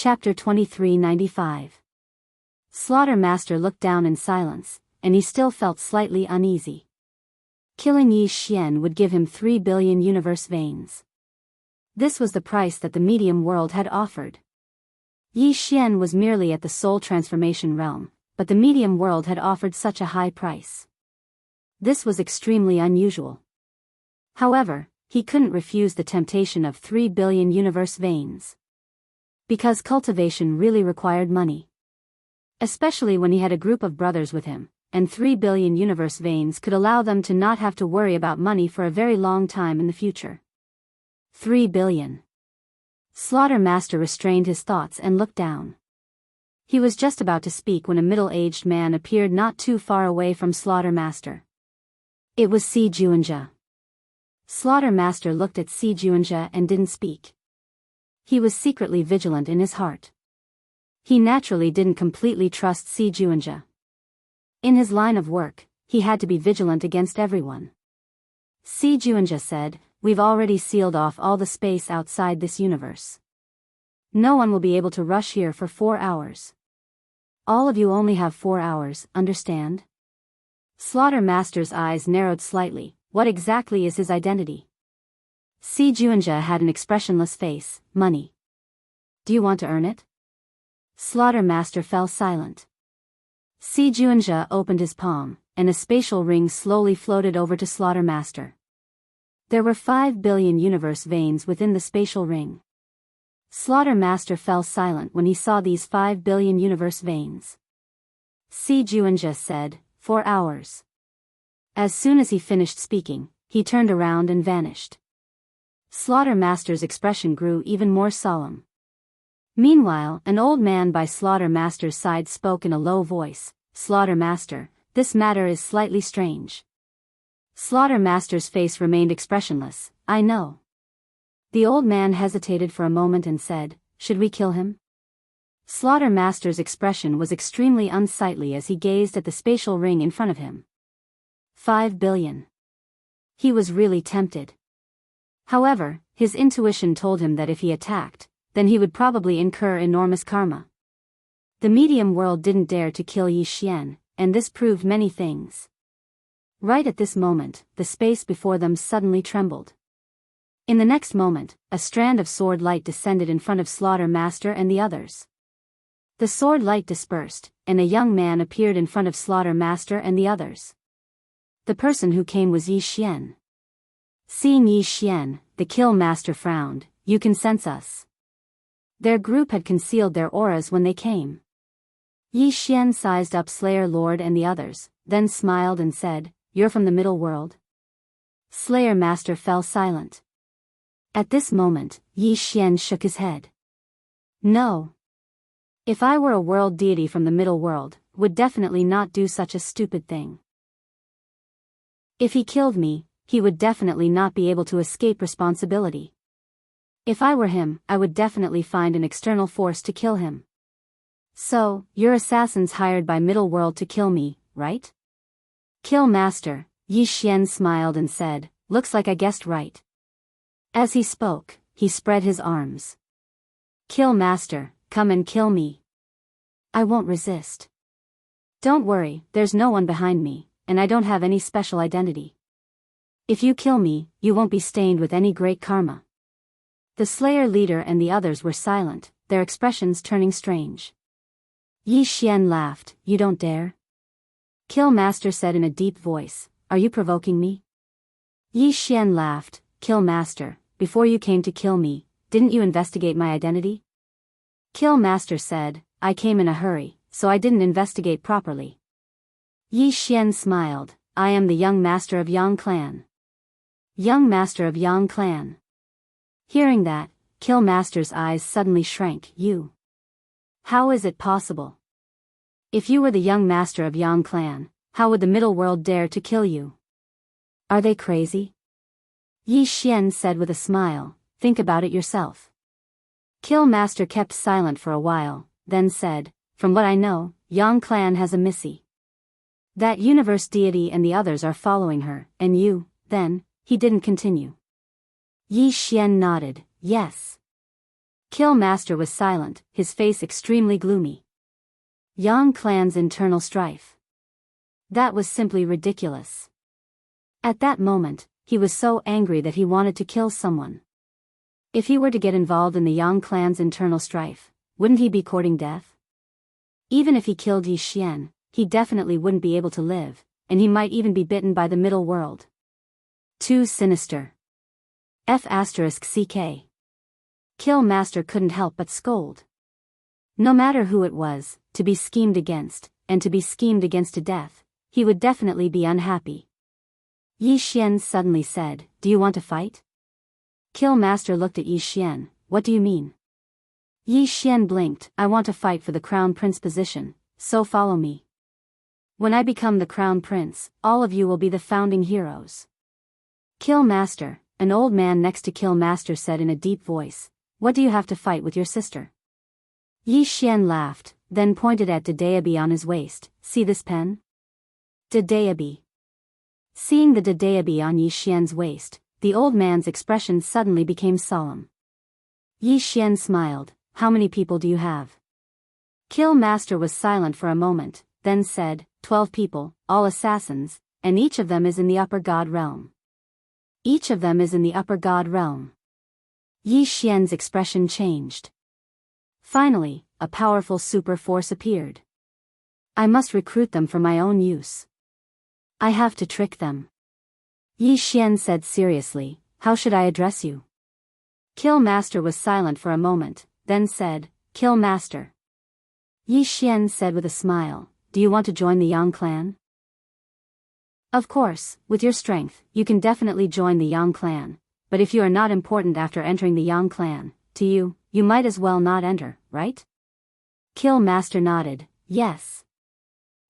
Chapter 2395. Slaughter Master looked down in silence, and he still felt slightly uneasy. Killing Yi Xian would give him 3 billion universe veins. This was the price that the medium world had offered. Yi Xian was merely at the soul transformation realm, but the medium world had offered such a high price. This was extremely unusual. However, he couldn't refuse the temptation of 3 billion universe veins. Because cultivation really required money. Especially when he had a group of brothers with him, and 3 billion universe veins could allow them to not have to worry about money for a very long time in the future. 3 billion. Slaughter Master restrained his thoughts and looked down. He was just about to speak when a middle-aged man appeared not too far away from Slaughter Master. It was Si Juanja. Slaughter Master looked at Si Juanja and didn't speak. He was secretly vigilant in his heart. He naturally didn't completely trust Si Juanja. In his line of work, he had to be vigilant against everyone. Si Juanja said, "We've already sealed off all the space outside this universe. No one will be able to rush here for 4 hours. All of you only have 4 hours, understand?" Slaughter Master's eyes narrowed slightly. What exactly is his identity? Si Juanja had an expressionless face. Money. Do you want to earn it? Slaughter Master fell silent. Si Juanja opened his palm, and a spatial ring slowly floated over to Slaughter Master. There were 5 billion universe veins within the spatial ring. Slaughter Master fell silent when he saw these 5 billion universe veins. Si Juanja said, 4 hours. As soon as he finished speaking, he turned around and vanished. Slaughter Master's expression grew even more solemn. Meanwhile, an old man by Slaughter Master's side spoke in a low voice, "Slaughter Master, this matter is slightly strange." Slaughter Master's face remained expressionless. "I know." The old man hesitated for a moment and said, "Should we kill him?" Slaughter Master's expression was extremely unsightly as he gazed at the spatial ring in front of him. 5 billion. He was really tempted. However, his intuition told him that if he attacked, then he would probably incur enormous karma. The medium world didn't dare to kill Yi Xian, and this proved many things. Right at this moment, the space before them suddenly trembled. In the next moment, a strand of sword light descended in front of Slaughter Master and the others. The sword light dispersed, and a young man appeared in front of Slaughter Master and the others. The person who came was Yi Xian. Seeing Yi Xian, the Kill Master frowned. "You can sense us." Their group had concealed their auras when they came. Yi Xian sized up Slayer Lord and the others, then smiled and said, "You're from the middle world?" Slayer Master fell silent. At this moment, Yi Xian shook his head. "No. If I were a world deity from the middle world, would definitely not do such a stupid thing. If he killed me, he would definitely not be able to escape responsibility. If I were him, I would definitely find an external force to kill him. So, you're assassins hired by Middle World to kill me, right?" "Kill Master," Yi Xian smiled and said, "Looks like I guessed right." As he spoke, he spread his arms. "Kill Master, come and kill me. I won't resist. Don't worry, there's no one behind me, and I don't have any special identity. If you kill me, you won't be stained with any great karma." The Slayer leader and the others were silent, their expressions turning strange. Yi Xian laughed. "You don't dare?" Kill Master said in a deep voice, "Are you provoking me?" Yi Xian laughed. "Kill Master, before you came to kill me, didn't you investigate my identity?" Kill Master said, "I came in a hurry, so I didn't investigate properly." Yi Xian smiled. "I am the young master of Yang Clan." Young master of Yang Clan. Hearing that, Kill Master's eyes suddenly shrank. "You? How is it possible? If you were the young master of Yang Clan, how would the middle world dare to kill you? Are they crazy?" Yi Xian said with a smile, "Think about it yourself." Kill Master kept silent for a while, then said, "From what I know, Yang Clan has a Missy. That universe deity and the others are following her, and you, then," he didn't continue. Yi Xian nodded, "Yes." Kill Master was silent, his face extremely gloomy. Yang clan's internal strife. That was simply ridiculous. At that moment, he was so angry that he wanted to kill someone. If he were to get involved in the Yang clan's internal strife, wouldn't he be courting death? Even if he killed Yi Xian, he definitely wouldn't be able to live, and he might even be bitten by the middle world. Too sinister. F***ck. Kill Master couldn't help but scold. No matter who it was, to be schemed against, and to be schemed against to death, he would definitely be unhappy. Yi Xian suddenly said, "Do you want to fight?" Kill Master looked at Yi Xian. "What do you mean?" Yi Xian blinked. "I want to fight for the crown prince position, so follow me. When I become the crown prince, all of you will be the founding heroes." Kill Master, an old man next to Kill Master said in a deep voice, "What do you have to fight with your sister?" Yi Xian laughed, then pointed at Dedeabi on his waist. "See this pen?" Dedeabi. Seeing the Dedeabi on Yi Xian's waist, the old man's expression suddenly became solemn. Yi Xian smiled. "How many people do you have?" Kill Master was silent for a moment, then said, 12 people, all assassins, and each of them is in the upper god realm. Each of them is in the upper god realm. Yi Xian's expression changed. Finally, a powerful super force appeared. "I must recruit them for my own use. I have to trick them." Yi Xian said seriously, "How should I address you?" Kill Master was silent for a moment, then said, "Kill Master." Yi Xian said with a smile, "Do you want to join the Yang clan?" "Of course, with your strength, you can definitely join the Yang clan, but if you are not important after entering the Yang clan, to you, you might as well not enter, right?" Kill Master nodded, "Yes."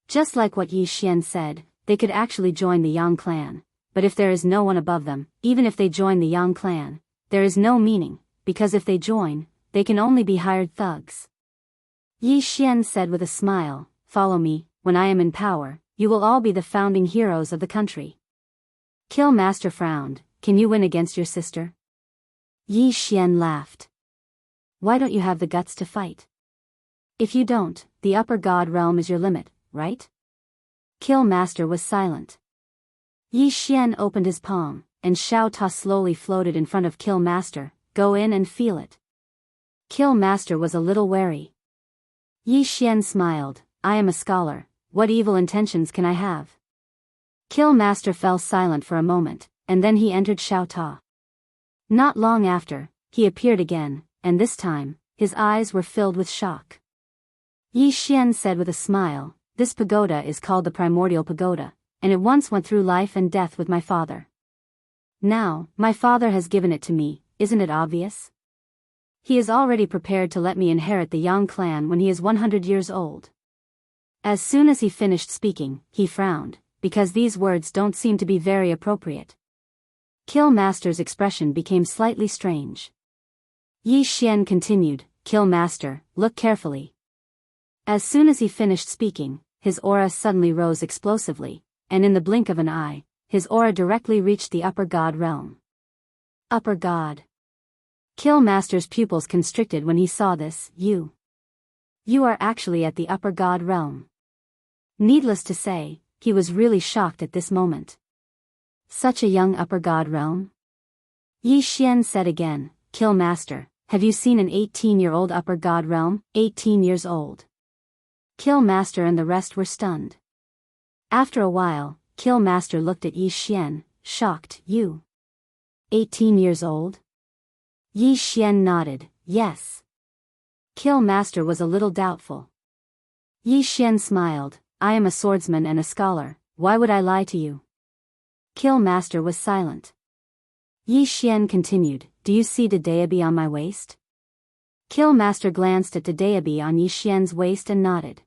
Just like what Yi Xian said, they could actually join the Yang clan, but if there is no one above them, even if they join the Yang clan, there is no meaning, because if they join, they can only be hired thugs. Yi Xian said with a smile, "Follow me, when I am in power, you will all be the founding heroes of the country." Kill Master frowned, "Can you win against your sister?" Yi Xian laughed. "Why don't you have the guts to fight? If you don't, the upper god realm is your limit, right?" Kill Master was silent. Yi Xian opened his palm, and Xiao Ta slowly floated in front of Kill Master. "Go in and feel it." Kill Master was a little wary. Yi Xian smiled, "I am a scholar, what evil intentions can I have?" Kill Master fell silent for a moment, and then he entered Xiao Ta. Not long after, he appeared again, and this time, his eyes were filled with shock. Yi Xian said with a smile, "This pagoda is called the Primordial Pagoda, and it once went through life and death with my father. Now, my father has given it to me, isn't it obvious? He is already prepared to let me inherit the Yang clan when he is 100 years old." As soon as he finished speaking, he frowned, because these words don't seem to be very appropriate. Kill Master's expression became slightly strange. Yi Xian continued, "Kill Master, look carefully." As soon as he finished speaking, his aura suddenly rose explosively, and in the blink of an eye, his aura directly reached the upper god realm. Upper god. Kill Master's pupils constricted when he saw this. You are actually at the upper god realm." Needless to say, he was really shocked at this moment. Such a young upper god realm? Yi Xian said again, "Kill Master, have you seen an 18-year-old upper god realm? 18 years old." Kill Master and the rest were stunned. After a while, Kill Master looked at Yi Xian, shocked. "You? 18 years old?" Yi Xian nodded, "Yes." Kill Master was a little doubtful. Yi Xian smiled, "I am a swordsman and a scholar, why would I lie to you?" Kill Master was silent. Yi Xian continued, "Do you see Dedeabi on my waist?" Kill Master glanced at Dedeabi on Yi Xian's waist and nodded.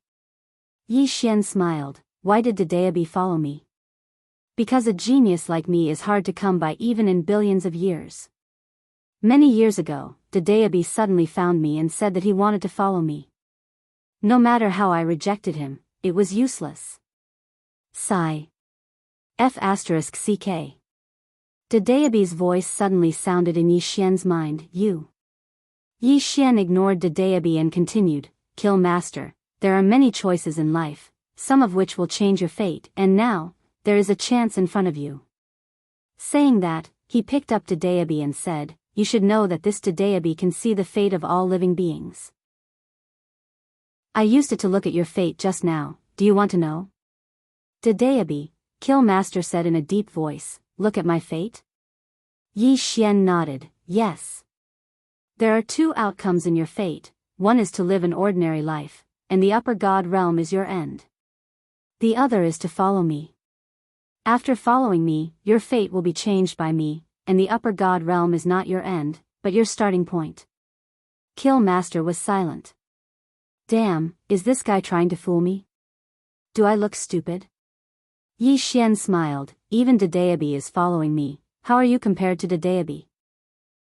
Yi Xian smiled, "Why did Dedeabi follow me?" "Because a genius like me is hard to come by even in billions of years. Many years ago, Dedeabi suddenly found me and said that he wanted to follow me. No matter how I rejected him, it was useless." Sigh. F***ck. Dedeabi's voice suddenly sounded in Yi Xian's mind, "You Yi Xian ignored the Daobi and continued, "Kill Master, there are many choices in life, some of which will change your fate, and now, there is a chance in front of you." Saying that, he picked up the Daobi and said, "You should know that this Daobi can see the fate of all living beings. I used it to look at your fate just now, do you want to know?" Daobi, Kill Master said in a deep voice, "Look at my fate?" Yi Xian nodded, "Yes. There are two outcomes in your fate, one is to live an ordinary life, and the upper god realm is your end. The other is to follow me. After following me, your fate will be changed by me, and the upper god realm is not your end, but your starting point." Kill Master was silent. Damn, is this guy trying to fool me? Do I look stupid? Yi Xian smiled, "Even Daobi is following me, how are you compared to Daobi?"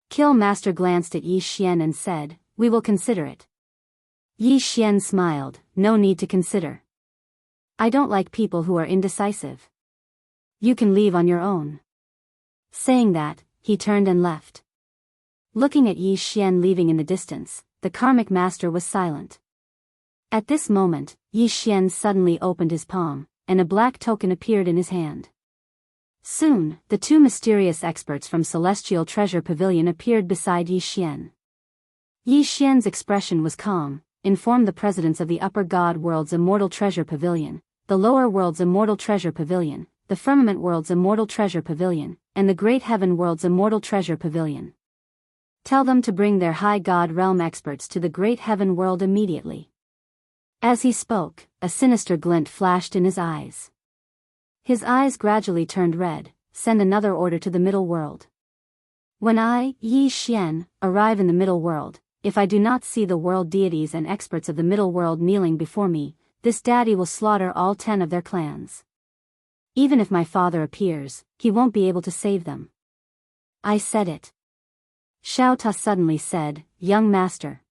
Kill Master glanced at Yi Xian and said, "We will consider it." Yi Xian smiled, "No need to consider. I don't like people who are indecisive. You can leave on your own." Saying that, he turned and left. Looking at Yi Xian leaving in the distance, the karmic master was silent. At this moment, Yi Xian suddenly opened his palm, and a black token appeared in his hand. Soon, the two mysterious experts from Celestial Treasure Pavilion appeared beside Yi Xian. Yi Xian's expression was calm, informed the presidents of the Upper God World's Immortal Treasure Pavilion, the Lower World's Immortal Treasure Pavilion, the Firmament World's Immortal Treasure Pavilion, and the Great Heaven World's Immortal Treasure Pavilion. Tell them to bring their High God Realm experts to the Great Heaven World immediately. As he spoke, a sinister glint flashed in his eyes. His eyes gradually turned red. "Send another order to the middle world. When I, Yi Xian, arrive in the middle world, if I do not see the world deities and experts of the middle world kneeling before me, this daddy will slaughter all 10 of their clans. Even if my father appears, he won't be able to save them." "I said it." Xiao Ta suddenly said, "Young master.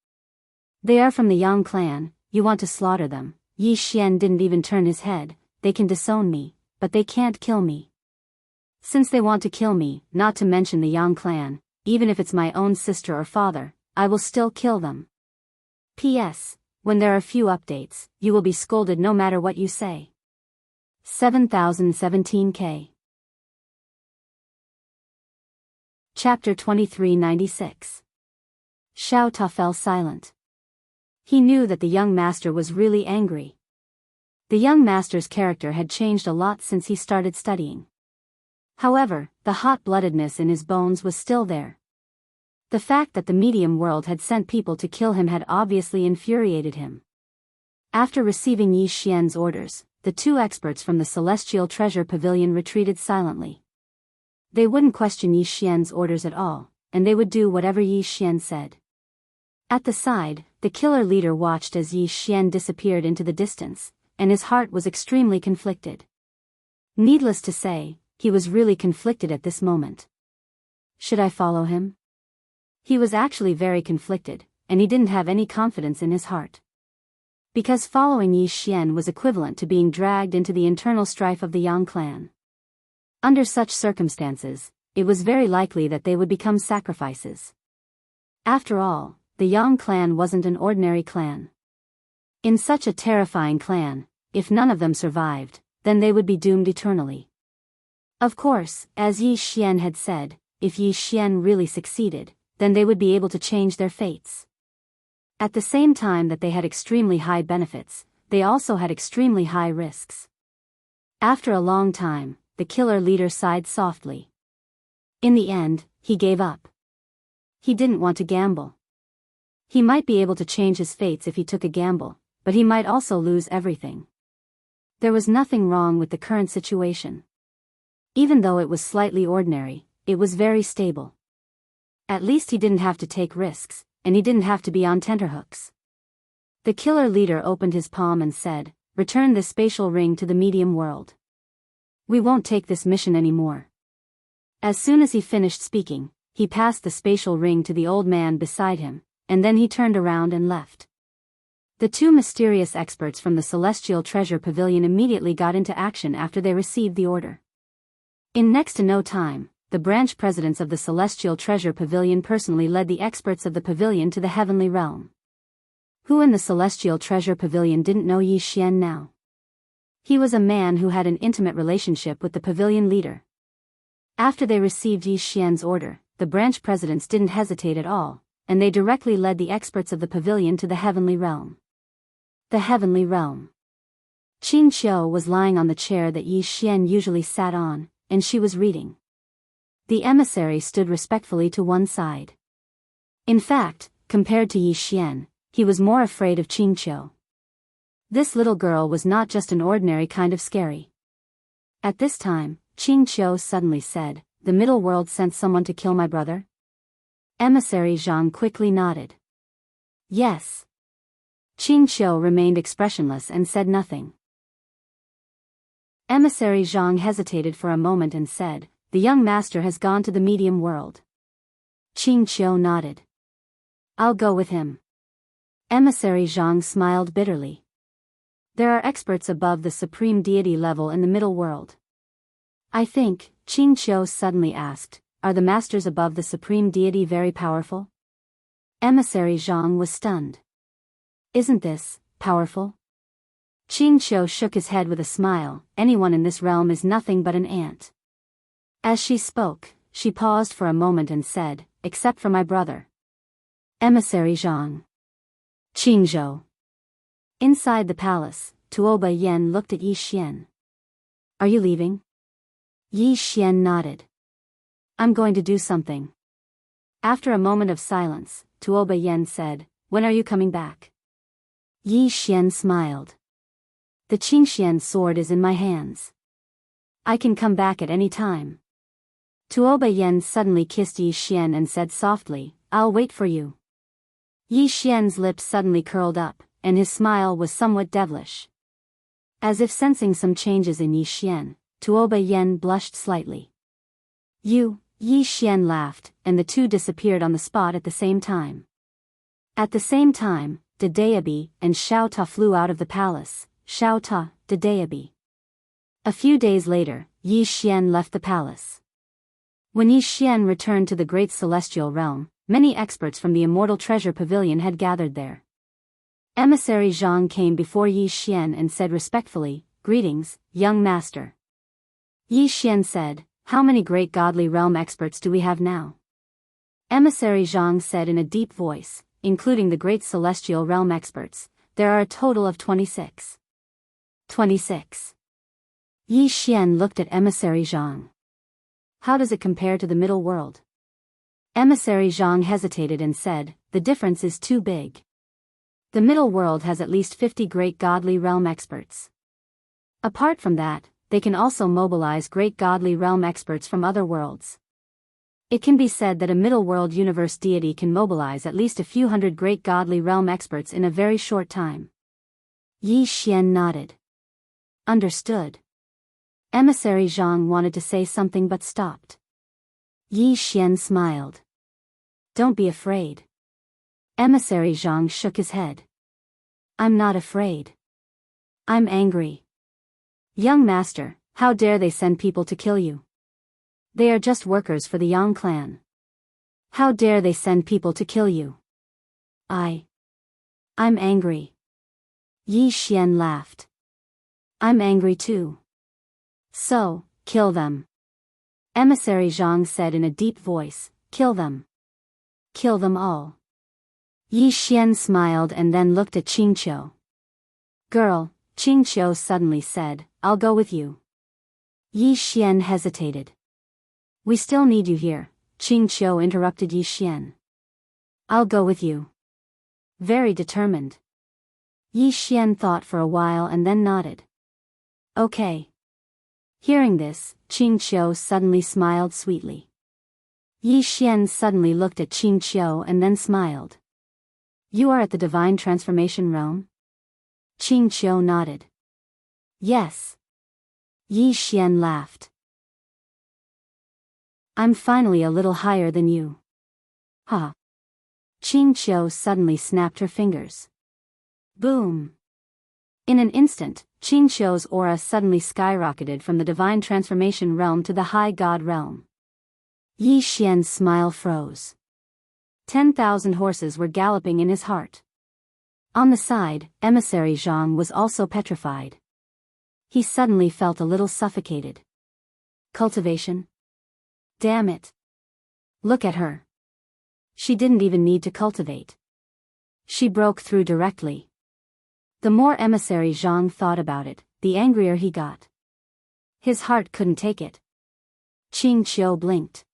They are from the Yang clan, you want to slaughter them." Yi Xian didn't even turn his head. "They can disown me, but they can't kill me. Since they want to kill me, not to mention the Yang clan, even if it's my own sister or father, I will still kill them. P.S. When there are few updates, you will be scolded no matter what you say." 7017K. Chapter 2396. Xiao Ta fell silent. He knew that the young master was really angry. The young master's character had changed a lot since he started studying. However, the hot-bloodedness in his bones was still there. The fact that the medium world had sent people to kill him had obviously infuriated him. After receiving Yi Xian's orders, the two experts from the Celestial Treasure Pavilion retreated silently. They wouldn't question Yi Xian's orders at all, and they would do whatever Yi Xian said. At the side, the killer leader watched as Yi Xian disappeared into the distance, and his heart was extremely conflicted. Needless to say, he was really conflicted at this moment. Should I follow him? He was actually very conflicted, and he didn't have any confidence in his heart. Because following Yi Xian was equivalent to being dragged into the internal strife of the Yang clan. Under such circumstances, it was very likely that they would become sacrifices. After all, the Yang clan wasn't an ordinary clan. In such a terrifying clan, if none of them survived, then they would be doomed eternally. Of course, as Yi Xian had said, if Yi Xian really succeeded, then they would be able to change their fates. At the same time that they had extremely high benefits, they also had extremely high risks. After a long time, the killer leader sighed softly. In the end, he gave up. He didn't want to gamble. He might be able to change his fates if he took a gamble, but he might also lose everything. There was nothing wrong with the current situation. Even though it was slightly ordinary, it was very stable. At least he didn't have to take risks, and he didn't have to be on tenterhooks. The killer leader opened his palm and said, "Return this spatial ring to the medium world. We won't take this mission anymore." As soon as he finished speaking, he passed the spatial ring to the old man beside him, and then he turned around and left. The two mysterious experts from the Celestial Treasure Pavilion immediately got into action after they received the order. In next to no time, the branch presidents of the Celestial Treasure Pavilion personally led the experts of the pavilion to the heavenly realm. Who in the Celestial Treasure Pavilion didn't know Yi Xian now? He was a man who had an intimate relationship with the pavilion leader. After they received Yi Xian's order, the branch presidents didn't hesitate at all, and they directly led the experts of the pavilion to the heavenly realm. The heavenly realm. Qing Qiu was lying on the chair that Yi Xian usually sat on, and she was reading. The emissary stood respectfully to one side. In fact, compared to Yi Xian, he was more afraid of Qing Qiu. This little girl was not just an ordinary kind of scary. At this time, Qing Qiu suddenly said, "The middle world sent someone to kill my brother?" Emissary Zhang quickly nodded. Yes. Qing Qiu remained expressionless and said nothing. Emissary Zhang hesitated for a moment and said, "The young master has gone to the medium world." Qing Qiu nodded. "I'll go with him." Emissary Zhang smiled bitterly. There are experts above the supreme deity level in the middle world. I think, Qing Qiu suddenly asked, "Are the masters above the supreme deity very powerful?" Emissary Zhang was stunned. "Isn't this powerful?" Qing Qiu shook his head with a smile. "Anyone in this realm is nothing but an ant." As she spoke, she paused for a moment and said, "Except for my brother." Emissary Zhang. Qingzhou. Inside the palace, Tuoba Yen looked at Yi Xian. "Are you leaving?" Yi Xian nodded. "I'm going to do something." After a moment of silence, Tuoba Yen said, "When are you coming back?" Yi Xian smiled. "The Qingxian sword is in my hands. I can come back at any time." Tuoba Yen suddenly kissed Yi Xian and said softly, "I'll wait for you." Yi Xian's lips suddenly curled up, and his smile was somewhat devilish. As if sensing some changes in Yi Xian, Tuoba Yen blushed slightly. "You," Yi Xian laughed, and the two disappeared on the spot at the same time. At the same time, Dedeabi and Xiao Ta flew out of the palace. Xiao Ta, Dedeabi. A few days later, Yi Xian left the palace. When Yi Xian returned to the great celestial realm, many experts from the Immortal Treasure Pavilion had gathered there. Emissary Zhang came before Yi Xian and said respectfully, "Greetings, young master." Yi Xian said, "How many great godly realm experts do we have now?" Emissary Zhang said in a deep voice, "Including the great celestial realm experts, there are a total of 26. 26. Yi Xian looked at Emissary Zhang. "How does it compare to the middle world?" Emissary Zhang hesitated and said, "The difference is too big. The middle world has at least 50 great godly realm experts. Apart from that, they can also mobilize great godly realm experts from other worlds. It can be said that a middle world universe deity can mobilize at least a few hundred great godly realm experts in a very short time." Yi Xian nodded. "Understood." Emissary Zhang wanted to say something but stopped. Yi Xian smiled. "Don't be afraid." Emissary Zhang shook his head. "I'm not afraid. I'm angry. Young master, how dare they send people to kill you? They are just workers for the Yang clan. How dare they send people to kill you?" I'm angry." Yi Xian laughed. "I'm angry too. So, kill them." Emissary Zhang said in a deep voice, "Kill them. Kill them all." Yi Xian smiled and then looked at Qing Qiu. "Girl," Qing Qiu suddenly said, "I'll go with you." Yi Xian hesitated. "We still need you here," Qing Qiu interrupted Yi Xian. "I'll go with you." Very determined. Yi Xian thought for a while and then nodded. "Okay." Hearing this, Qing Qiu suddenly smiled sweetly. Yi Xian suddenly looked at Qing Qiu and then smiled. "You are at the divine transformation realm?" Qing Qiu nodded. "Yes." Yi Xian laughed. "I'm finally a little higher than you." "Ha." Qing Qiu suddenly snapped her fingers. Boom. In an instant, Qing Qiu's aura suddenly skyrocketed from the divine transformation realm to the high god realm. Yi Xian's smile froze. 10,000 horses were galloping in his heart. On the side, emissary Zhang was also petrified. He suddenly felt a little suffocated. Cultivation? Damn it. Look at her. She didn't even need to cultivate. She broke through directly. The more emissary Zhang thought about it, the angrier he got. His heart couldn't take it. Qing Qiu blinked.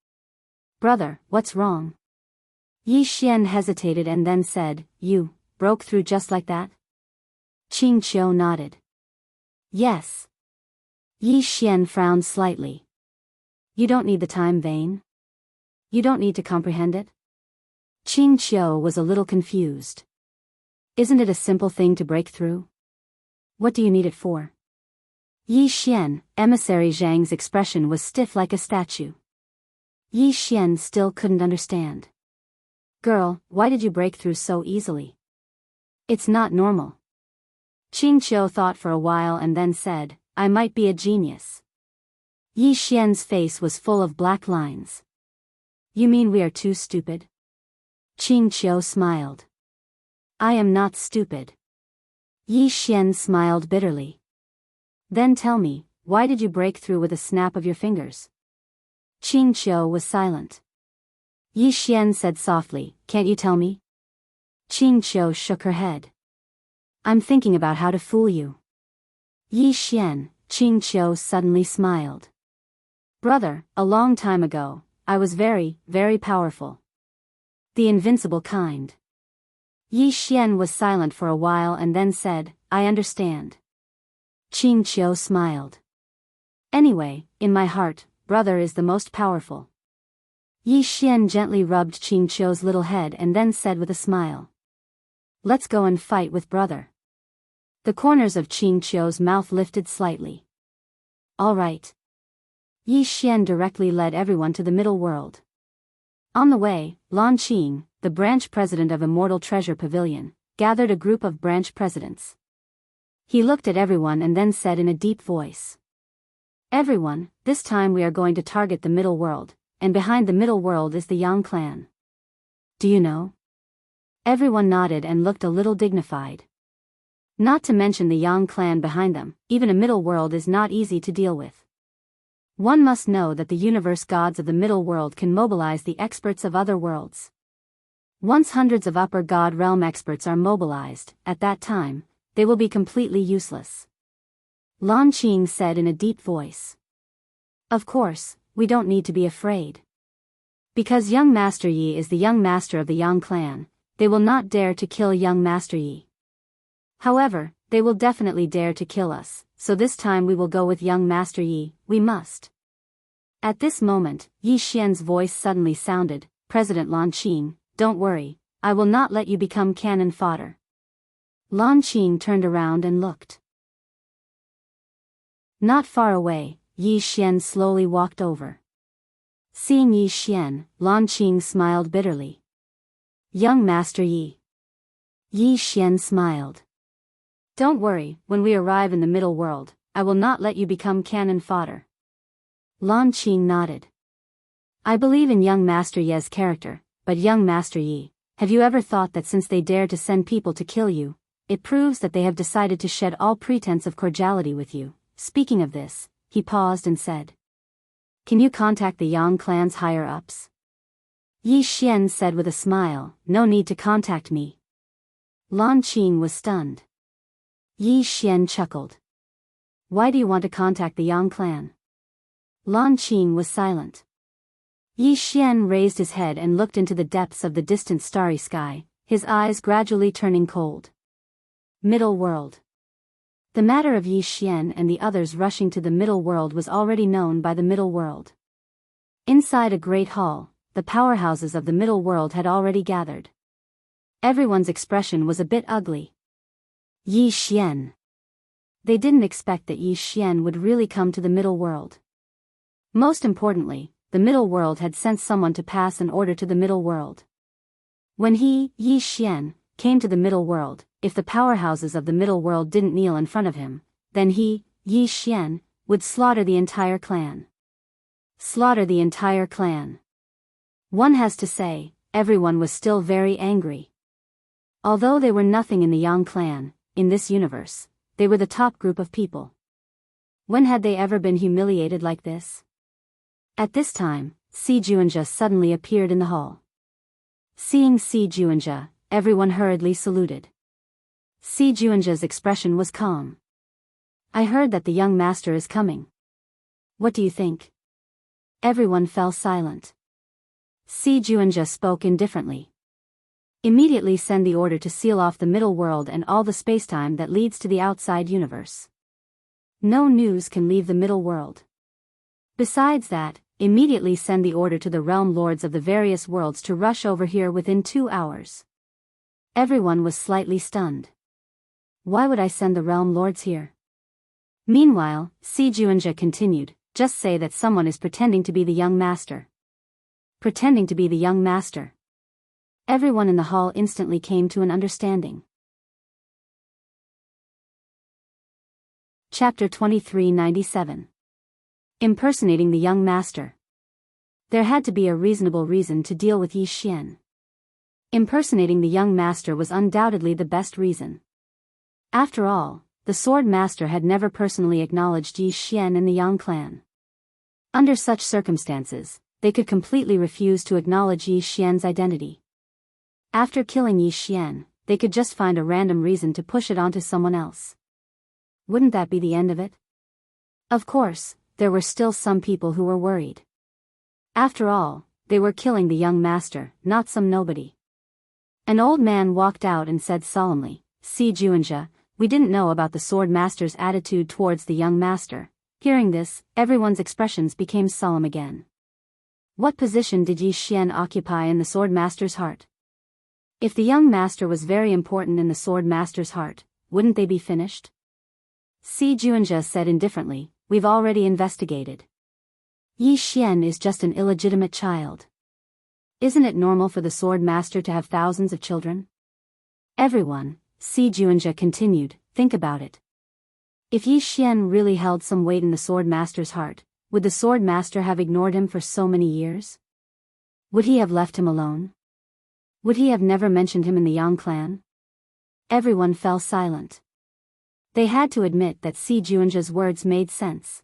Brother, what's wrong? Yi Xian hesitated and then said, You broke through just like that? Qing Qiu nodded. Yes. Yi Xian frowned slightly. You don't need the time vein? You don't need to comprehend it? Qing Qiu was a little confused. Isn't it a simple thing to break through? What do you need it for? Yi Xian, emissary Zhang's expression was stiff like a statue. Yi Xian still couldn't understand. Girl, why did you break through so easily? It's not normal. Qing Qiu thought for a while and then said, I might be a genius. Yi Xian's face was full of black lines. You mean we are too stupid? Qing Qiu smiled. I am not stupid. Yi Xian smiled bitterly. Then tell me, why did you break through with a snap of your fingers? Qing Qiu was silent. Yi Xian said softly, Can't you tell me? Qing Qiu shook her head. I'm thinking about how to fool you. Yi Xian, Qing Qiu suddenly smiled. Brother, a long time ago, I was very, very powerful. The invincible kind. Yi Xian was silent for a while and then said, I understand. Qing Qiu smiled. Anyway, in my heart, brother is the most powerful. Yi Xian gently rubbed Qing Qiu's little head and then said with a smile. Let's go and fight with brother. The corners of Qing Qiu's mouth lifted slightly. All right. Yi Xian directly led everyone to the middle world. On the way, Lan Qing, the branch president of Immortal Treasure Pavilion, gathered a group of branch presidents. He looked at everyone and then said in a deep voice. Everyone, this time we are going to target the middle world, and behind the middle world is the Yang clan. Do you know? Everyone nodded and looked a little dignified. Not to mention the Yang clan behind them, even a middle world is not easy to deal with. One must know that the universe gods of the middle world can mobilize the experts of other worlds. Once hundreds of upper god realm experts are mobilized, at that time, they will be completely useless. Lan Qing said in a deep voice. Of course, we don't need to be afraid. Because young Master Yi is the young master of the Yang clan, they will not dare to kill young Master Yi. However, they will definitely dare to kill us, so this time we will go with young Master Yi, we must. At this moment, Yi Xian's voice suddenly sounded, President Lan Qing, don't worry, I will not let you become cannon fodder. Lan Qing turned around and looked. Not far away, Yi Xian slowly walked over. Seeing Yi Xian, Lan Qing smiled bitterly. Young Master Yi. Yi Xian smiled. Don't worry, when we arrive in the middle world, I will not let you become cannon fodder. Lan Qing nodded. I believe in young Master Yi's character, but young Master Yi, have you ever thought that since they dare to send people to kill you, it proves that they have decided to shed all pretense of cordiality with you? Speaking of this, he paused and said. Can you contact the Yang clan's higher-ups? Yi Xian said with a smile, No need to contact me. Lan Qing was stunned. Yi Xian chuckled. Why do you want to contact the Yang clan? Lan Qing was silent. Yi Xian raised his head and looked into the depths of the distant starry sky, his eyes gradually turning cold. Middle world. The matter of Yi Xian and the others rushing to the middle world was already known by the middle world. Inside a great hall, the powerhouses of the middle world had already gathered. Everyone's expression was a bit ugly. Yi Xian. They didn't expect that Yi Xian would really come to the middle world. Most importantly, the middle world had sent someone to pass an order to the middle world. When he, Yi Xian, came to the middle world, if the powerhouses of the middle world didn't kneel in front of him, then he, Yi Xian, would slaughter the entire clan. Slaughter the entire clan. One has to say, everyone was still very angry. Although they were nothing in the Yang clan, in this universe, they were the top group of people. When had they ever been humiliated like this? At this time, Si Juanja suddenly appeared in the hall. Seeing Si Juanja, everyone hurriedly saluted. Si Juanja's expression was calm. I heard that the young master is coming. What do you think? Everyone fell silent. Si Juanja spoke indifferently. Immediately send the order to seal off the middle world and all the spacetime that leads to the outside universe. No news can leave the middle world. Besides that, immediately send the order to the realm lords of the various worlds to rush over here within 2 hours. Everyone was slightly stunned. Why would I send the realm lords here? Meanwhile, Si Juanja continued, just say that someone is pretending to be the young master. Pretending to be the young master. Everyone in the hall instantly came to an understanding. Chapter 2397. Impersonating the young master. There had to be a reasonable reason to deal with Yi Xian. Impersonating the young master was undoubtedly the best reason. After all, the sword master had never personally acknowledged Yi Xian in the Yang clan. Under such circumstances, they could completely refuse to acknowledge Yi Xian's identity. After killing Yi Xian, they could just find a random reason to push it onto someone else. Wouldn't that be the end of it? Of course, there were still some people who were worried. After all, they were killing the young master, not some nobody. An old man walked out and said solemnly, Si Juanja, we didn't know about the sword master's attitude towards the young master. Hearing this, everyone's expressions became solemn again. What position did Yi Xian occupy in the sword master's heart? If the young master was very important in the sword master's heart, wouldn't they be finished? Si Juanja said indifferently, we've already investigated. Yi Xian is just an illegitimate child. Isn't it normal for the sword master to have thousands of children? Everyone, Si Juanja continued, think about it. If Yi Xian really held some weight in the sword master's heart, would the sword master have ignored him for so many years? Would he have left him alone? Would he have never mentioned him in the Yang clan? Everyone fell silent. They had to admit that Si Juanja's words made sense.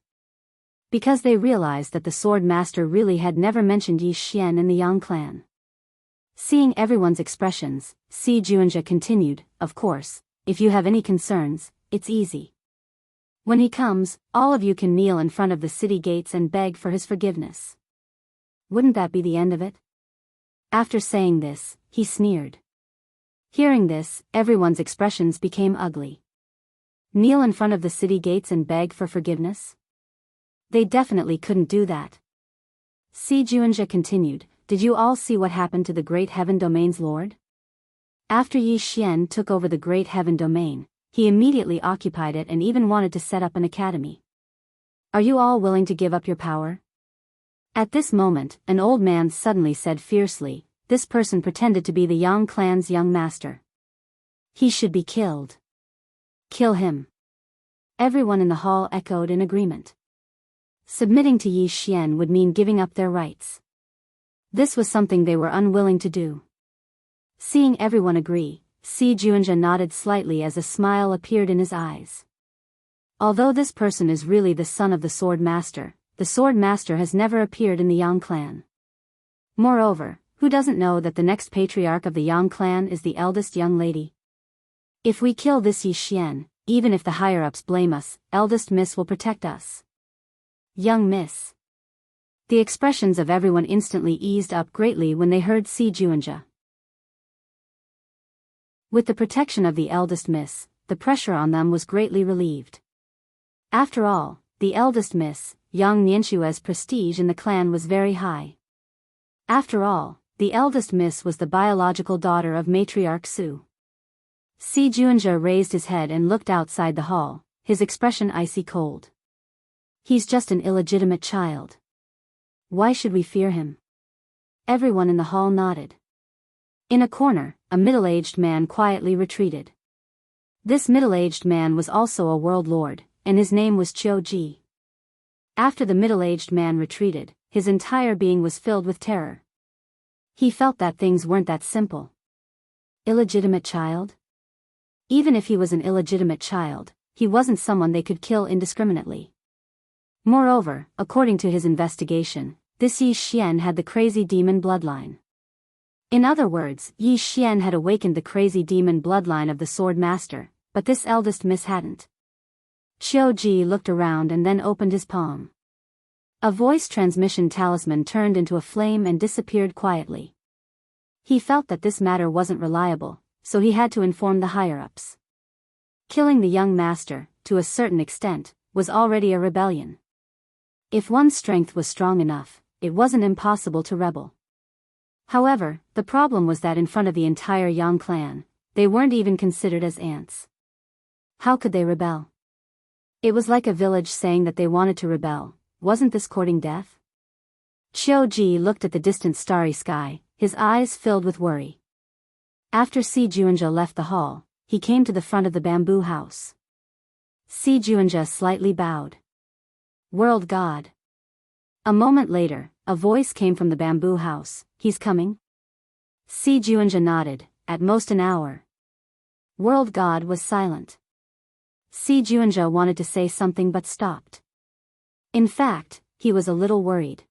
Because they realized that the sword master really had never mentioned Yi Xian in the Yang clan. Seeing everyone's expressions, Si Juanja continued, of course, if you have any concerns, it's easy. When he comes, all of you can kneel in front of the city gates and beg for his forgiveness. Wouldn't that be the end of it? After saying this, he sneered. Hearing this, everyone's expressions became ugly. Kneel in front of the city gates and beg for forgiveness? They definitely couldn't do that. Si Juanja continued, did you all see what happened to the Great Heaven Domain's lord? After Yi Xian took over the Great Heaven Domain, he immediately occupied it and even wanted to set up an academy. Are you all willing to give up your power? At this moment, an old man suddenly said fiercely, this person pretended to be the Yang clan's young master. He should be killed. Kill him. Everyone in the hall echoed in agreement. Submitting to Yi Xian would mean giving up their rights. This was something they were unwilling to do. Seeing everyone agree, Si Juanja nodded slightly as a smile appeared in his eyes. Although this person is really the son of the sword master has never appeared in the Yang clan. Moreover, who doesn't know that the next patriarch of the Yang clan is the eldest young lady? If we kill this Yi Xian, even if the higher-ups blame us, eldest miss will protect us. Young miss. The expressions of everyone instantly eased up greatly when they heard Si Juanja. With the protection of the eldest miss, the pressure on them was greatly relieved. After all, the eldest miss, Yang Nianshue's prestige in the clan was very high. After all, the eldest miss was the biological daughter of matriarch Su. Si Juanja raised his head and looked outside the hall, his expression icy cold. He's just an illegitimate child. Why should we fear him? Everyone in the hall nodded. In a corner, a middle-aged man quietly retreated. This middle-aged man was also a world lord, and his name was Qiu Ji. After the middle-aged man retreated, his entire being was filled with terror. He felt that things weren't that simple. Illegitimate child? Even if he was an illegitimate child, he wasn't someone they could kill indiscriminately. Moreover, according to his investigation, this Yi Xian had the crazy demon bloodline. In other words, Yi Xian had awakened the crazy demon bloodline of the sword master, but this eldest miss hadn't. Qiu Ji looked around and then opened his palm. A voice transmission talisman turned into a flame and disappeared quietly. He felt that this matter wasn't reliable, so he had to inform the higher-ups. Killing the young master, to a certain extent, was already a rebellion. If one's strength was strong enough, it wasn't impossible to rebel. However, the problem was that in front of the entire Yang clan, they weren't even considered as ants. How could they rebel? It was like a village saying that they wanted to rebel. Wasn't this courting death? Qiu Ji looked at the distant starry sky, his eyes filled with worry. After Si Juanjia left the hall, he came to the front of the bamboo house. Si Juanjia slightly bowed. World God. A moment later, a voice came from the bamboo house. He's coming? Si Juanjia nodded, at most an hour. World God was silent. Si Juanjia wanted to say something but stopped. In fact, he was a little worried.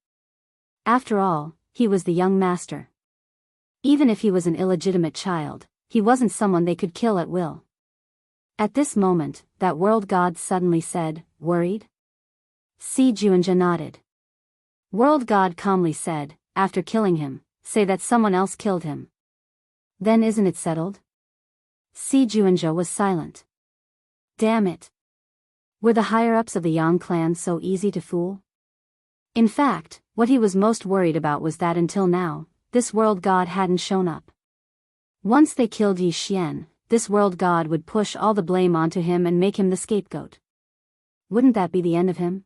After all, he was the young master. Even if he was an illegitimate child, he wasn't someone they could kill at will. At this moment, that world god suddenly said, "Worried?" Si Juanjia nodded. World god calmly said, "After killing him, say that someone else killed him. Then isn't it settled?" Si Juanjia was silent. Damn it. Were the higher-ups of the Yang clan so easy to fool? In fact, what he was most worried about was that until now, this world god hadn't shown up. Once they killed Yi Xian, this world god would push all the blame onto him and make him the scapegoat. Wouldn't that be the end of him?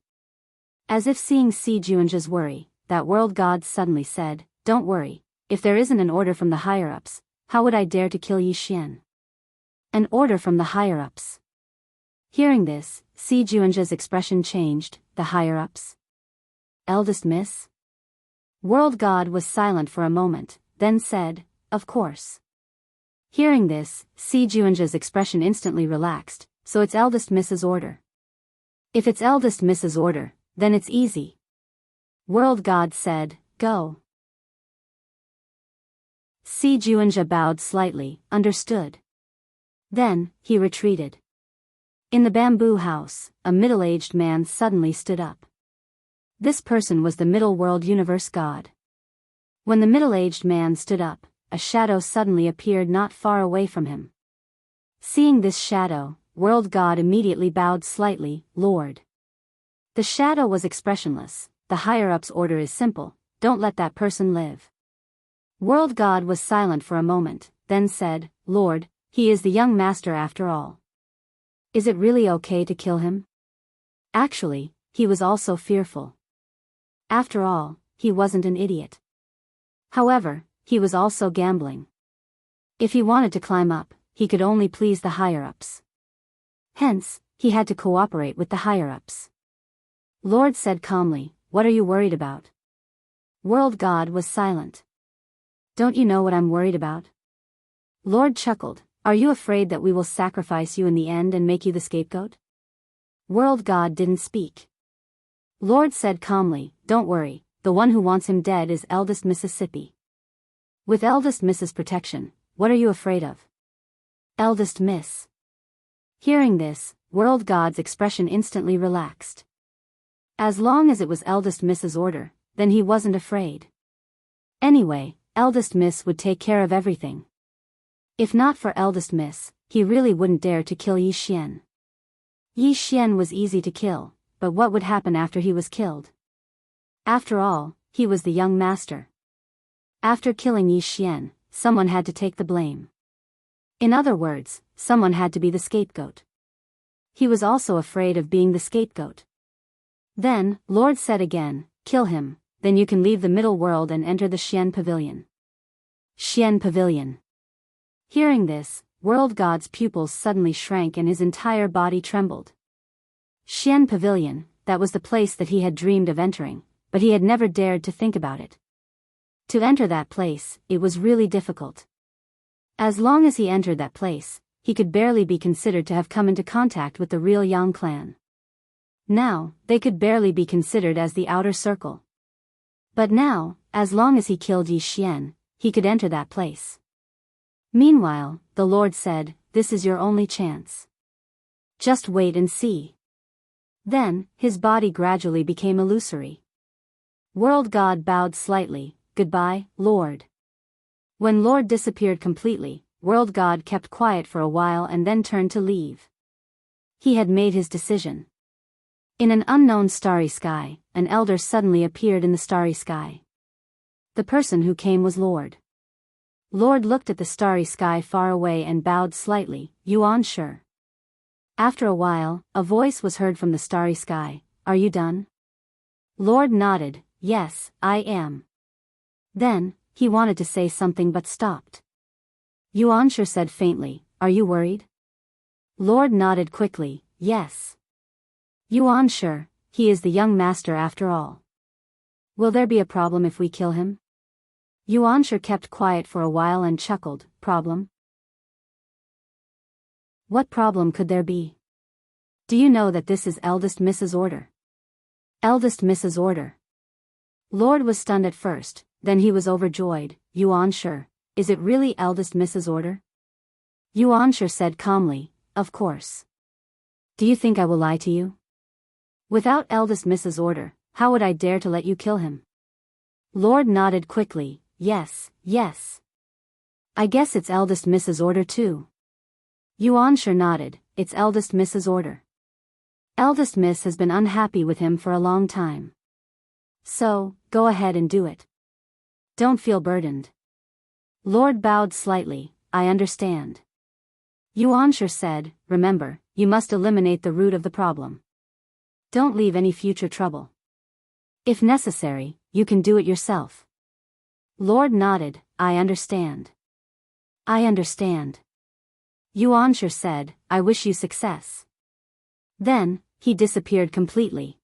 As if seeing Si Juanjia's worry, that world god suddenly said, "Don't worry, if there isn't an order from the higher-ups, how would I dare to kill Yi Xian?" An order from the higher-ups. Hearing this, Si Juanjia's expression changed. The higher-ups? Eldest miss? World God was silent for a moment, then said, "Of course." Hearing this, Si Juanjia's expression instantly relaxed. So it's eldest miss's order. If it's eldest miss's order, then it's easy. World God said, "Go." Si Juanjia bowed slightly, understood. Then, he retreated. In the bamboo house, a middle-aged man suddenly stood up. This person was the Middle World Universe God. When the middle-aged man stood up, a shadow suddenly appeared not far away from him. Seeing this shadow, World God immediately bowed slightly, "Lord." The shadow was expressionless. The higher-up's order is simple: don't let that person live. World God was silent for a moment, then said, "Lord, he is the young master after all. Is it really okay to kill him?" Actually, he was also fearful. After all, he wasn't an idiot. However, he was also gambling. If he wanted to climb up, he could only please the higher-ups. Hence, he had to cooperate with the higher-ups. Lord said calmly, "What are you worried about?" World God was silent. "Don't you know what I'm worried about?" Lord chuckled, "Are you afraid that we will sacrifice you in the end and make you the scapegoat?" World God didn't speak. Lord said calmly, "Don't worry, the one who wants him dead is eldest Mississippi. With eldest Miss's protection, what are you afraid of?" Eldest Miss. Hearing this, World God's expression instantly relaxed. As long as it was eldest Miss's order, then he wasn't afraid. Anyway, eldest Miss would take care of everything. If not for eldest Miss, he really wouldn't dare to kill Yi Xian. Yi Xian was easy to kill, but what would happen after he was killed? After all, he was the young master. After killing Yi Xian, someone had to take the blame. In other words, someone had to be the scapegoat. He was also afraid of being the scapegoat. Then, Lord said again, "Kill him, then you can leave the middle world and enter the Xian Pavilion." Xian Pavilion. Hearing this, World God's pupils suddenly shrank and his entire body trembled. Xian Pavilion, that was the place that he had dreamed of entering, but he had never dared to think about it. To enter that place, it was really difficult. As long as he entered that place, he could barely be considered to have come into contact with the real Yang clan. Now, they could barely be considered as the outer circle. But now, as long as he killed Yi Xian, he could enter that place. Meanwhile, the Lord said, "This is your only chance. Just wait and see." Then, his body gradually became illusory. World God bowed slightly, "Goodbye, Lord." When Lord disappeared completely, World God kept quiet for a while and then turned to leave. He had made his decision. In an unknown starry sky, an elder suddenly appeared in the starry sky. The person who came was Lord. Lord looked at the starry sky far away and bowed slightly, "Yuan sure." After a while, a voice was heard from the starry sky, "Are you done?" Lord nodded, "Yes, I am." Then, he wanted to say something but stopped. Yuan sure said faintly, "Are you worried?" Lord nodded quickly, "Yes." Yuan sure, he is the young master after all. Will there be a problem if we kill him? Yuan sure kept quiet for a while and chuckled, "Problem? What problem could there be? Do you know that this is eldest Mrs. Order?" Eldest Mrs. Order. Lord was stunned at first, then he was overjoyed. "Yuan sure, is it really eldest Mrs. Order?" Yuan sure said calmly, "Of course. Do you think I will lie to you? Without eldest Mrs. Order, how would I dare to let you kill him?" Lord nodded quickly, "Yes, yes. I guess it's eldest Mrs. Order too." Yuan sure nodded, "It's eldest Mrs. Order. Eldest Miss has been unhappy with him for a long time. So, go ahead and do it. Don't feel burdened." Lord bowed slightly, "I understand." Yuan sure said, "Remember, you must eliminate the root of the problem. Don't leave any future trouble. If necessary, you can do it yourself." Lord nodded, "I understand. I understand." Yuan sure said, "I wish you success." Then, he disappeared completely.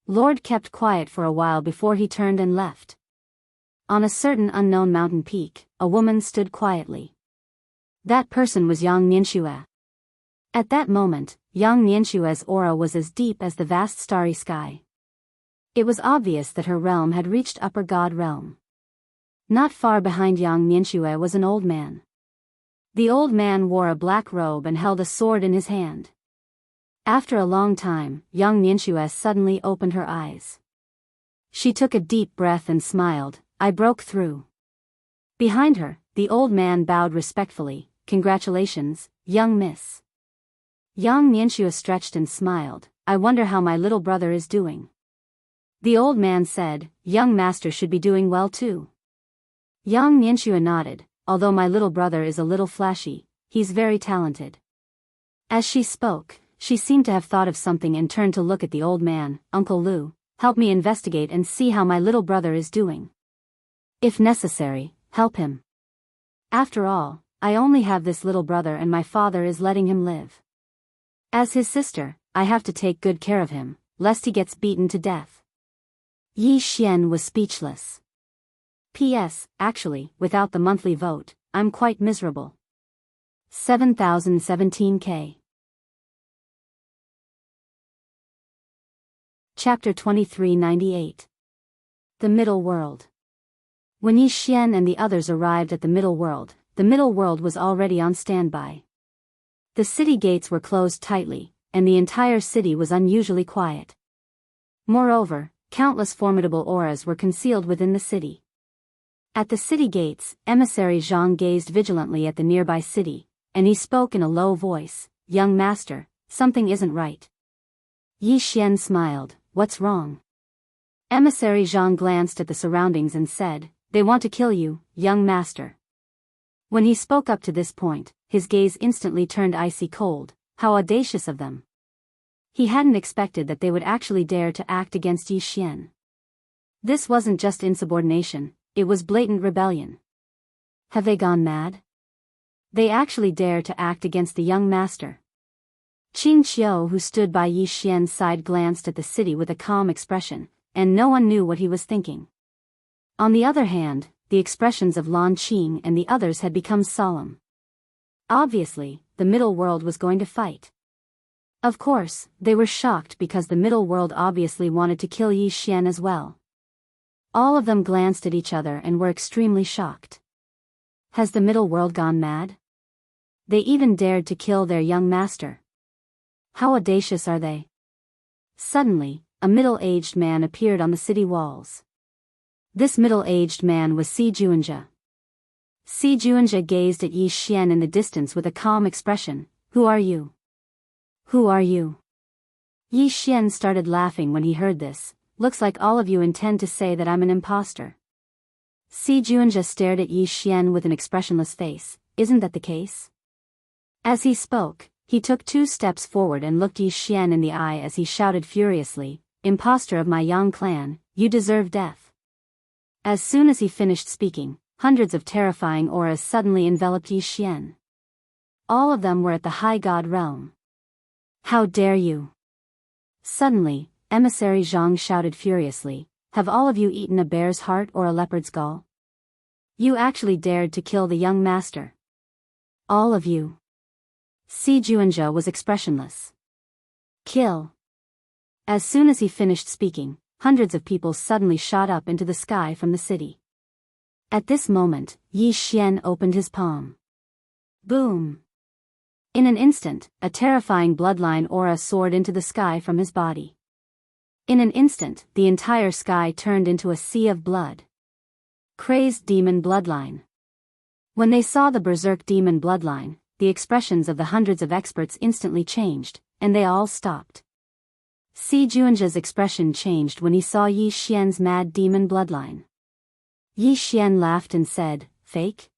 Lord kept quiet for a while before he turned and left. On a certain unknown mountain peak, a woman stood quietly. That person was Yang Nianxue. At that moment, Yang Nianxue's aura was as deep as the vast starry sky. It was obvious that her realm had reached upper god realm. Not far behind Yang Nianxue was an old man. The old man wore a black robe and held a sword in his hand. After a long time, Yang Nianxue suddenly opened her eyes. She took a deep breath and smiled, "I broke through." Behind her, the old man bowed respectfully, "Congratulations, young miss." Yang Nianxue stretched and smiled, "I wonder how my little brother is doing." The old man said, "Young master should be doing well too." Yang Nianxue nodded, "Although my little brother is a little flashy, he's very talented." As she spoke, she seemed to have thought of something and turned to look at the old man. "Uncle Lu, help me investigate and see how my little brother is doing. If necessary, help him. After all, I only have this little brother and my father is letting him live. As his sister, I have to take good care of him, lest he gets beaten to death." Yi Xian was speechless. P.S. Actually, without the monthly vote, I'm quite miserable. 7017K. Chapter 2398. The Middle World. When Yi Xian and the others arrived at the Middle World was already on standby. The city gates were closed tightly, and the entire city was unusually quiet. Moreover, countless formidable auras were concealed within the city. At the city gates, emissary Zhang gazed vigilantly at the nearby city, and he spoke in a low voice, "Young master, something isn't right." Yi Xian smiled, "What's wrong?" Emissary Zhang glanced at the surroundings and said, "They want to kill you, young master." When he spoke up to this point, his gaze instantly turned icy cold. How audacious of them. He hadn't expected that they would actually dare to act against Yi Xian. This wasn't just insubordination, it was blatant rebellion. Have they gone mad? They actually dare to act against the young master. Qing Qiu, who stood by Yi Xian's side, glanced at the city with a calm expression, and no one knew what he was thinking. On the other hand, the expressions of Lan Qing and the others had become solemn. Obviously, the middle world was going to fight. Of course, they were shocked because the middle world obviously wanted to kill Yi Xian as well. All of them glanced at each other and were extremely shocked. Has the middle world gone mad? They even dared to kill their young master. How audacious are they? Suddenly, a middle-aged man appeared on the city walls. This middle-aged man was Si Juanja. Si Juanja gazed at Yi Xian in the distance with a calm expression. Who are you? Who are you? Yi Xian started laughing when he heard this. Looks like all of you intend to say that I'm an imposter. Si Juanja stared at Yi Xian with an expressionless face. Isn't that the case? As he spoke, he took 2 steps forward and looked Yi Xian in the eye as he shouted furiously, Imposter of my Yang clan, you deserve death. As soon as he finished speaking, hundreds of terrifying auras suddenly enveloped Yi Xian. All of them were at the high god realm. How dare you? Suddenly, Emissary Zhang shouted furiously, have all of you eaten a bear's heart or a leopard's gall? You actually dared to kill the young master. All of you. Si Juanja was expressionless. Kill. As soon as he finished speaking, hundreds of people suddenly shot up into the sky from the city. At this moment, Yi Xian opened his palm. Boom! In an instant, a terrifying bloodline aura soared into the sky from his body. In an instant, the entire sky turned into a sea of blood. Crazed demon bloodline. When they saw the berserk demon bloodline, the expressions of the hundreds of experts instantly changed, and they all stopped. Si Juanja's expression changed when he saw Yi Xian's mad demon bloodline. Yi Xian laughed and said, Fake?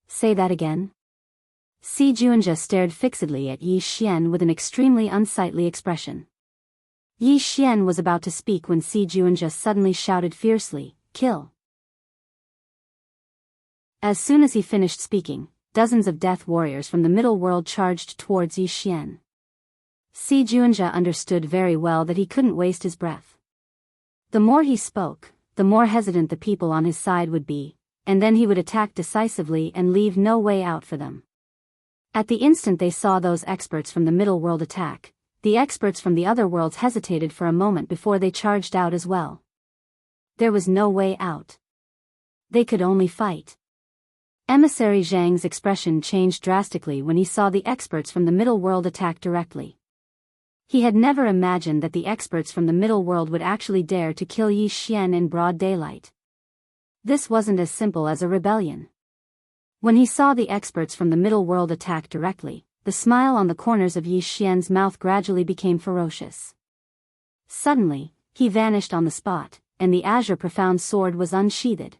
Say that again? Si Juanja stared fixedly at Yi Xian with an extremely unsightly expression. Yi Xian was about to speak when Si Juanja suddenly shouted fiercely, Kill! As soon as he finished speaking, dozens of death warriors from the middle world charged towards Yi Xian. Si Juanja understood very well that he couldn't waste his breath. The more he spoke, the more hesitant the people on his side would be, and then he would attack decisively and leave no way out for them. At the instant they saw those experts from the middle world attack, the experts from the other worlds hesitated for a moment before they charged out as well. There was no way out. They could only fight. Emissary Zhang's expression changed drastically when he saw the experts from the middle world attack directly. He had never imagined that the experts from the middle world would actually dare to kill Yi Xian in broad daylight. This wasn't as simple as a rebellion. When he saw the experts from the middle world attack directly, the smile on the corners of Yi Xian's mouth gradually became ferocious. Suddenly, he vanished on the spot, and the azure profound sword was unsheathed.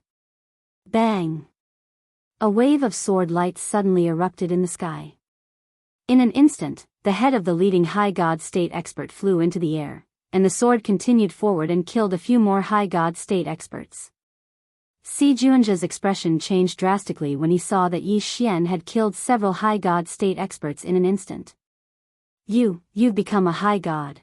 Bang! A wave of sword light suddenly erupted in the sky. In an instant, the head of the leading high god state expert flew into the air, and the sword continued forward and killed a few more high god state experts. Si Juanja's expression changed drastically when he saw that Yi Xian had killed several high god state experts in an instant. You've become a high god.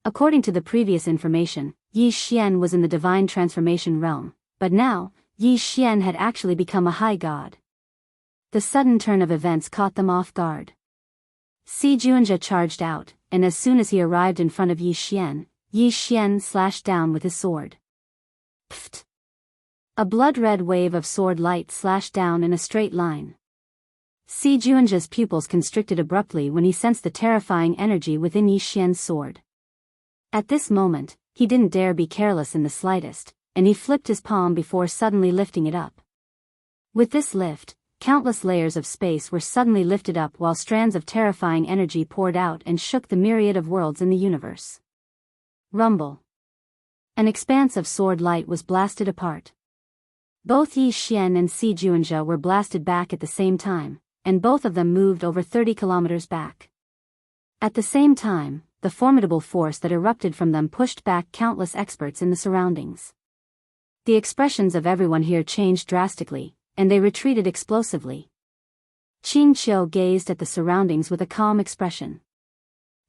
According to the previous information, Yi Xian was in the divine transformation realm, but now, Yi Xian had actually become a high god. The sudden turn of events caught them off guard. Si Juanja charged out, and as soon as he arrived in front of Yi Xian slashed down with his sword. Pfft! A blood-red wave of sword light slashed down in a straight line. Si Juanja's pupils constricted abruptly when he sensed the terrifying energy within Yi Xian's sword. At this moment, he didn't dare be careless in the slightest, and he flipped his palm before suddenly lifting it up. With this lift, countless layers of space were suddenly lifted up while strands of terrifying energy poured out and shook the myriad of worlds in the universe. Rumble. An expanse of sword light was blasted apart. Both Yi Xian and Si Juanja were blasted back at the same time, and both of them moved over 30 kilometers back. At the same time, the formidable force that erupted from them pushed back countless experts in the surroundings. The expressions of everyone here changed drastically, and they retreated explosively. Qing Qiu gazed at the surroundings with a calm expression.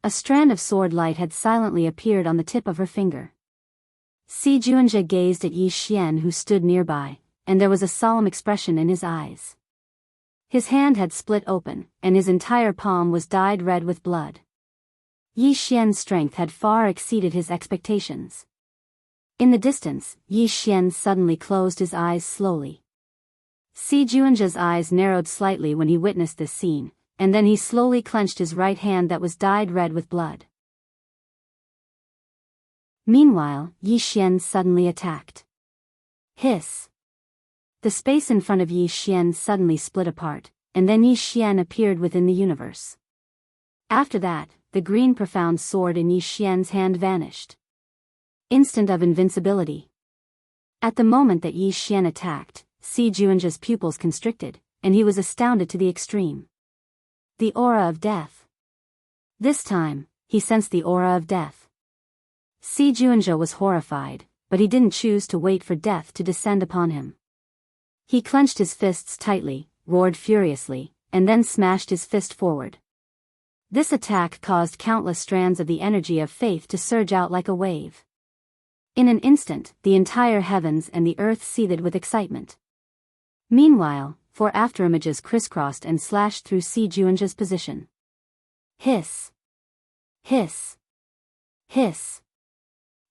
A strand of sword light had silently appeared on the tip of her finger. Si Juanzhe gazed at Yi Xian who stood nearby, and there was a solemn expression in his eyes. His hand had split open, and his entire palm was dyed red with blood. Yi Xian's strength had far exceeded his expectations. In the distance, Yi Xian suddenly closed his eyes slowly. Si Juanzhe's eyes narrowed slightly when he witnessed this scene, and then he slowly clenched his right hand that was dyed red with blood. Meanwhile, Yi Xian suddenly attacked. Hiss! The space in front of Yi Xian suddenly split apart, and then Yi Xian appeared within the universe. After that, the green profound sword in Yi Xian's hand vanished. Instant of invincibility. At the moment that Yi Xian attacked, Si Juanzhe's pupils constricted, and he was astounded to the extreme. The aura of death. This time, he sensed the aura of death. Si Juanzhe was horrified, but he didn't choose to wait for death to descend upon him. He clenched his fists tightly, roared furiously, and then smashed his fist forward. This attack caused countless strands of the energy of faith to surge out like a wave. In an instant, the entire heavens and the earth seethed with excitement. Meanwhile, 4 afterimages crisscrossed and slashed through Si Juanzhe's position. Hiss! Hiss! Hiss!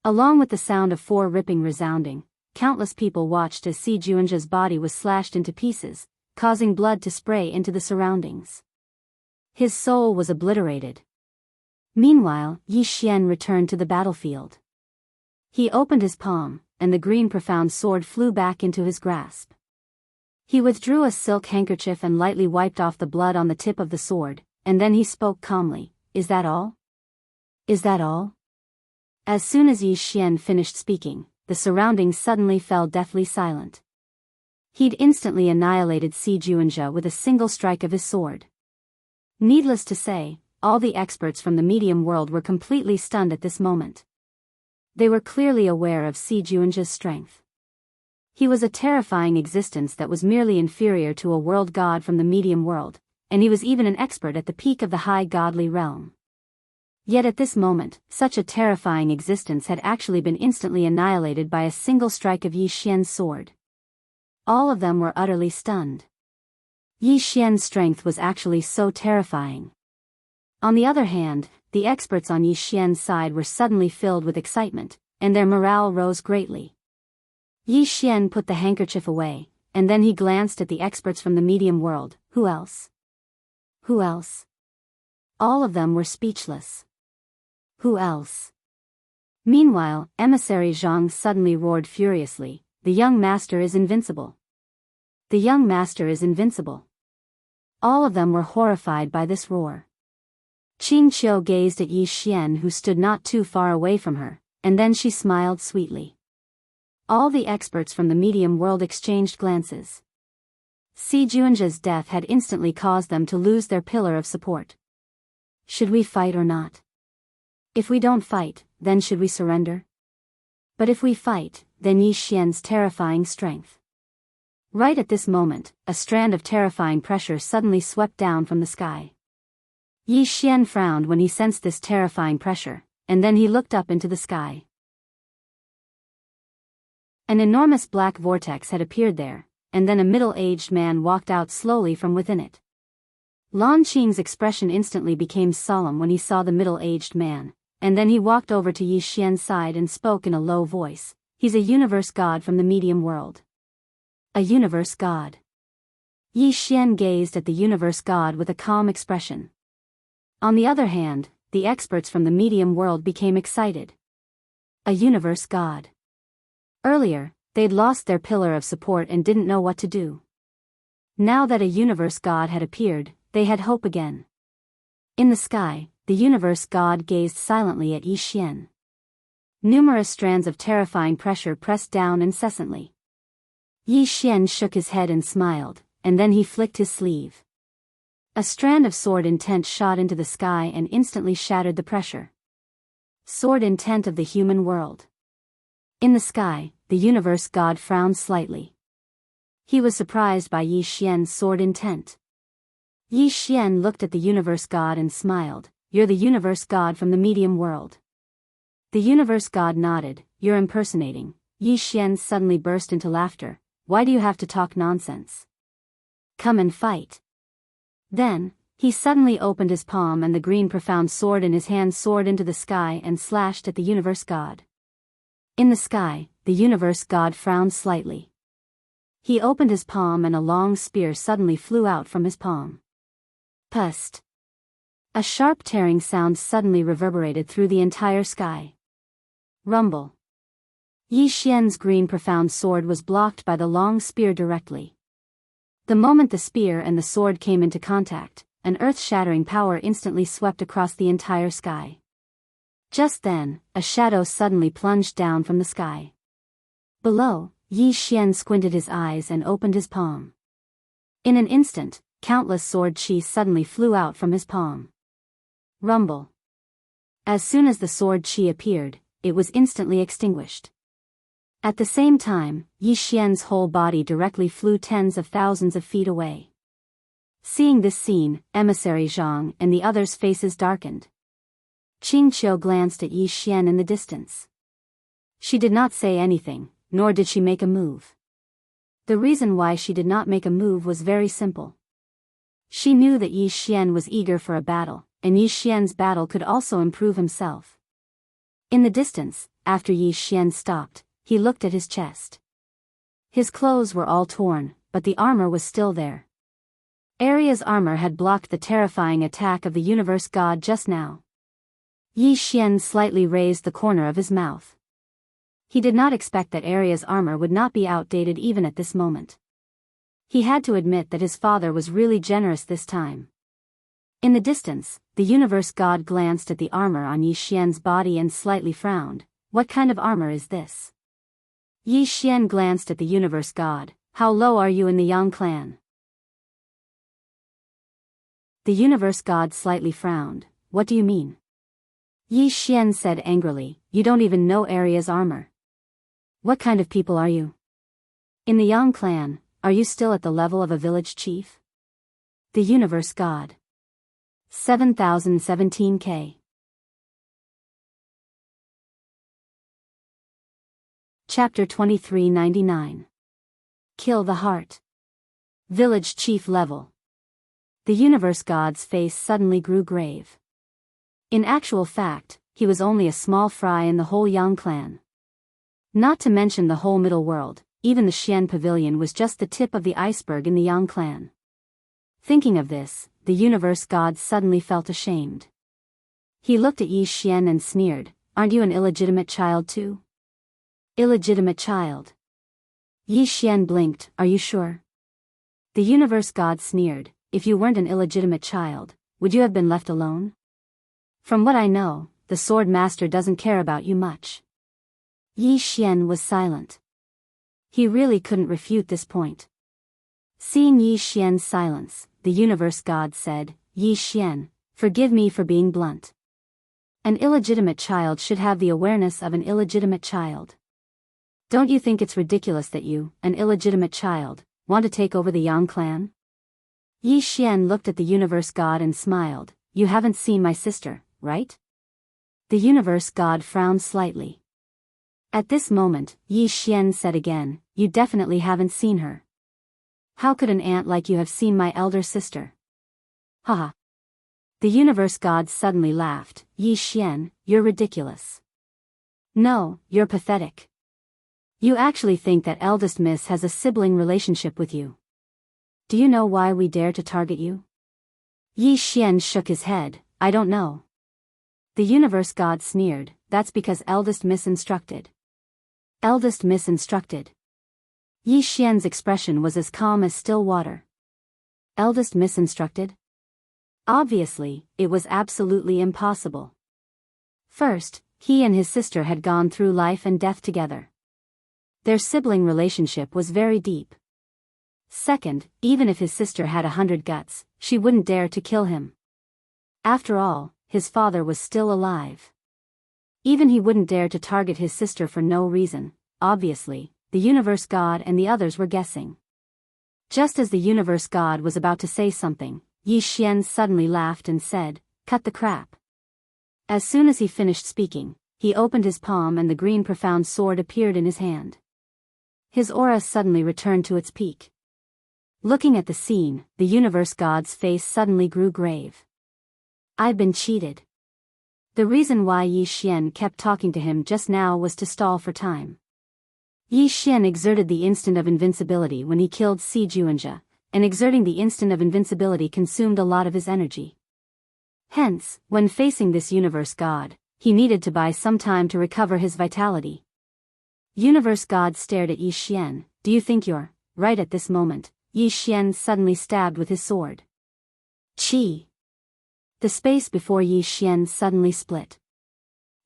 Along with the sound of 4 ripping resounding, countless people watched as Si Juanzhe's body was slashed into pieces, causing blood to spray into the surroundings. His soul was obliterated. Meanwhile, Yi Xian returned to the battlefield. He opened his palm, and the green profound sword flew back into his grasp. He withdrew a silk handkerchief and lightly wiped off the blood on the tip of the sword, and then he spoke calmly, "Is that all? Is that all?" As soon as Yi Xian finished speaking, the surroundings suddenly fell deathly silent. He'd instantly annihilated Si Juanzhe with a single strike of his sword. Needless to say, all the experts from the medium world were completely stunned at this moment. They were clearly aware of Si Juanzhe's strength. He was a terrifying existence that was merely inferior to a world god from the medium world, and he was even an expert at the peak of the high godly realm. Yet at this moment, such a terrifying existence had actually been instantly annihilated by a single strike of Yi Xian's sword. All of them were utterly stunned. Yi Xian's strength was actually so terrifying. On the other hand, the experts on Yi Xian's side were suddenly filled with excitement, and their morale rose greatly. Yi Xian put the handkerchief away, and then he glanced at the experts from the medium world. Who else? Who else? All of them were speechless. Who else? Meanwhile, emissary Zhang suddenly roared furiously, "The young master is invincible! The young master is invincible!" All of them were horrified by this roar. Qing Qiu gazed at Yi Xian who stood not too far away from her, and then she smiled sweetly. All the experts from the medium world exchanged glances. Si Juanzhe's death had instantly caused them to lose their pillar of support. Should we fight or not? If we don't fight, then should we surrender? But if we fight, then Yi Xian's terrifying strength. Right at this moment, a strand of terrifying pressure suddenly swept down from the sky. Yi Xian frowned when he sensed this terrifying pressure, and then he looked up into the sky. An enormous black vortex had appeared there, and then a middle-aged man walked out slowly from within it. Lan Qing's expression instantly became solemn when he saw the middle-aged man, and then he walked over to Yi Xian's side and spoke in a low voice. "He's a universe god from the medium world." A universe god. Yi Xian gazed at the universe god with a calm expression. On the other hand, the experts from the medium world became excited. A universe god. Earlier, they'd lost their pillar of support and didn't know what to do. Now that a universe god had appeared, they had hope again. In the sky, the universe god gazed silently at Yi Xian. Numerous strands of terrifying pressure pressed down incessantly. Yi Xian shook his head and smiled, and then he flicked his sleeve. A strand of sword intent shot into the sky and instantly shattered the pressure. Sword intent of the human world. In the sky, the universe god frowned slightly. He was surprised by Yi Xian's sword intent. Yi Xian looked at the universe god and smiled. "You're the universe god from the medium world." The universe god nodded. You're impersonating. Yi Xian suddenly burst into laughter. Why do you have to talk nonsense? Come and fight. Then, he suddenly opened his palm and the green profound sword in his hand soared into the sky and slashed at the universe god. In the sky, the universe god frowned slightly. He opened his palm and a long spear suddenly flew out from his palm. Pust. A sharp tearing sound suddenly reverberated through the entire sky. Rumble. Yi Xian's green profound sword was blocked by the long spear directly. The moment the spear and the sword came into contact, an earth-shattering power instantly swept across the entire sky. Just then, a shadow suddenly plunged down from the sky. Below, Yi Xian squinted his eyes and opened his palm. In an instant, countless sword chi suddenly flew out from his palm. Rumble. As soon as the sword chi appeared, it was instantly extinguished. At the same time, Yi Xian's whole body directly flew tens of thousands of feet away. Seeing this scene, Emissary Zhang and the others' faces darkened. Qingqiu glanced at Yi Xian in the distance. She did not say anything, nor did she make a move. The reason why she did not make a move was very simple. She knew that Yi Xian was eager for a battle, and Yi Xian's battle could also improve himself. In the distance, after Yi Xian stopped, he looked at his chest. His clothes were all torn, but the armor was still there. Arya's armor had blocked the terrifying attack of the universe god just now. Yi Xian slightly raised the corner of his mouth. He did not expect that Arya's armor would not be outdated even at this moment. He had to admit that his father was really generous this time. In the distance, the universe god glanced at the armor on Yi Xian's body and slightly frowned. What kind of armor is this? Yi Xian glanced at the universe god. How low are you in the Yang clan? The universe god slightly frowned. What do you mean? Yi Xian said angrily, you don't even know Arya's armor. What kind of people are you? In the Yang clan, are you still at the level of a village chief? The universe god. 7017K. Chapter 2399. Kill the Heart. Village chief level. The universe god's face suddenly grew grave. In actual fact, he was only a small fry in the whole Yang clan. Not to mention the whole middle world, even the Xian pavilion was just the tip of the iceberg in the Yang clan. Thinking of this, the universe god suddenly felt ashamed. He looked at Yi Xian and sneered, aren't you an illegitimate child too? Illegitimate child. Yi Xian blinked, are you sure? The universe god sneered, if you weren't an illegitimate child, would you have been left alone? From what I know, the sword master doesn't care about you much. Yi Xian was silent. He really couldn't refute this point. Seeing Yi Xian's silence, the universe god said, Yi Xian, forgive me for being blunt. An illegitimate child should have the awareness of an illegitimate child. Don't you think it's ridiculous that you, an illegitimate child, want to take over the Yang clan? Yi Xian looked at the universe god and smiled, you haven't seen my sister, right? The universe god frowned slightly. At this moment, Yi Xian said again, you definitely haven't seen her. How could an ant like you have seen my elder sister? Haha. The universe god suddenly laughed, Yi Xian, you're ridiculous. No, you're pathetic. You actually think that eldest miss has a sibling relationship with you. Do you know why we dare to target you? Yi Xian shook his head, I don't know. The universe god sneered, that's because eldest miss instructed. Eldest miss instructed. Yi Xian's expression was as calm as still water. Eldest miss instructed? Obviously, it was absolutely impossible. First, he and his sister had gone through life and death together. Their sibling relationship was very deep. Second, even if his sister had 100 guts, she wouldn't dare to kill him. After all, his father was still alive. Even he wouldn't dare to target his sister for no reason. Obviously, the universe god and the others were guessing. Just as the universe god was about to say something, Yi Xian suddenly laughed and said, cut the crap. As soon as he finished speaking, he opened his palm and the green profound sword appeared in his hand. His aura suddenly returned to its peak. Looking at the scene, the universe god's face suddenly grew grave. I've been cheated. The reason why Yi Xian kept talking to him just now was to stall for time. Yi Xian exerted the instant of invincibility when he killed Si Juanjia, and exerting the instant of invincibility consumed a lot of his energy. Hence, when facing this universe god, he needed to buy some time to recover his vitality. Universe god stared at Yi Xian. Do you think you're right? At this moment, Yi Xian suddenly stabbed with his sword. Chi! The space before Yi Xian suddenly split.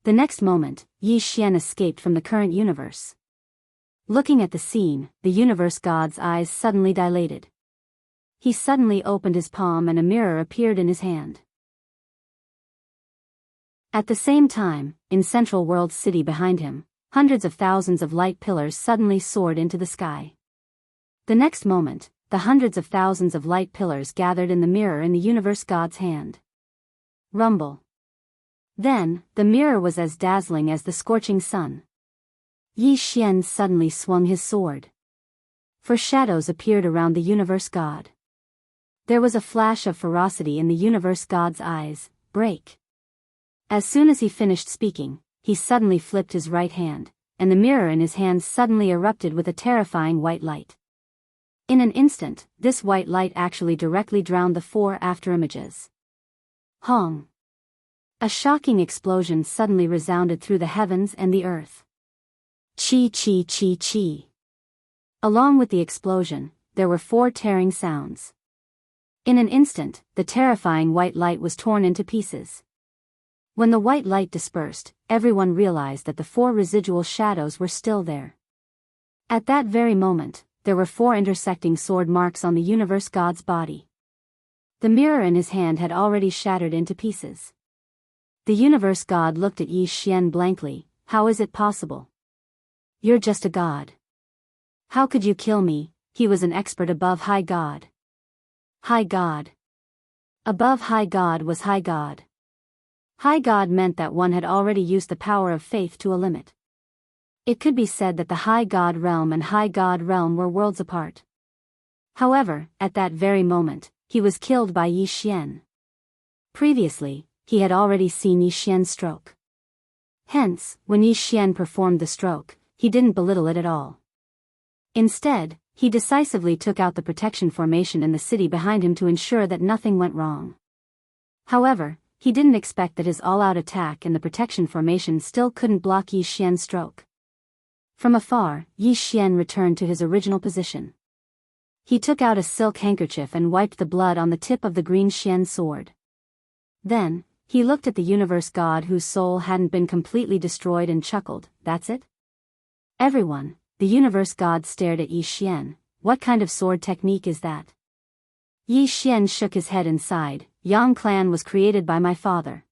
The next moment, Yi Xian escaped from the current universe. Looking at the scene, the universe god's eyes suddenly dilated. He suddenly opened his palm and a mirror appeared in his hand. At the same time, in Central World City behind him, hundreds of thousands of light pillars suddenly soared into the sky. The next moment, the hundreds of thousands of light pillars gathered in the mirror in the universe god's hand. Rumble. Then, the mirror was as dazzling as the scorching sun. Yi Xian suddenly swung his sword. For shadows appeared around the universe god. There was a flash of ferocity in the universe god's eyes. Break. As soon as he finished speaking, he suddenly flipped his right hand, and the mirror in his hand suddenly erupted with a terrifying white light. In an instant, this white light actually directly drowned the four afterimages. Hong! A shocking explosion suddenly resounded through the heavens and the earth. Chi chi chi chi. Along with the explosion, there were four tearing sounds. In an instant, the terrifying white light was torn into pieces. When the white light dispersed, everyone realized that the four residual shadows were still there. At that very moment, there were four intersecting sword marks on the universe god's body. The mirror in his hand had already shattered into pieces. The universe god looked at Yi Xian blankly. How is it possible? You're just a god. How could you kill me? He was an expert above high god. High god. Above high god was high god. High god meant that one had already used the power of faith to a limit. It could be said that the high god realm and high god realm were worlds apart. However, at that very moment, he was killed by Yi Xian. Previously, he had already seen Yi Xian's stroke. Hence, when Yi Xian performed the stroke, he didn't belittle it at all. Instead, he decisively took out the protection formation in the city behind him to ensure that nothing went wrong. However, he didn't expect that his all-out attack and the protection formation still couldn't block Yi Xian's stroke. From afar, Yi Xian returned to his original position. He took out a silk handkerchief and wiped the blood on the tip of the green Xian sword. Then, he looked at the universe god whose soul hadn't been completely destroyed and chuckled. That's it? Everyone, the universe god stared at Yi Xian. What kind of sword technique is that? Yi Xian shook his head and sighed. Yang clan was created by my father.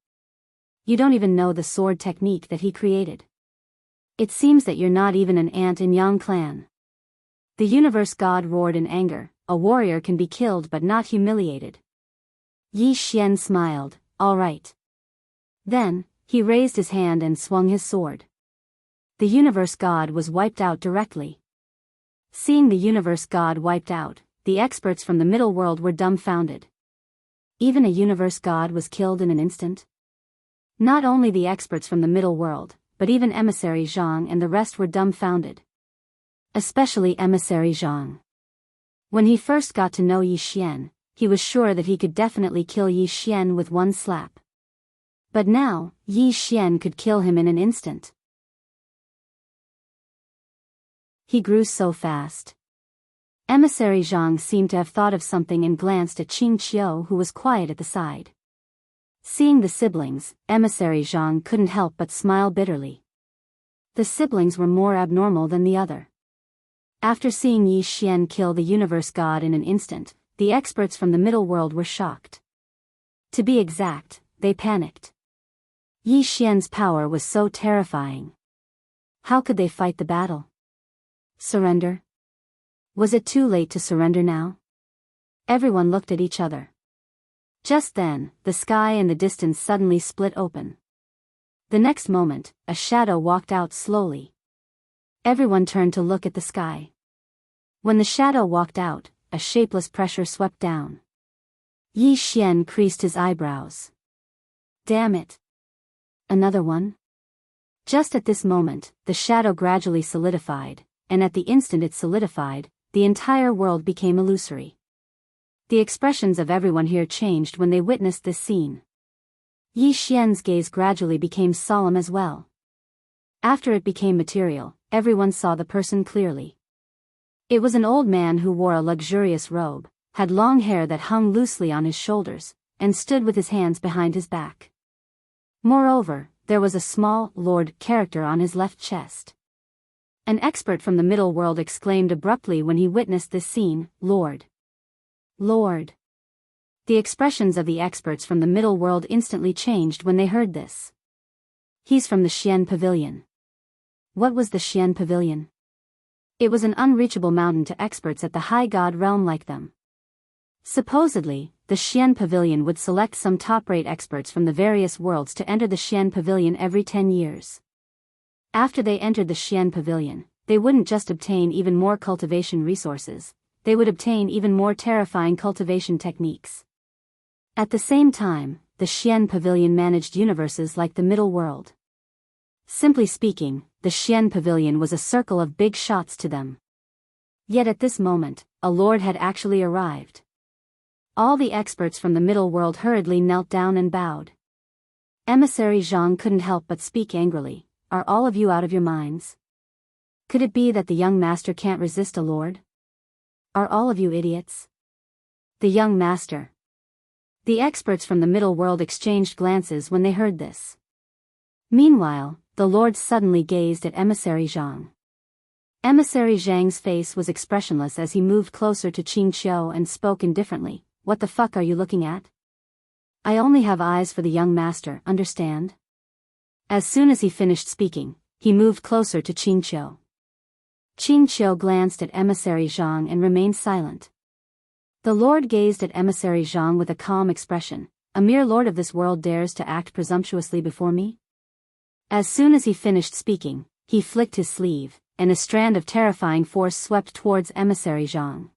You don't even know the sword technique that he created. It seems that you're not even an ant in Yang clan. The universe god roared in anger. A warrior can be killed but not humiliated. Yi Xian smiled. All right. Then, he raised his hand and swung his sword. The universe god was wiped out directly. Seeing the universe god wiped out, the experts from the middle world were dumbfounded. Even a universe god was killed in an instant? Not only the experts from the middle world, but even emissary Zhang and the rest were dumbfounded. Especially emissary Zhang. When he first got to know Yi Xian, he was sure that he could definitely kill Yi Xian with one slap. But now, Yi Xian could kill him in an instant. He grew so fast. Emissary Zhang seemed to have thought of something and glanced at Qing Qiu, who was quiet at the side. Seeing the siblings, emissary Zhang couldn't help but smile bitterly. The siblings were more abnormal than the other. After seeing Yi Xian kill the universe god in an instant, the experts from the middle world were shocked. To be exact, they panicked. Yi Xian's power was so terrifying. How could they fight the battle? Surrender? Was it too late to surrender now? Everyone looked at each other. Just then, the sky in the distance suddenly split open. The next moment, a shadow walked out slowly. Everyone turned to look at the sky. When the shadow walked out, a shapeless pressure swept down. Yi Xian creased his eyebrows. Damn it. Another one? Just at this moment, the shadow gradually solidified, and at the instant it solidified, the entire world became illusory. The expressions of everyone here changed when they witnessed this scene. Yi Xian's gaze gradually became solemn as well. After it became material, everyone saw the person clearly. It was an old man who wore a luxurious robe, had long hair that hung loosely on his shoulders, and stood with his hands behind his back. Moreover, there was a small Lord character on his left chest. An expert from the middle world exclaimed abruptly when he witnessed this scene, "Lord! Lord!" The expressions of the experts from the middle world instantly changed when they heard this. He's from the Xian Pavilion. What was the Xian Pavilion? It was an unreachable mountain to experts at the high god realm like them. Supposedly, the Xian Pavilion would select some top-rate experts from the various worlds to enter the Xian Pavilion every 10 years. After they entered the Xian Pavilion, they wouldn't just obtain even more cultivation resources, they would obtain even more terrifying cultivation techniques. At the same time, the Xian Pavilion managed universes like the middle world. Simply speaking, the Xian Pavilion was a circle of big shots to them. Yet at this moment, a lord had actually arrived. All the experts from the middle world hurriedly knelt down and bowed. Emissary Jianghu couldn't help but speak angrily. Are all of you out of your minds? Could it be that the young master can't resist a lord? Are all of you idiots? The young master. The experts from the middle world exchanged glances when they heard this. Meanwhile, the lord suddenly gazed at Emissary Jianghu. Emissary Zhang's face was expressionless as he moved closer to Qing Qiu and spoke indifferently. What the fuck are you looking at? I only have eyes for the young master, understand? As soon as he finished speaking, he moved closer to Qing Qiu. Qing Qiu glanced at Emissary Jianghu and remained silent. The lord gazed at Emissary Jianghu with a calm expression. A mere lord of this world dares to act presumptuously before me? As soon as he finished speaking, he flicked his sleeve, and a strand of terrifying force swept towards Emissary Jianghu.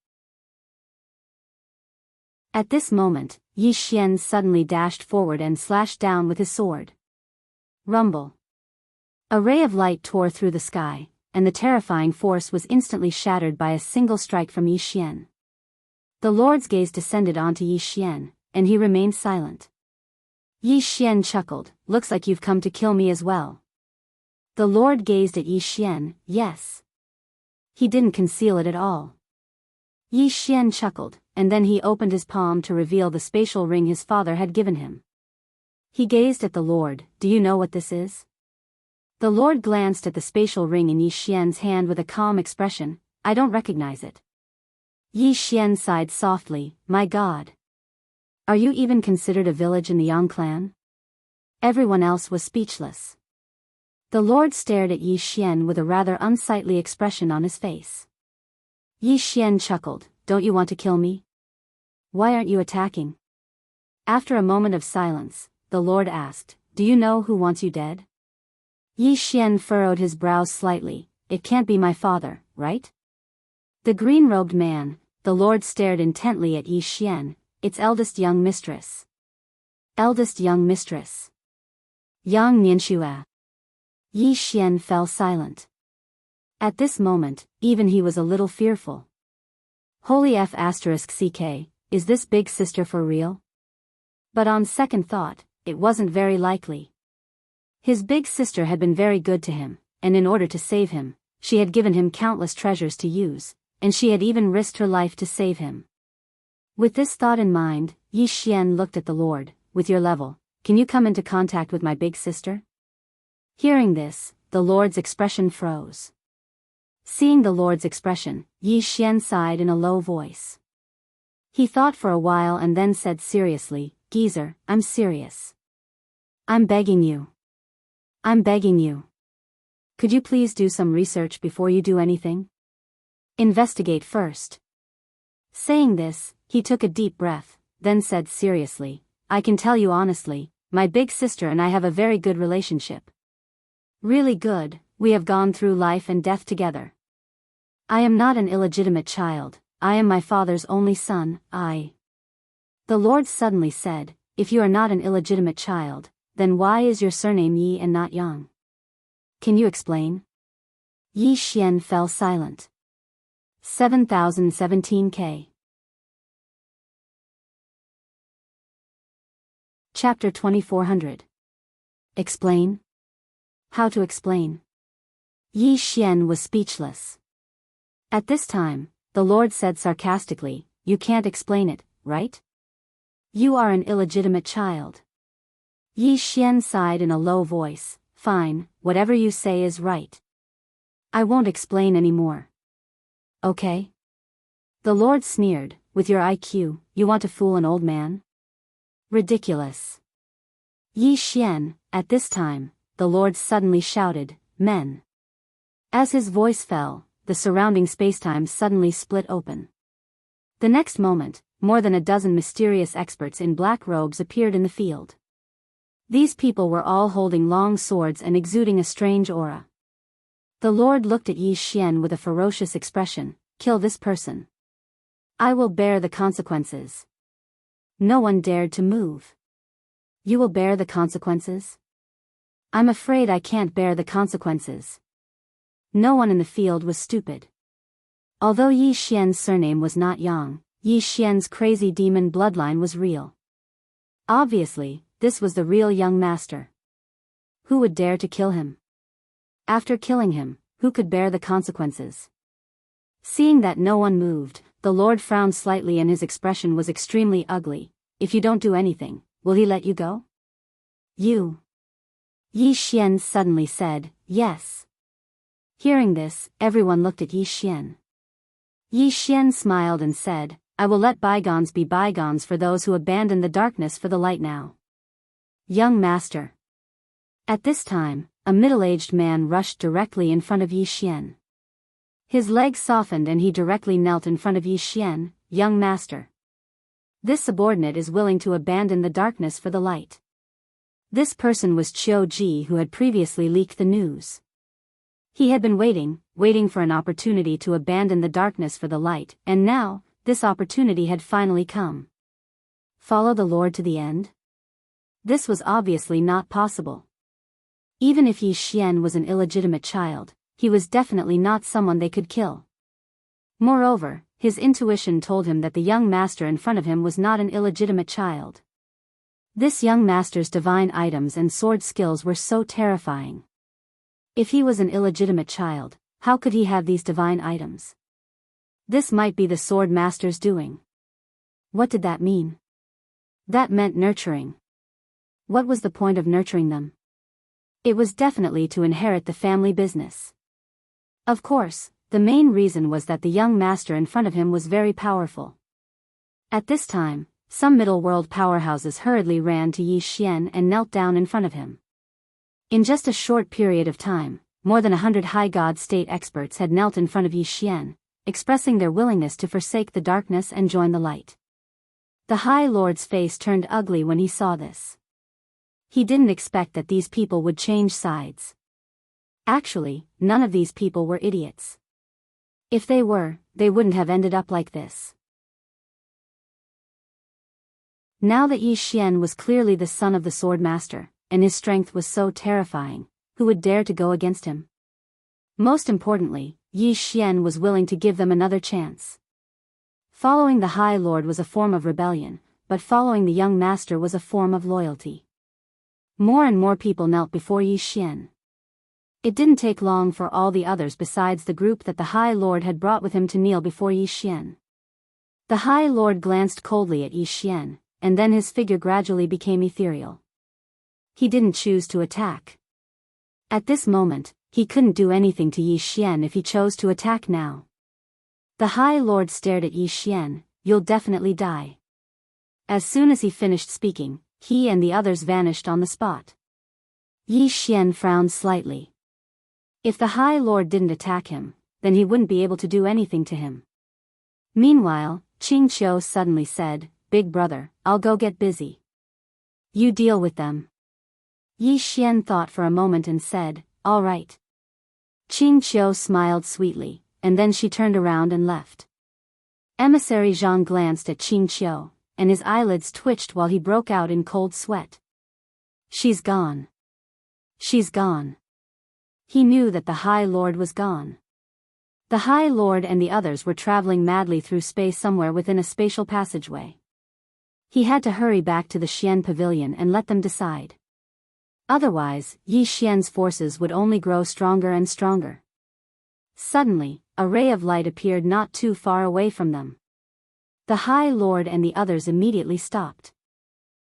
At this moment, Yi Xian suddenly dashed forward and slashed down with his sword. Rumble. A ray of light tore through the sky, and the terrifying force was instantly shattered by a single strike from Yi Xian. The lord's gaze descended onto Yi Xian, and he remained silent. Yi Xian chuckled, looks like you've come to kill me as well. The lord gazed at Yi Xian, yes. He didn't conceal it at all. Yi Xian chuckled, and then he opened his palm to reveal the spatial ring his father had given him. He gazed at the lord. Do you know what this is? The lord glanced at the spatial ring in Yi Xian's hand with a calm expression. I don't recognize it. Yi Xian sighed softly, my god. Are you even considered a village in the Yang clan? Everyone else was speechless. The lord stared at Yi Xian with a rather unsightly expression on his face. Yi Xian chuckled, don't you want to kill me? Why aren't you attacking? After a moment of silence, the lord asked, do you know who wants you dead? Yi Xian furrowed his brows slightly, it can't be my father, right? The green-robed man, the lord stared intently at Yi Xian, its eldest young mistress. Eldest young mistress. Yang Nianxue. Yi Xian fell silent. At this moment, even he was a little fearful. Holy F***ck, is this big sister for real? But on second thought, it wasn't very likely. His big sister had been very good to him, and in order to save him, she had given him countless treasures to use, and she had even risked her life to save him. With this thought in mind, Yi Xian looked at the lord. With your level, can you come into contact with my big sister? Hearing this, the lord's expression froze. Seeing the lord's expression, Yi Xian sighed in a low voice. He thought for a while and then said seriously, Geezer, I'm serious. I'm begging you. I'm begging you. Could you please do some research before you do anything? Investigate first. Saying this, he took a deep breath, then said seriously, I can tell you honestly, My big sister and I have a very good relationship. Really good, we have gone through life and death together. I am not an illegitimate child, I am my father's only son, The Lord suddenly said, if you are not an illegitimate child, then why is your surname Yi and not Yang? Can you explain? Yi Xian fell silent. 7017K. Chapter 2400. Explain? How to explain? Yi Xian was speechless. At this time, the Lord said sarcastically, you can't explain it, right? You are an illegitimate child. Yi Xian sighed in a low voice, fine, whatever you say is right. I won't explain anymore. Okay? The Lord sneered, with your IQ, you want to fool an old man? Ridiculous. Yi Xian, at this time, the Lord suddenly shouted, men. As his voice fell, the surrounding spacetime suddenly split open. The next moment, more than a dozen mysterious experts in black robes appeared in the field. These people were all holding long swords and exuding a strange aura. The Lord looked at Yi Xian with a ferocious expression, kill this person. I will bear the consequences. No one dared to move. You will bear the consequences? I'm afraid I can't bear the consequences. No one in the field was stupid. Although Yi Xian's surname was not Yang, Yi Xian's crazy demon bloodline was real. Obviously, this was the real young master. Who would dare to kill him? After killing him, who could bear the consequences? Seeing that no one moved, the Lord frowned slightly and his expression was extremely ugly. If you don't do anything, will he let you go? You. Yi Xian suddenly said, yes. Hearing this, everyone looked at Yi Xian. Yi Xian smiled and said, I will let bygones be bygones for those who abandon the darkness for the light now. Young master. At this time, a middle-aged man rushed directly in front of Yi Xian. His legs softened and he directly knelt in front of Yi Xian, young master. This subordinate is willing to abandon the darkness for the light. This person was Qiu Ji, who had previously leaked the news. He had been waiting for an opportunity to abandon the darkness for the light, and now, this opportunity had finally come. Follow the Lord to the end? This was obviously not possible. Even if Yi Xian was an illegitimate child, he was definitely not someone they could kill. Moreover, his intuition told him that the young master in front of him was not an illegitimate child. This young master's divine items and sword skills were so terrifying. If he was an illegitimate child, how could he have these divine items? This might be the sword master's doing. What did that mean? That meant nurturing. What was the point of nurturing them? It was definitely to inherit the family business. Of course, the main reason was that the young master in front of him was very powerful. At this time, some middle-world powerhouses hurriedly ran to Yi Xian and knelt down in front of him. In just a short period of time, more than 100 high god state experts had knelt in front of Yi Xian, expressing their willingness to forsake the darkness and join the light. The High Lord's face turned ugly when he saw this. He didn't expect that these people would change sides. Actually, none of these people were idiots. If they were, they wouldn't have ended up like this. Now that Yi Xian was clearly the son of the sword master, and his strength was so terrifying, who would dare to go against him? Most importantly, Yi Xian was willing to give them another chance. Following the High Lord was a form of rebellion, but following the young master was a form of loyalty. More and more people knelt before Yi Xian. It didn't take long for all the others besides the group that the High Lord had brought with him to kneel before Yi Xian. The High Lord glanced coldly at Yi Xian, and then his figure gradually became ethereal. He didn't choose to attack. At this moment, he couldn't do anything to Yi Xian if he chose to attack now. The High Lord stared at Yi Xian, you'll definitely die. As soon as he finished speaking, he and the others vanished on the spot. Yi Xian frowned slightly. If the High Lord didn't attack him, then he wouldn't be able to do anything to him. Meanwhile, Qing Qiu suddenly said, Big brother, I'll go get busy. You deal with them. Yi Xian thought for a moment and said, all right. Qing Qiu smiled sweetly, and then she turned around and left. Emissary Zhang glanced at Qing Qiu, and his eyelids twitched while he broke out in cold sweat. She's gone. She's gone. He knew that the High Lord was gone. The High Lord and the others were traveling madly through space somewhere within a spatial passageway. He had to hurry back to the Xian pavilion and let them decide. Otherwise, Yi Xian's forces would only grow stronger and stronger. Suddenly, a ray of light appeared not too far away from them. The High Lord and the others immediately stopped.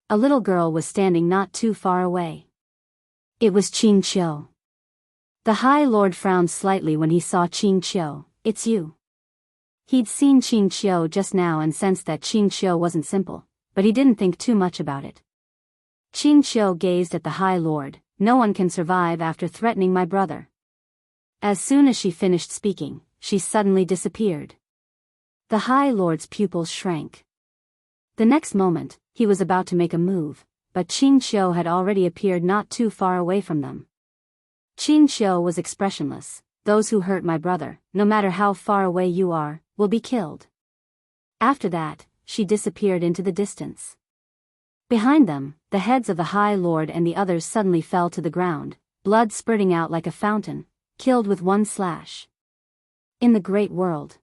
A little girl was standing not too far away. It was Qing Qiu. The High Lord frowned slightly when he saw Qing Qiu. It's you. He'd seen Qing Qiu just now and sensed that Qing Qiu wasn't simple, but he didn't think too much about it. Qing Qiu gazed at the High Lord. No one can survive after threatening my brother. As soon as she finished speaking, she suddenly disappeared. The High Lord's pupils shrank. The next moment, he was about to make a move, but Qing Qiu had already appeared not too far away from them. Qing Qiu was expressionless. Those who hurt my brother, no matter how far away you are, will be killed. After that, she disappeared into the distance. Behind them, the heads of the High Lord and the others suddenly fell to the ground, blood spurting out like a fountain, killed with one slash. In the great world.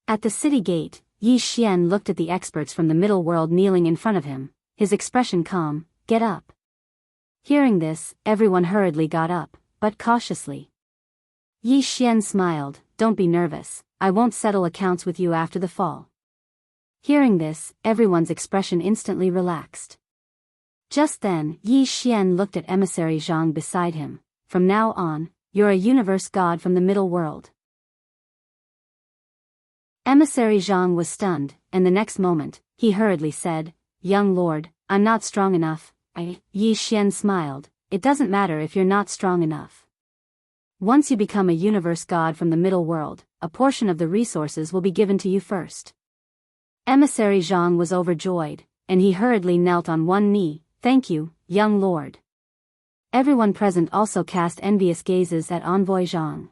At the city gate, Yi Xian looked at the experts from the middle world kneeling in front of him, his expression calm. Get up. Hearing this, everyone hurriedly got up, but cautiously. Yi Xian smiled. Don't be nervous, I won't settle accounts with you after the fall. Hearing this, everyone's expression instantly relaxed. Just then, Yi Xian looked at Emissary Zhang beside him. From now on, you're a universe god from the middle world. Emissary Zhang was stunned, and the next moment, he hurriedly said, Young lord, I'm not strong enough. Yi Xian smiled. It doesn't matter if you're not strong enough. Once you become a universe god from the middle world, a portion of the resources will be given to you first. Emissary Zhang was overjoyed, and he hurriedly knelt on one knee. Thank you, young lord. Everyone present also cast envious gazes at Envoy Zhang.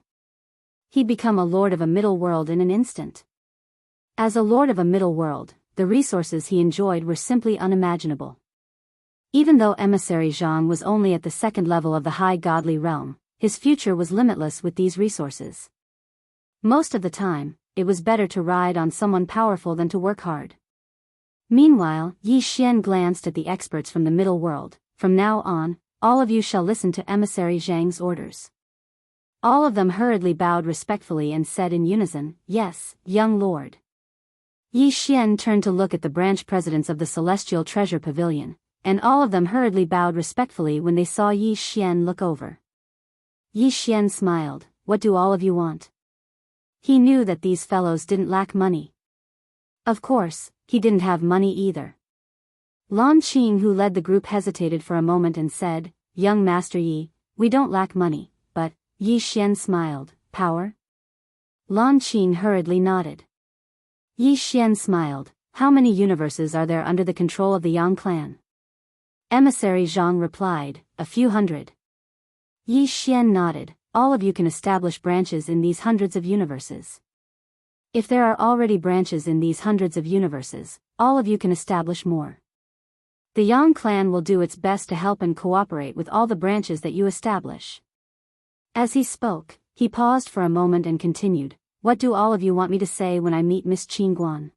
He'd become a lord of a middle world in an instant. As a lord of a middle world, the resources he enjoyed were simply unimaginable. Even though Emissary Zhang was only at the second level of the high godly realm, his future was limitless with these resources. Most of the time, it was better to ride on someone powerful than to work hard. Meanwhile, Yi Xian glanced at the experts from the middle world. From now on, all of you shall listen to Emissary Zhang's orders. All of them hurriedly bowed respectfully and said in unison, Yes, young lord. Yi Xian turned to look at the branch presidents of the Celestial Treasure Pavilion, and all of them hurriedly bowed respectfully when they saw Yi Xian look over. Yi Xian smiled. What do all of you want? He knew that these fellows didn't lack money. Of course, he didn't have money either. Lan Qing, who led the group, hesitated for a moment and said, Young Master Yi, we don't lack money, but, Yi Xian smiled, power? Lan Qing hurriedly nodded. Yi Xian smiled. How many universes are there under the control of the Yang clan? Emissary Zhang replied, a few hundred. Yi Xian nodded. All of you can establish branches in these hundreds of universes. If there are already branches in these hundreds of universes, all of you can establish more. The Yang clan will do its best to help and cooperate with all the branches that you establish. As he spoke, he paused for a moment and continued, What do all of you want me to say when I meet Miss Qingguan?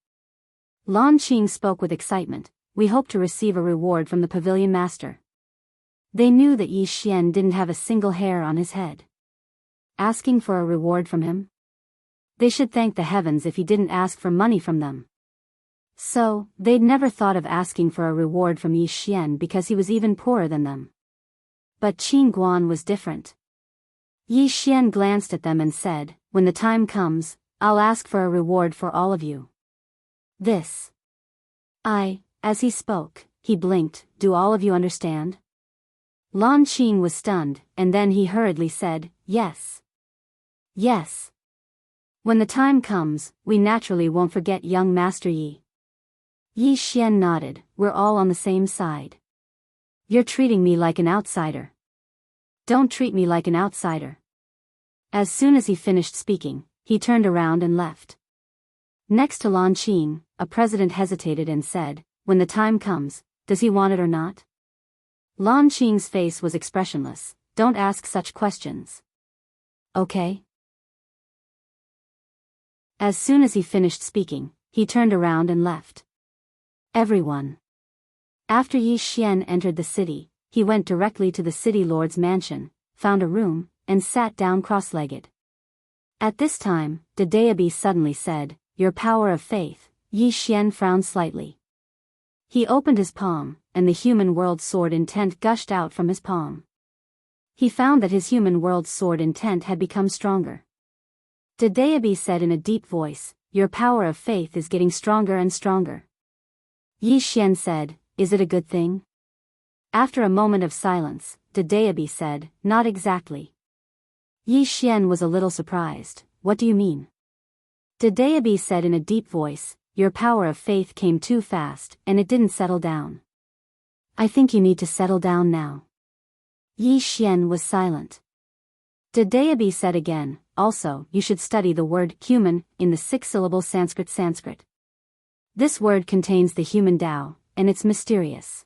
Lan Qing spoke with excitement. We hope to receive a reward from the pavilion master. They knew that Yi Xian didn't have a single hair on his head. Asking for a reward from him? They should thank the heavens if he didn't ask for money from them. So, they'd never thought of asking for a reward from Yi Xian because he was even poorer than them. But Qingguan was different. Yi Xian glanced at them and said, When the time comes, I'll ask for a reward for all of you. This. As he spoke, he blinked. Do all of you understand? Lan Qing was stunned, and then he hurriedly said, Yes. Yes. When the time comes, we naturally won't forget young Master Yi. Yi Xian nodded. We're all on the same side. You're treating me like an outsider. Don't treat me like an outsider. As soon as he finished speaking, he turned around and left. Next to Lan Qing, a president hesitated and said, when the time comes, does he want it or not? Lan Qing's face was expressionless. Don't ask such questions. Okay? As soon as he finished speaking, he turned around and left. Everyone. After Yi Xian entered the city, he went directly to the city lord's mansion, found a room, and sat down cross-legged. At this time, the deity suddenly said, "Your power of faith." Yi Xian frowned slightly. He opened his palm, and the human world sword intent gushed out from his palm. He found that his human world sword intent had become stronger. The deity said in a deep voice, "Your power of faith is getting stronger and stronger." Yi Xian said, "Is it a good thing?" After a moment of silence, the deity said, "Not exactly." Yi Xian was a little surprised. "What do you mean?" The deity said in a deep voice, "Your power of faith came too fast, and it didn't settle down. I think you need to settle down now." Yi Xian was silent. The deity said again, "Also, you should study the word human in the 6-syllable Sanskrit. This word contains the human Tao, and it's mysterious.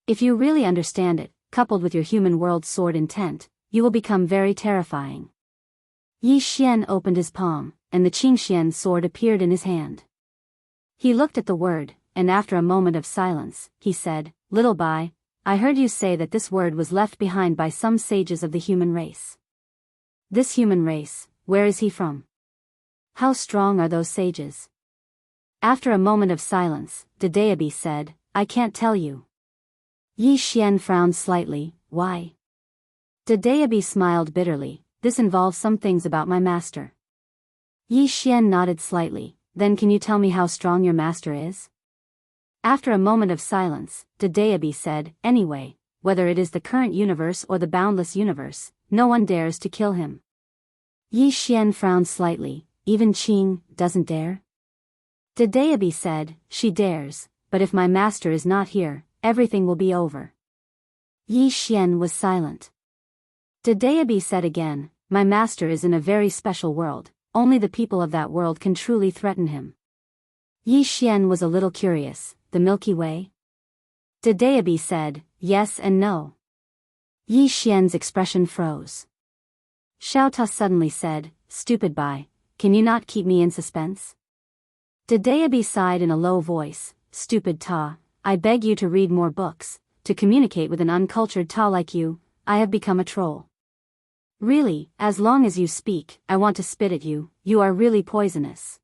If you really understand it, coupled with your human world sword intent, you will become very terrifying." Yi Xian opened his palm, and the Qingxian sword appeared in his hand. He looked at the word, and after a moment of silence, he said, "Little Bai, I heard you say that this word was left behind by some sages of the human race. This human race, where is he from? How strong are those sages?" After a moment of silence, the deity said, "I can't tell you." Yi Xian frowned slightly. "Why?" The deity smiled bitterly. "This involves some things about my master." Yi Xian nodded slightly. "Then can you tell me how strong your master is?" After a moment of silence, the deity said, "Anyway, whether it is the current universe or the boundless universe, no one dares to kill him." Yi Xian frowned slightly. "Even Qing doesn't dare?" The deity said, "She dares, but if my master is not here, everything will be over." Yi Xian was silent. The deity said again, "My master is in a very special world, only the people of that world can truly threaten him." Yi Xian was a little curious. "The Milky Way?" The deity said, "Yes and no." Yi Xian's expression froze. Xiao Ta suddenly said, "Stupid Bai, can you not keep me in suspense?" The deity sighed in a low voice, "Stupid Ta, I beg you to read more books. To communicate with an uncultured Ta like you, I have become a troll. Really, as long as you speak, I want to spit at you. You are really poisonous."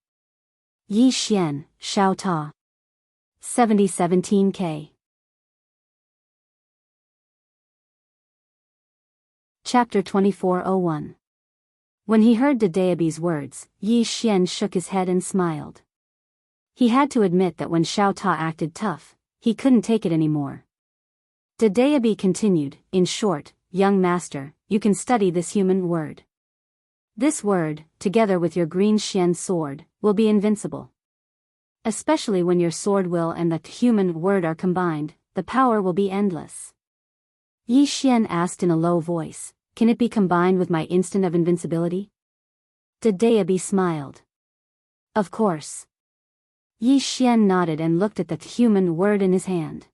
Yi Xian, Xiao Ta. 7017K. Chapter 2401. When he heard the deity's words, Yi Xian shook his head and smiled. He had to admit that when Xiao Ta acted tough, he couldn't take it anymore. The deity continued, "In short, young master, you can study this human word. This word, together with your green Xian sword, will be invincible. Especially when your sword will and the human word are combined, the power will be endless." Yi Xian asked in a low voice, "Can it be combined with my instant of invincibility?" The deity smiled. "Of course." Yi Xian nodded and looked at the human word in his hand.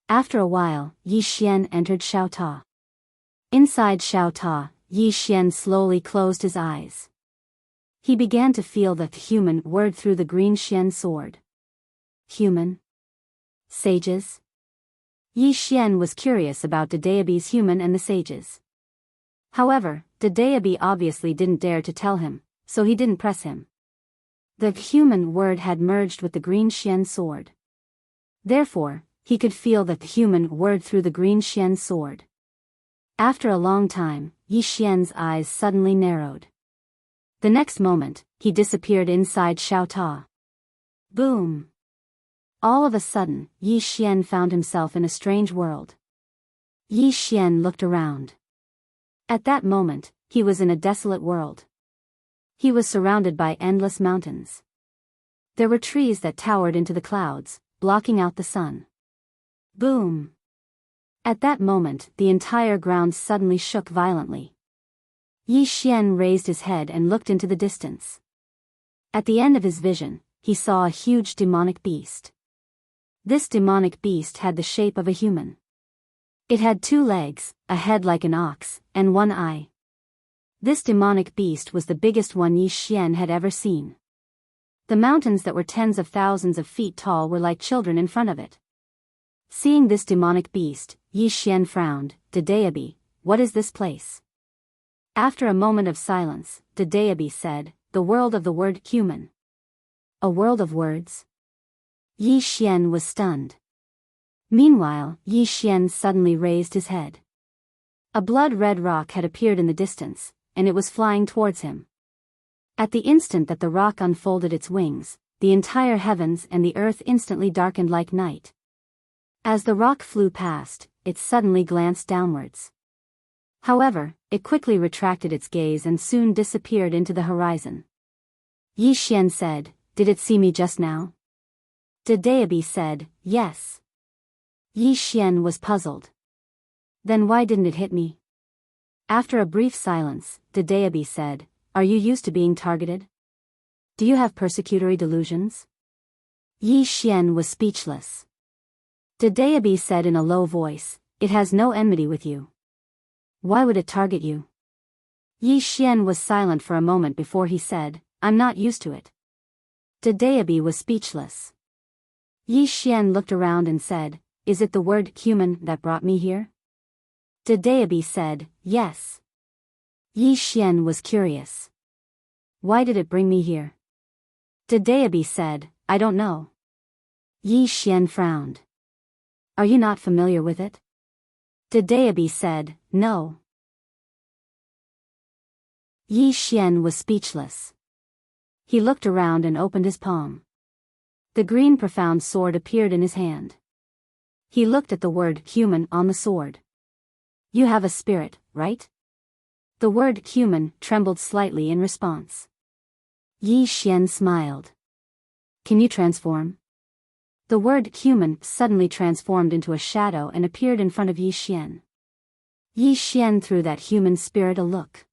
After a while, Yi Xian entered Xiao Ta. Inside Xiao Ta, Yi Xian slowly closed his eyes. He began to feel the human word through the green Xian sword. Human? Sages? Yi Xian was curious about the deity's human and the sages. However, the deity obviously didn't dare to tell him, so he didn't press him. The human word had merged with the green Xian sword. Therefore, he could feel the human word through the green Xian sword. After a long time, Yi Xian's eyes suddenly narrowed. The next moment, he disappeared inside Xiao Ta. Boom! All of a sudden, Yi Xian found himself in a strange world. Yi Xian looked around. At that moment, he was in a desolate world. He was surrounded by endless mountains. There were trees that towered into the clouds, blocking out the sun. Boom! At that moment, the entire ground suddenly shook violently. Yi Xian raised his head and looked into the distance. At the end of his vision, he saw a huge demonic beast. This demonic beast had the shape of a human. It had 2 legs, a head like an ox, and 1 eye. This demonic beast was the biggest one Yi Xian had ever seen. The mountains that were tens of thousands of feet tall were like children in front of it. Seeing this demonic beast, Yi Xian frowned. Dedeabi, what is this place? After a moment of silence, Dedeabi said, the world of the word human. A world of words? Yi Xian was stunned. Meanwhile, Yi Xian suddenly raised his head. A blood-red rock had appeared in the distance, and it was flying towards him. At the instant that the rock unfolded its wings, the entire heavens and the earth instantly darkened like night. As the rock flew past, it suddenly glanced downwards. However, it quickly retracted its gaze and soon disappeared into the horizon. Yi Xian said, did it see me just now? Dedeabi said, yes. Yi Xian was puzzled. Then why didn't it hit me? After a brief silence, Dedeabi said, are you used to being targeted? Do you have persecutory delusions? Yi Xian was speechless. Dedeabi said in a low voice, it has no enmity with you. Why would it target you? Yi Xian was silent for a moment before he said, I'm not used to it. Dedeabi was speechless. Yi Xian looked around and said, is it the word human that brought me here? Dedeabi said, yes. Yi Xian was curious. Why did it bring me here? Dedeabi said, I don't know. Yi Xian frowned. Are you not familiar with it? Dedeabi said, no. Yi Xian was speechless. He looked around and opened his palm. The green profound sword appeared in his hand. He looked at the word human on the sword. You have a spirit, right? The word human trembled slightly in response. Yi Xian smiled. Can you transform? The word human suddenly transformed into a shadow and appeared in front of Yi Xian. Yi Xian threw that human spirit a look.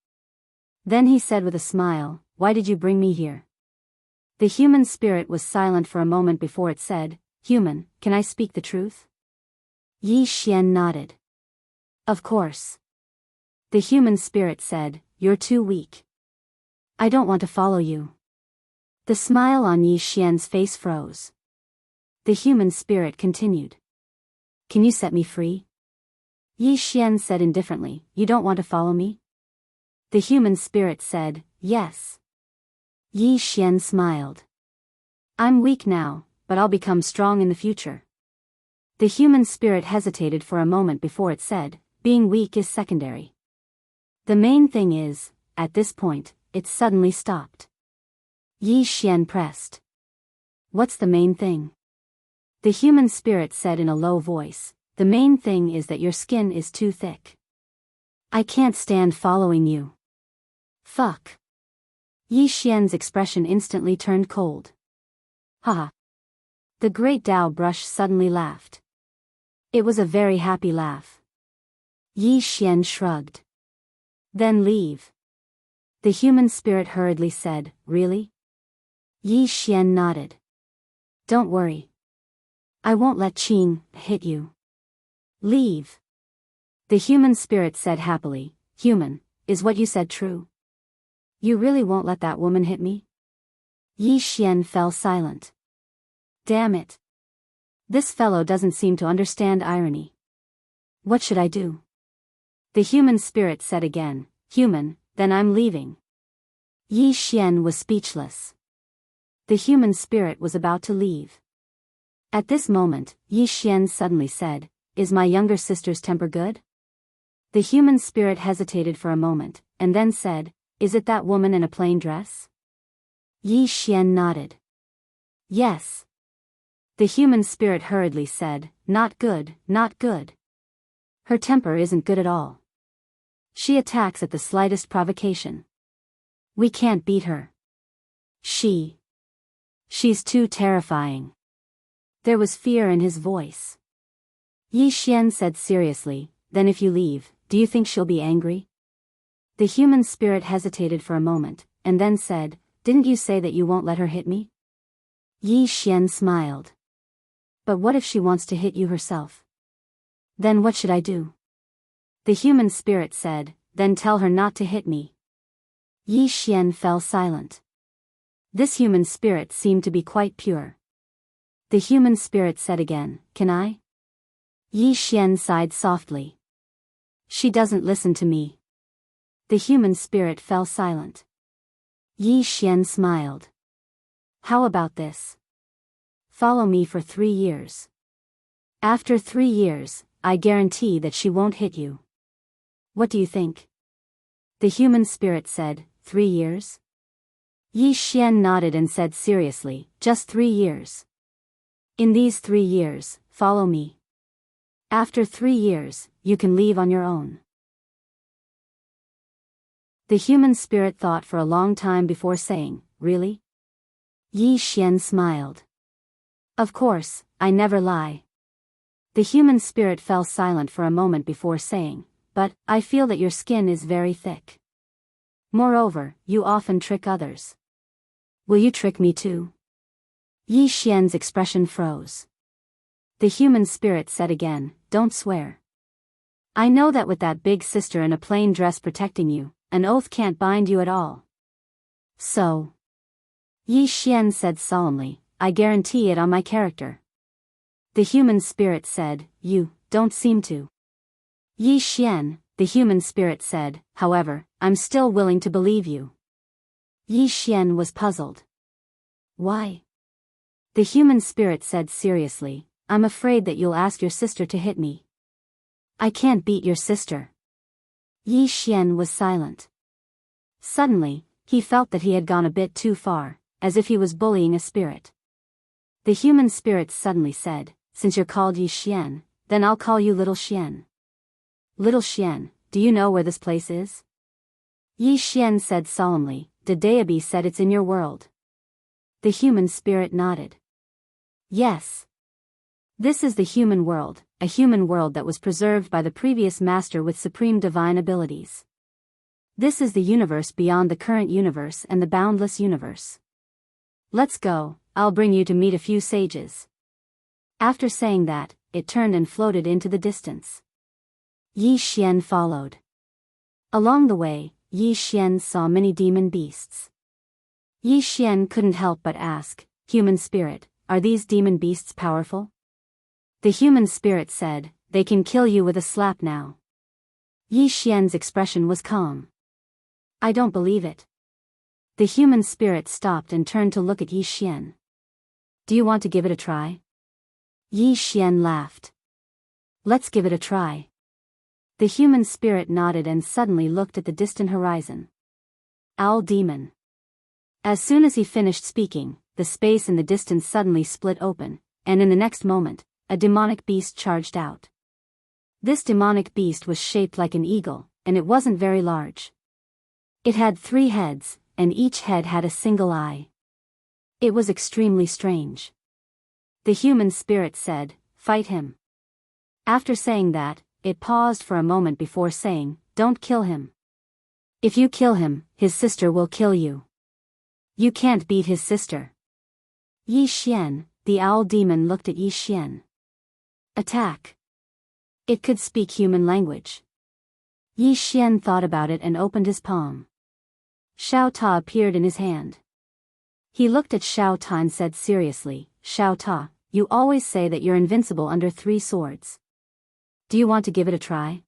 Then he said with a smile, why did you bring me here? The human spirit was silent for a moment before it said, human, can I speak the truth? Yi Xian nodded. Of course. The human spirit said, you're too weak. I don't want to follow you. The smile on Yi Xian's face froze. The human spirit continued. Can you set me free? Yi Xian said indifferently, you don't want to follow me? The human spirit said, yes. Yi Xian smiled. I'm weak now, but I'll become strong in the future. The human spirit hesitated for a moment before it said, being weak is secondary. The main thing is, at this point, it suddenly stopped. Yi Xian pressed. What's the main thing? The human spirit said in a low voice, the main thing is that your skin is too thick. I can't stand following you. Fuck. Yi Xian's expression instantly turned cold. Haha. The great Dao brush suddenly laughed. It was a very happy laugh. Yi Xian shrugged. Then leave. The human spirit hurriedly said, really? Yi Xian nodded. Don't worry. I won't let Qing hit you. Leave. The human spirit said happily, human, is what you said true? You really won't let that woman hit me? Yi Xian fell silent. Damn it. This fellow doesn't seem to understand irony. What should I do? The human spirit said again, human, then I'm leaving. Yi Xian was speechless. The human spirit was about to leave. At this moment, Yi Xian suddenly said, is my younger sister's temper good? The human spirit hesitated for a moment, and then said, is it that woman in a plain dress? Yi Xian nodded. Yes. The human spirit hurriedly said, not good, not good. Her temper isn't good at all. She attacks at the slightest provocation. We can't beat her. She's too terrifying. There was fear in his voice. Yi Xian said seriously, then if you leave, do you think she'll be angry? The human spirit hesitated for a moment, and then said, didn't you say that you won't let her hit me? Yi Xian smiled. But what if she wants to hit you herself? Then what should I do? The human spirit said, then tell her not to hit me. Yi Xian fell silent. This human spirit seemed to be quite pure. The human spirit said again, can I? Yi Xian sighed softly. She doesn't listen to me. The human spirit fell silent. Yi Xian smiled. How about this? Follow me for 3 years. After 3 years, I guarantee that she won't hit you. What do you think? The human spirit said, 3 years? Yi Xian nodded and said seriously, just 3 years. In these 3 years, follow me. After 3 years, you can leave on your own. The human spirit thought for a long time before saying, really? Yi Xian smiled. Of course, I never lie. The human spirit fell silent for a moment before saying, but, I feel that your skin is very thick. Moreover, you often trick others. Will you trick me too? Yi Xian's expression froze. The human spirit said again, don't swear. I know that with that big sister in a plain dress protecting you, an oath can't bind you at all. So. Yi Xian said solemnly, I guarantee it on my character. The human spirit said, you don't seem to. Yi Xian, the human spirit said, however, I'm still willing to believe you. Yi Xian was puzzled. Why? The human spirit said seriously, I'm afraid that you'll ask your sister to hit me. I can't beat your sister. Yi Xian was silent. Suddenly, he felt that he had gone a bit too far, as if he was bullying a spirit. The human spirit suddenly said, since you're called Yi Xian, then I'll call you Little Xian. Little Xian, do you know where this place is? Yi Xian said solemnly, the deity said it's in your world. The human spirit nodded. Yes. This is the human world, a human world that was preserved by the previous master with supreme divine abilities. This is the universe beyond the current universe and the boundless universe. Let's go, I'll bring you to meet a few sages. After saying that, it turned and floated into the distance. Yi Xian followed. Along the way, Yi Xian saw many demon beasts. Yi Xian couldn't help but ask, human spirit, are these demon beasts powerful? The human spirit said, they can kill you with a slap now. Yi Xian's expression was calm. I don't believe it. The human spirit stopped and turned to look at Yi Xian. Do you want to give it a try? Yi Xian laughed. Let's give it a try. The human spirit nodded and suddenly looked at the distant horizon. Owl demon. As soon as he finished speaking, the space in the distance suddenly split open, and in the next moment, a demonic beast charged out. This demonic beast was shaped like an eagle, and it wasn't very large. It had 3 heads, and each head had a single eye. It was extremely strange. The human spirit said, fight him. After saying that, it paused for a moment before saying, don't kill him. If you kill him, his sister will kill you. You can't beat his sister. Yi Xian, the owl demon, looked at Yi Xian. Attack. It could speak human language. Yi Xian thought about it and opened his palm. Xiao Ta appeared in his hand. He looked at Xiao Ta and said seriously, Xiao Ta, you always say that you're invincible under 3 swords. Do you want to give it a try?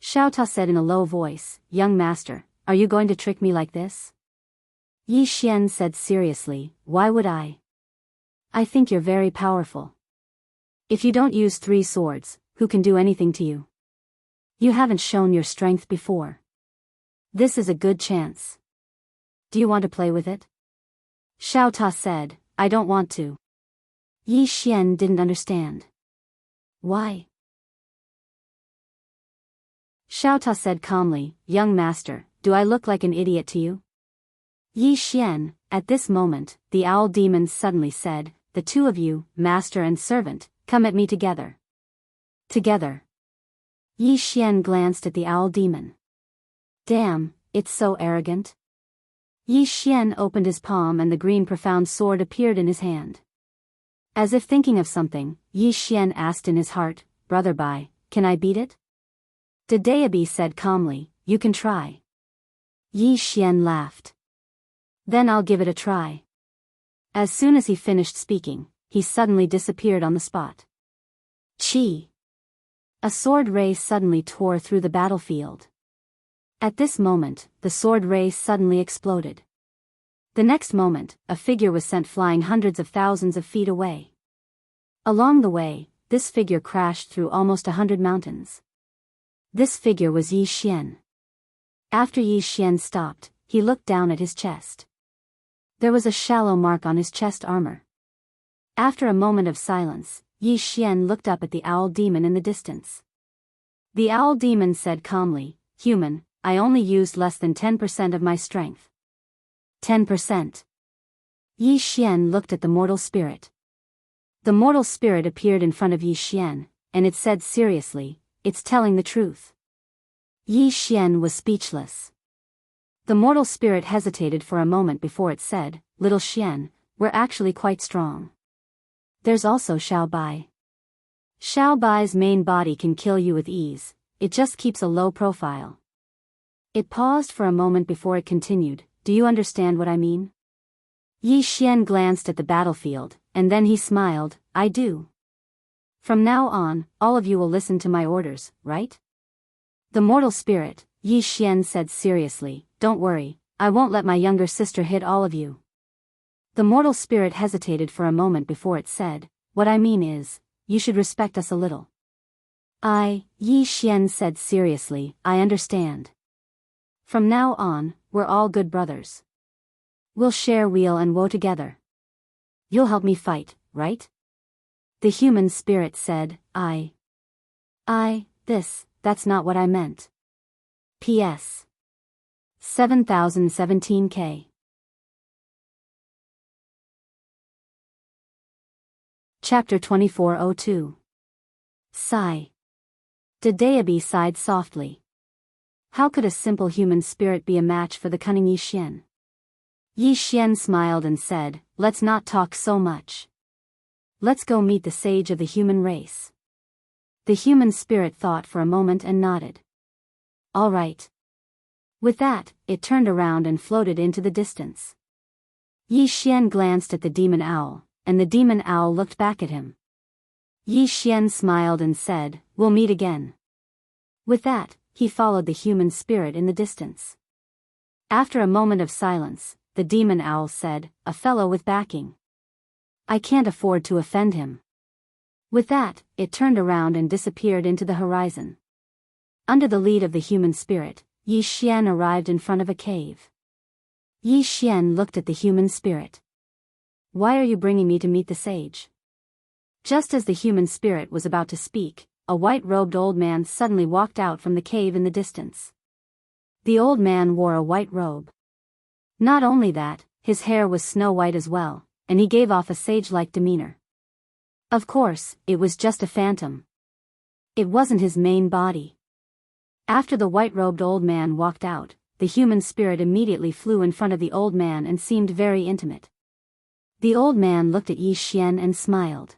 Xiao Ta said in a low voice, young master, are you going to trick me like this? Yi Xian said seriously, why would I? I think you're very powerful. If you don't use 3 swords, who can do anything to you? You haven't shown your strength before. This is a good chance. Do you want to play with it? Xiao Ta said, I don't want to. Yi Xian didn't understand. Why? Xiao Ta said calmly, young master, do I look like an idiot to you? Yi Xian, at this moment, the owl demon suddenly said, the 2 of you, master and servant, come at me together. Together. Yi Xian glanced at the owl demon. Damn, it's so arrogant. Yi Xian opened his palm and the green profound sword appeared in his hand. As if thinking of something, Yi Xian asked in his heart, Brother Bai, can I beat it? Dadaebi said calmly, you can try. Yi Xian laughed. Then I'll give it a try. As soon as he finished speaking, he suddenly disappeared on the spot. Chi! A sword ray suddenly tore through the battlefield. At this moment, the sword ray suddenly exploded. The next moment, a figure was sent flying hundreds of thousands of feet away. Along the way, this figure crashed through almost 100 mountains. This figure was Yi Xian. After Yi Xian stopped, he looked down at his chest. There was a shallow mark on his chest armor. After a moment of silence, Yi Xian looked up at the owl demon in the distance. The owl demon said calmly, Human, I only used less than 10% of my strength. 10%. Yi Xian looked at the mortal spirit. The mortal spirit appeared in front of Yi Xian, and it said seriously, It's telling the truth. Yi Xian was speechless. The mortal spirit hesitated for a moment before it said, Little Xian, we're actually quite strong. There's also Xiao Bai. Xiao Bai's main body can kill you with ease, it just keeps a low profile. It paused for a moment before it continued, Do you understand what I mean? Yi Xian glanced at the battlefield, and then he smiled, I do. From now on, all of you will listen to my orders, right? The mortal spirit, Yi Xian said seriously, Don't worry, I won't let my younger sister hit all of you. The mortal spirit hesitated for a moment before it said, What I mean is, you should respect us a little. Yi Xian said seriously, I understand. From now on, we're all good brothers. We'll share weal and woe together. You'll help me fight, right? The human spirit said, that's not what I meant. P.S. 7017K. Chapter 2402. Sigh. Dadaebi sighed softly. How could a simple human spirit be a match for the cunning Yi Xian? Yi Xian smiled and said, Let's not talk so much. Let's go meet the sage of the human race. The human spirit thought for a moment and nodded. All right. With that, it turned around and floated into the distance. Yi Xian glanced at the demon owl, and the demon owl looked back at him. Yi Xian smiled and said, We'll meet again. With that, he followed the human spirit in the distance. After a moment of silence, the demon owl said, A fellow with backing. I can't afford to offend him. With that, it turned around and disappeared into the horizon. Under the lead of the human spirit, Yi Xian arrived in front of a cave. Yi Xian looked at the human spirit. Why are you bringing me to meet the sage? Just as the human spirit was about to speak, a white-robed old man suddenly walked out from the cave in the distance. The old man wore a white robe. Not only that, his hair was snow-white as well, and he gave off a sage-like demeanor. Of course, it was just a phantom. It wasn't his main body. After the white-robed old man walked out, the human spirit immediately flew in front of the old man and seemed very intimate. The old man looked at Yi Xian and smiled.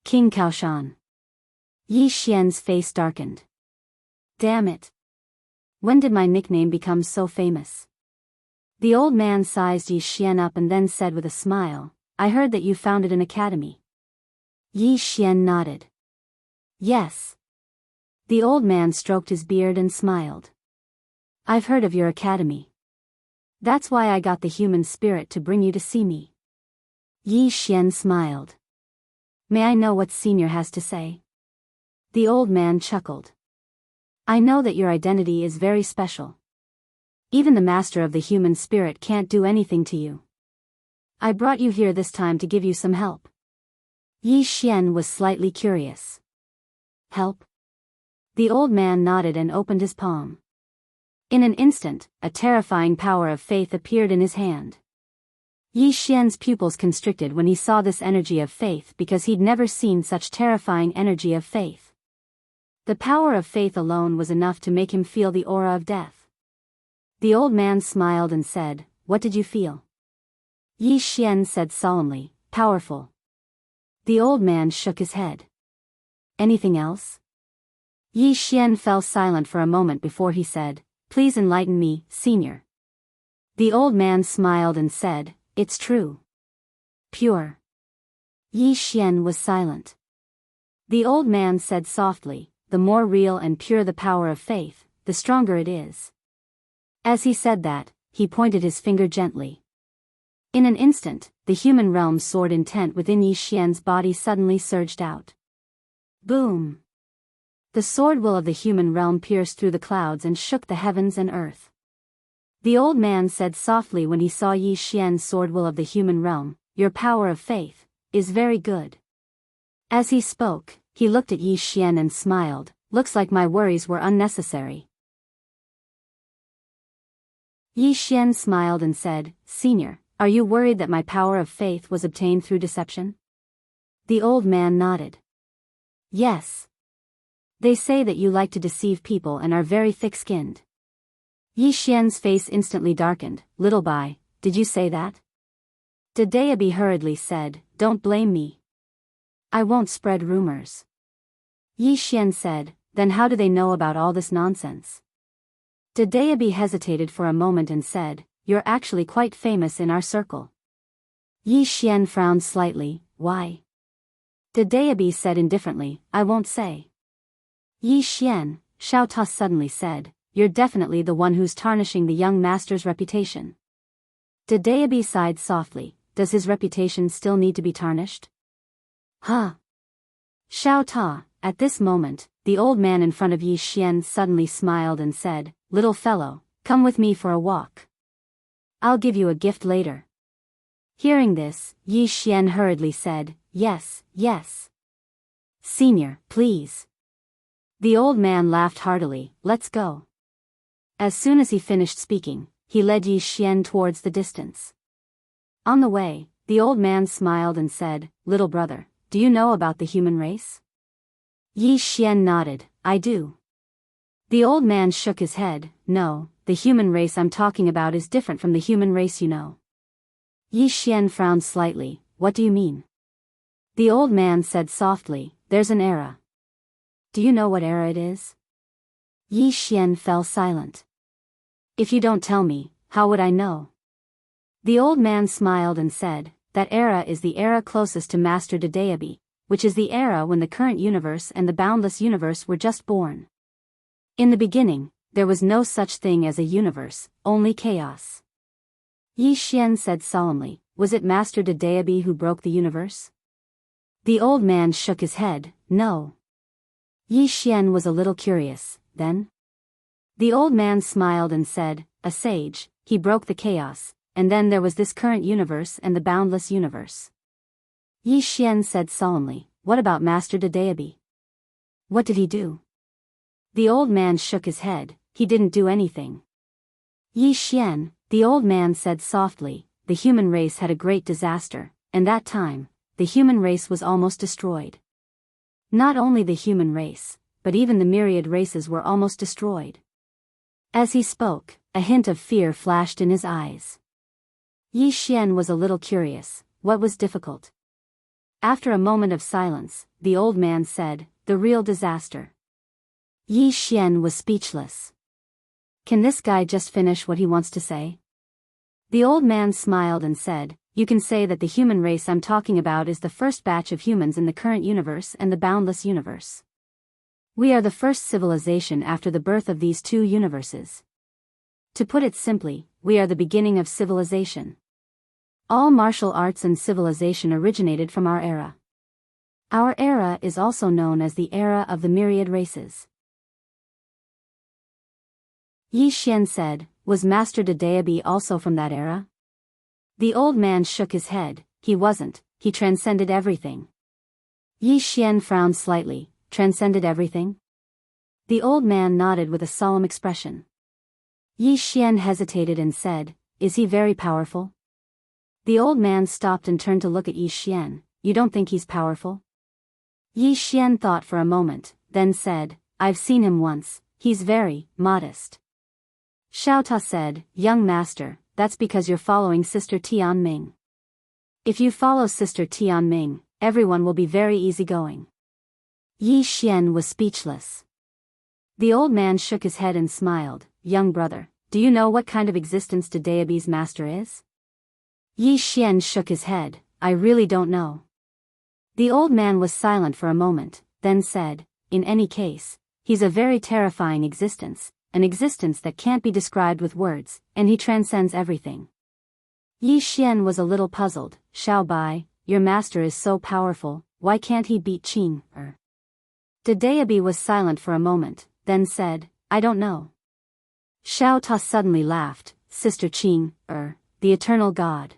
King Kaoshan. Yi Xian's face darkened. Damn it. When did my nickname become so famous? The old man sized Yi Xian up and then said with a smile, I heard that you founded an academy. Yi Xian nodded. Yes. The old man stroked his beard and smiled. I've heard of your academy. That's why I got the human spirit to bring you to see me. Yi Xian smiled. May I know what Senior has to say? The old man chuckled. I know that your identity is very special. Even the master of the human spirit can't do anything to you. I brought you here this time to give you some help. Yi Xian was slightly curious. Help? The old man nodded and opened his palm. In an instant, a terrifying power of faith appeared in his hand. Yi Xian's pupils constricted when he saw this energy of faith because he'd never seen such terrifying energy of faith. The power of faith alone was enough to make him feel the aura of death. The old man smiled and said, "What did you feel?" Yi Xian said solemnly, "Powerful." The old man shook his head. "Anything else?" Yi Xian fell silent for a moment before he said, "Please enlighten me, senior." The old man smiled and said, "It's true. Pure." Yi Xian was silent. The old man said softly, "The more real and pure the power of faith, the stronger it is." As he said that, he pointed his finger gently. In an instant, the human realm sword intent within Yi Xian's body suddenly surged out. Boom! The sword will of the human realm pierced through the clouds and shook the heavens and earth. The old man said softly when he saw Yi Xian's sword will of the human realm, "Your power of faith is very good." As he spoke, he looked at Yi Xian and smiled, "Looks like my worries were unnecessary." Yi Xian smiled and said, "Senior, are you worried that my power of faith was obtained through deception?" The old man nodded. "Yes. They say that you like to deceive people and are very thick-skinned." Yi Xian's face instantly darkened. "Little Bai, did you say that?" Dedeabi hurriedly said, "Don't blame me. I won't spread rumors." Yi Xian said, "Then how do they know about all this nonsense?" Dedeabi hesitated for a moment and said, "You're actually quite famous in our circle." Yi Xian frowned slightly. "Why?" Dedeabi said indifferently, "I won't say." Yi Xian, Xiao Ta suddenly said, "You're definitely the one who's tarnishing the young master's reputation." Dedeabi sighed softly, "Does his reputation still need to be tarnished?" "Huh." Xiao Ta, at this moment, the old man in front of Yi Xian suddenly smiled and said, "Little fellow, come with me for a walk. I'll give you a gift later." Hearing this, Yi Xian hurriedly said, "Yes, yes. Senior, please." The old man laughed heartily, "Let's go." As soon as he finished speaking, he led Yi Xian towards the distance. On the way, the old man smiled and said, "Little brother, do you know about the human race?" Yi Xian nodded, "I do." The old man shook his head, "No, the human race I'm talking about is different from the human race you know." Yi Xian frowned slightly, "What do you mean?" The old man said softly, "There's an era." "Do you know what era it is?" Yi Xian fell silent. "If you don't tell me, how would I know?" The old man smiled and said, "That era is the era closest to Master Dedeabi, which is the era when the current universe and the boundless universe were just born. In the beginning, there was no such thing as a universe, only chaos." Yi Xian said solemnly, "Was it Master Dedeabi who broke the universe?" The old man shook his head, "No." Yi Xian was a little curious, "Then?" The old man smiled and said, "A sage, he broke the chaos, and then there was this current universe and the boundless universe." Yi Xian said solemnly, "What about Master Dedeabi? What did he do?" The old man shook his head, "He didn't do anything." Yi Xian, the old man said softly, "The human race had a great disaster, and that time, the human race was almost destroyed. Not only the human race, but even the myriad races were almost destroyed." As he spoke, a hint of fear flashed in his eyes. Yi Xian was a little curious, what was difficult? After a moment of silence, the old man said, "The real disaster." Yi Xian was speechless. Can this guy just finish what he wants to say? The old man smiled and said, "You can say that the human race I'm talking about is the first batch of humans in the current universe and the boundless universe. We are the first civilization after the birth of these two universes. To put it simply, we are the beginning of civilization. All martial arts and civilization originated from our era. Our era is also known as the era of the myriad races." Yi Xian said, "Was Master Dedeabi also from that era?" The old man shook his head, "He wasn't, he transcended everything." Yi Xian frowned slightly, "Transcended everything?" The old man nodded with a solemn expression. Yi Xian hesitated and said, "Is he very powerful?" The old man stopped and turned to look at Yi Xian, "You don't think he's powerful?" Yi Xian thought for a moment, then said, I've seen him once, he's very modest. Xiao Ta said, young master, that's because you're following Sister Tianming. If you follow Sister Tianming, everyone will be very easygoing. Yi Xian was speechless. The old man shook his head and smiled, young brother, do you know what kind of existence Daebi's master is? Yi Xian shook his head, I really don't know. The old man was silent for a moment, then said, in any case, he's a very terrifying existence, an existence that can't be described with words, and he transcends everything. Yi Xian was a little puzzled, Xiao Bai, your master is so powerful, why can't he beat Qing? Daebi was silent for a moment, then said, I don't know. Xiao Ta suddenly laughed, Sister Qing, the eternal god.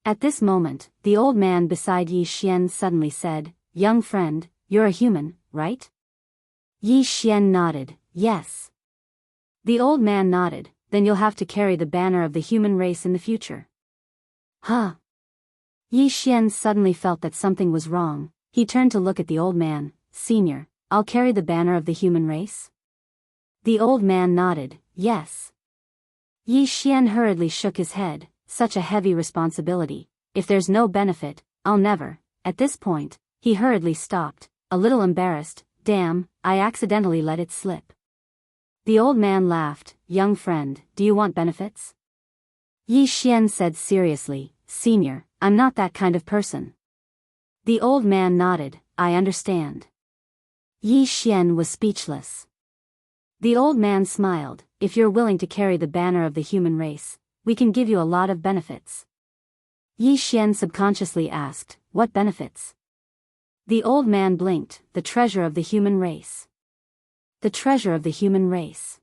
At this moment, the old man beside Yi Xian suddenly said, young friend, you're a human, right? Yi Xian nodded, yes. The old man nodded, then you'll have to carry the banner of the human race in the future. Huh? Yi Xian suddenly felt that something was wrong. He turned to look at the old man, Senior, I'll carry the banner of the human race? The old man nodded, yes. Yi Xian hurriedly shook his head, such a heavy responsibility, if there's no benefit, I'll never. At this point, he hurriedly stopped, a little embarrassed, damn, I accidentally let it slip. The old man laughed, young friend, do you want benefits? Yi Xian said seriously, Senior, I'm not that kind of person. The old man nodded, I understand. Yi Xian was speechless. The old man smiled, if you're willing to carry the banner of the human race, we can give you a lot of benefits. Yi Xian subconsciously asked, what benefits? The old man blinked, the treasure of the human race. The treasure of the human race.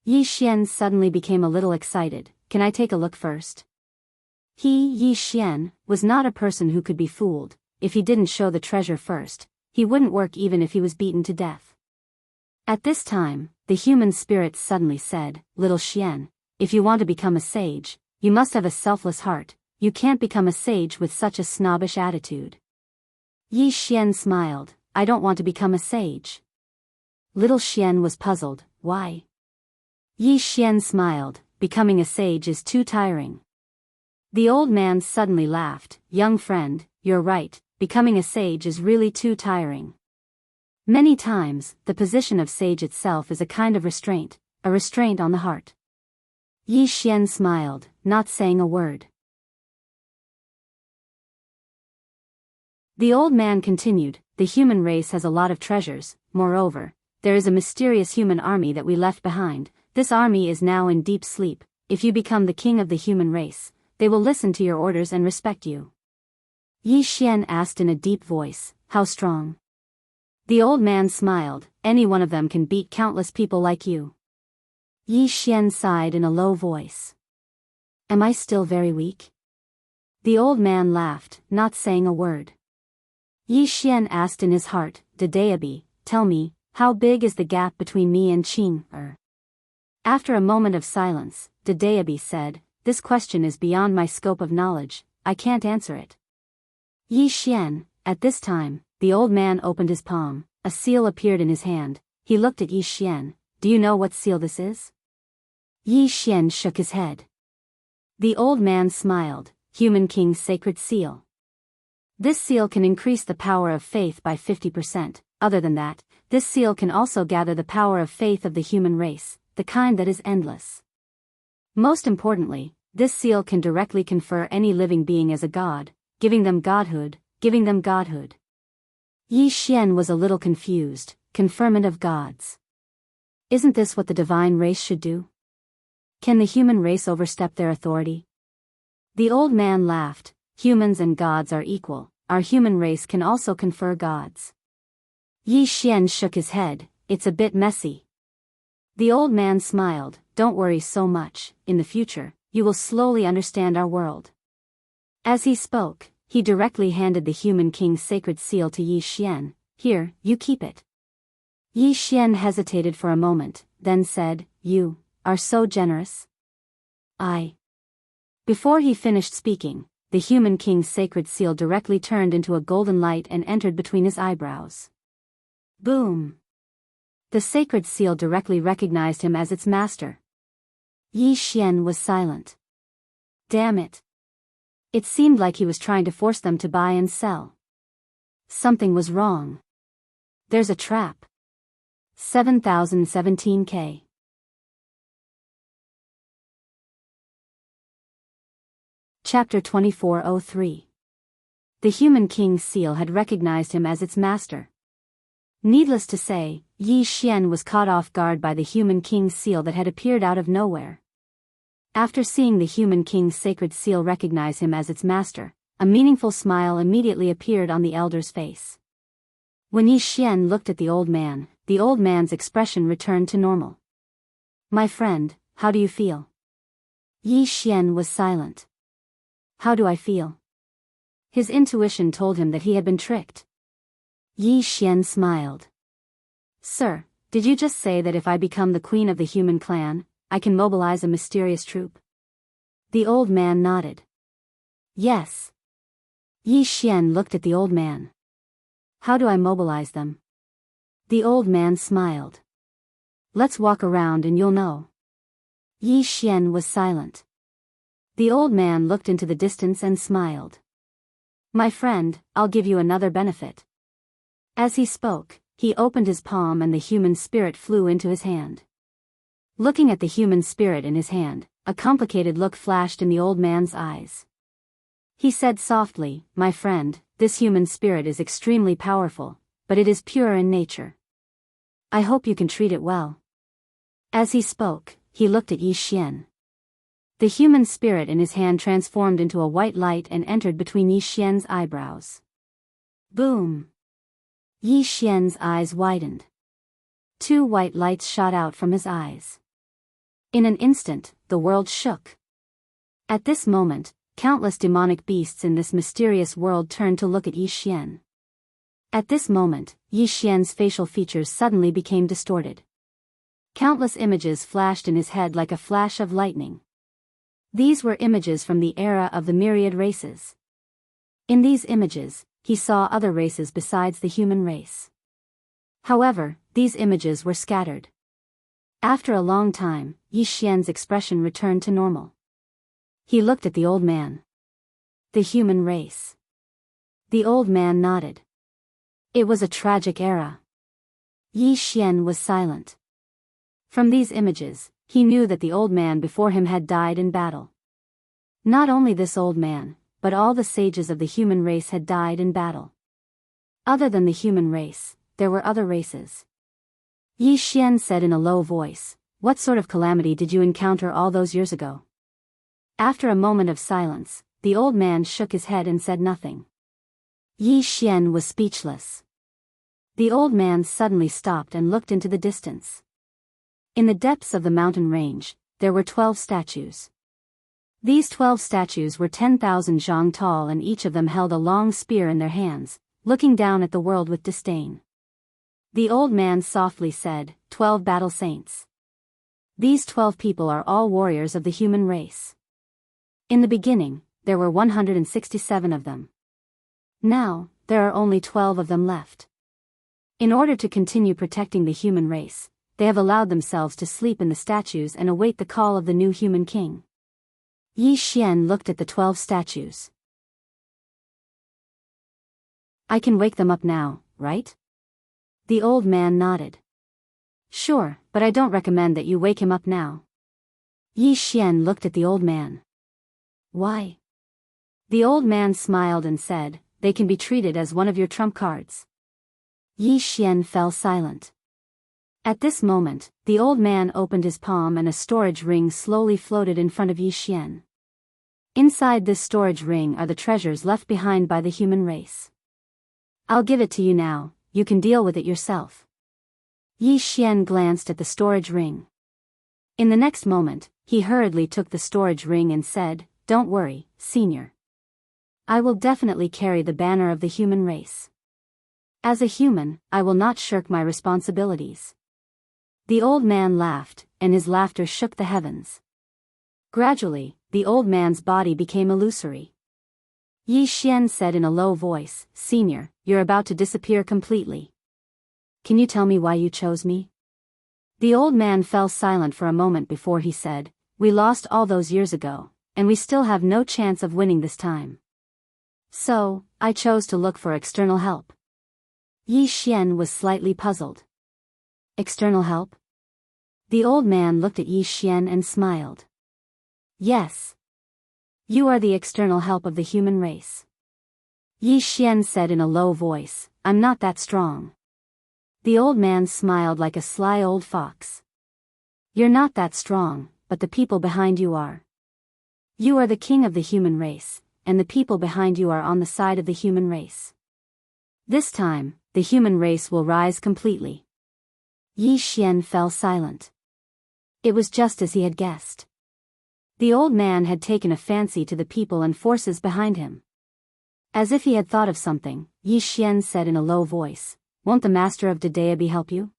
Yi Xian suddenly became a little excited, can I take a look first? Yi Xian, was not a person who could be fooled. If he didn't show the treasure first, he wouldn't work even if he was beaten to death. At this time, the human spirit suddenly said, Little Xian, if you want to become a sage, you must have a selfless heart, you can't become a sage with such a snobbish attitude. Yi Xian smiled, I don't want to become a sage. Little Xian was puzzled, why? Yi Xian smiled, becoming a sage is too tiring. The old man suddenly laughed, young friend, you're right, becoming a sage is really too tiring. Many times, the position of sage itself is a kind of restraint, a restraint on the heart. Yi Xian smiled, not saying a word. The old man continued, the human race has a lot of treasures, moreover, there is a mysterious human army that we left behind, this army is now in deep sleep, if you become the king of the human race, they will listen to your orders and respect you. Yi Xian asked in a deep voice, how strong? The old man smiled, any one of them can beat countless people like you. Yi Xian sighed in a low voice. Am I still very weak? The old man laughed, not saying a word. Yi Xian asked in his heart, Daebi, tell me, how big is the gap between me and Qing? After a moment of silence, Daebi said, this question is beyond my scope of knowledge, I can't answer it. Yi Xian, at this time, the old man opened his palm, a seal appeared in his hand, he looked at Yi Xian, do you know what seal this is? Yi Xian shook his head. The old man smiled, Human King's sacred seal. This seal can increase the power of faith by 50%, other than that, this seal can also gather the power of faith of the human race, the kind that is endless. Most importantly, this seal can directly confer any living being as a god, giving them godhood. Yi Xian was a little confused, conferment of gods. Isn't this what the divine race should do? Can the human race overstep their authority? The old man laughed, humans and gods are equal, our human race can also confer gods. Yi Xian shook his head, it's a bit messy. The old man smiled, don't worry so much, in the future, you will slowly understand our world. As he spoke, he directly handed the Human King's sacred seal to Yi Xian, here, you keep it. Yi Xian hesitated for a moment, then said, you are so generous. Before he finished speaking, the Human King's sacred seal directly turned into a golden light and entered between his eyebrows. Boom! The sacred seal directly recognized him as its master. Yi Xian was silent. Damn it. It seemed like he was trying to force them to buy and sell. Something was wrong. There's a trap. 7017K. Chapter 2403. The human king's seal had recognized him as its master. Needless to say, Yi Xian was caught off guard by the human king's seal that had appeared out of nowhere. After seeing the human king's sacred seal recognize him as its master, a meaningful smile immediately appeared on the elder's face. When Yi Xian looked at the old man's expression returned to normal. "My friend, how do you feel?" Yi Xian was silent. "How do I feel?" His intuition told him that he had been tricked. Yi Xian smiled. "Sir, did you just say that if I become the queen of the human clan, I can mobilize a mysterious troop?" The old man nodded. "Yes." Yi Xian looked at the old man. "How do I mobilize them?" The old man smiled. "Let's walk around and you'll know." Yi Xian was silent. The old man looked into the distance and smiled. "My friend, I'll give you another benefit." As he spoke, he opened his palm and the human spirit flew into his hand. Looking at the human spirit in his hand, a complicated look flashed in the old man's eyes. He said softly, "My friend, this human spirit is extremely powerful, but it is pure in nature. I hope you can treat it well." As he spoke, he looked at Yi Xian. The human spirit in his hand transformed into a white light and entered between Yi Xian's eyebrows. Boom! Yi Xian's eyes widened. 2 white lights shot out from his eyes. In an instant, the world shook. At this moment, countless demonic beasts in this mysterious world turned to look at Yi Xian. At this moment, Yi Xian's facial features suddenly became distorted. Countless images flashed in his head like a flash of lightning. These were images from the era of the myriad races. In these images, he saw other races besides the human race. However, these images were scattered. After a long time, Yi Xian's expression returned to normal. He looked at the old man. "The human race." The old man nodded. It was a tragic era. Yi Xian was silent. From these images, he knew that the old man before him had died in battle. Not only this old man, but all the sages of the human race had died in battle. Other than the human race, there were other races. Yi Xian said in a low voice, "What sort of calamity did you encounter all those years ago?" After a moment of silence, the old man shook his head and said nothing. Yi Xian was speechless. The old man suddenly stopped and looked into the distance. In the depths of the mountain range, there were 12 statues. These 12 statues were 10,000 zhang tall and each of them held a long spear in their hands, looking down at the world with disdain. The old man softly said, 12 battle saints. These 12 people are all warriors of the human race. In the beginning, there were 167 of them. Now, there are only 12 of them left. In order to continue protecting the human race, they have allowed themselves to sleep in the statues and await the call of the new human king. Yi Xian looked at the 12 statues. "I can wake them up now, right?" The old man nodded. "Sure, but I don't recommend that you wake him up now." Yi Xian looked at the old man. "Why?" The old man smiled and said, "They can be treated as one of your trump cards." Yi Xian fell silent. At this moment, the old man opened his palm and a storage ring slowly floated in front of Yi Xian. Inside this storage ring are the treasures left behind by the human race. "I'll give it to you now, you can deal with it yourself." Yi Xian glanced at the storage ring. In the next moment, he hurriedly took the storage ring and said, "Don't worry, senior. I will definitely carry the banner of the human race. As a human, I will not shirk my responsibilities." The old man laughed, and his laughter shook the heavens. Gradually, the old man's body became illusory. Yi Xian said in a low voice, "Senior, you're about to disappear completely. Can you tell me why you chose me?" The old man fell silent for a moment before he said, "We lost all those years ago, and we still have no chance of winning this time. So, I chose to look for external help." Yi Xian was slightly puzzled. External help? The old man looked at Yi Xian and smiled. "Yes. You are the external help of the human race." Yi Xian said in a low voice, "I'm not that strong." The old man smiled like a sly old fox. "You're not that strong, but the people behind you are. You are the king of the human race, and the people behind you are on the side of the human race. This time, the human race will rise completely." Yi Xian fell silent. It was just as he had guessed. The old man had taken a fancy to the people and forces behind him. As if he had thought of something, Yi Xian said in a low voice, "Won't the master of Dedeabi help you?"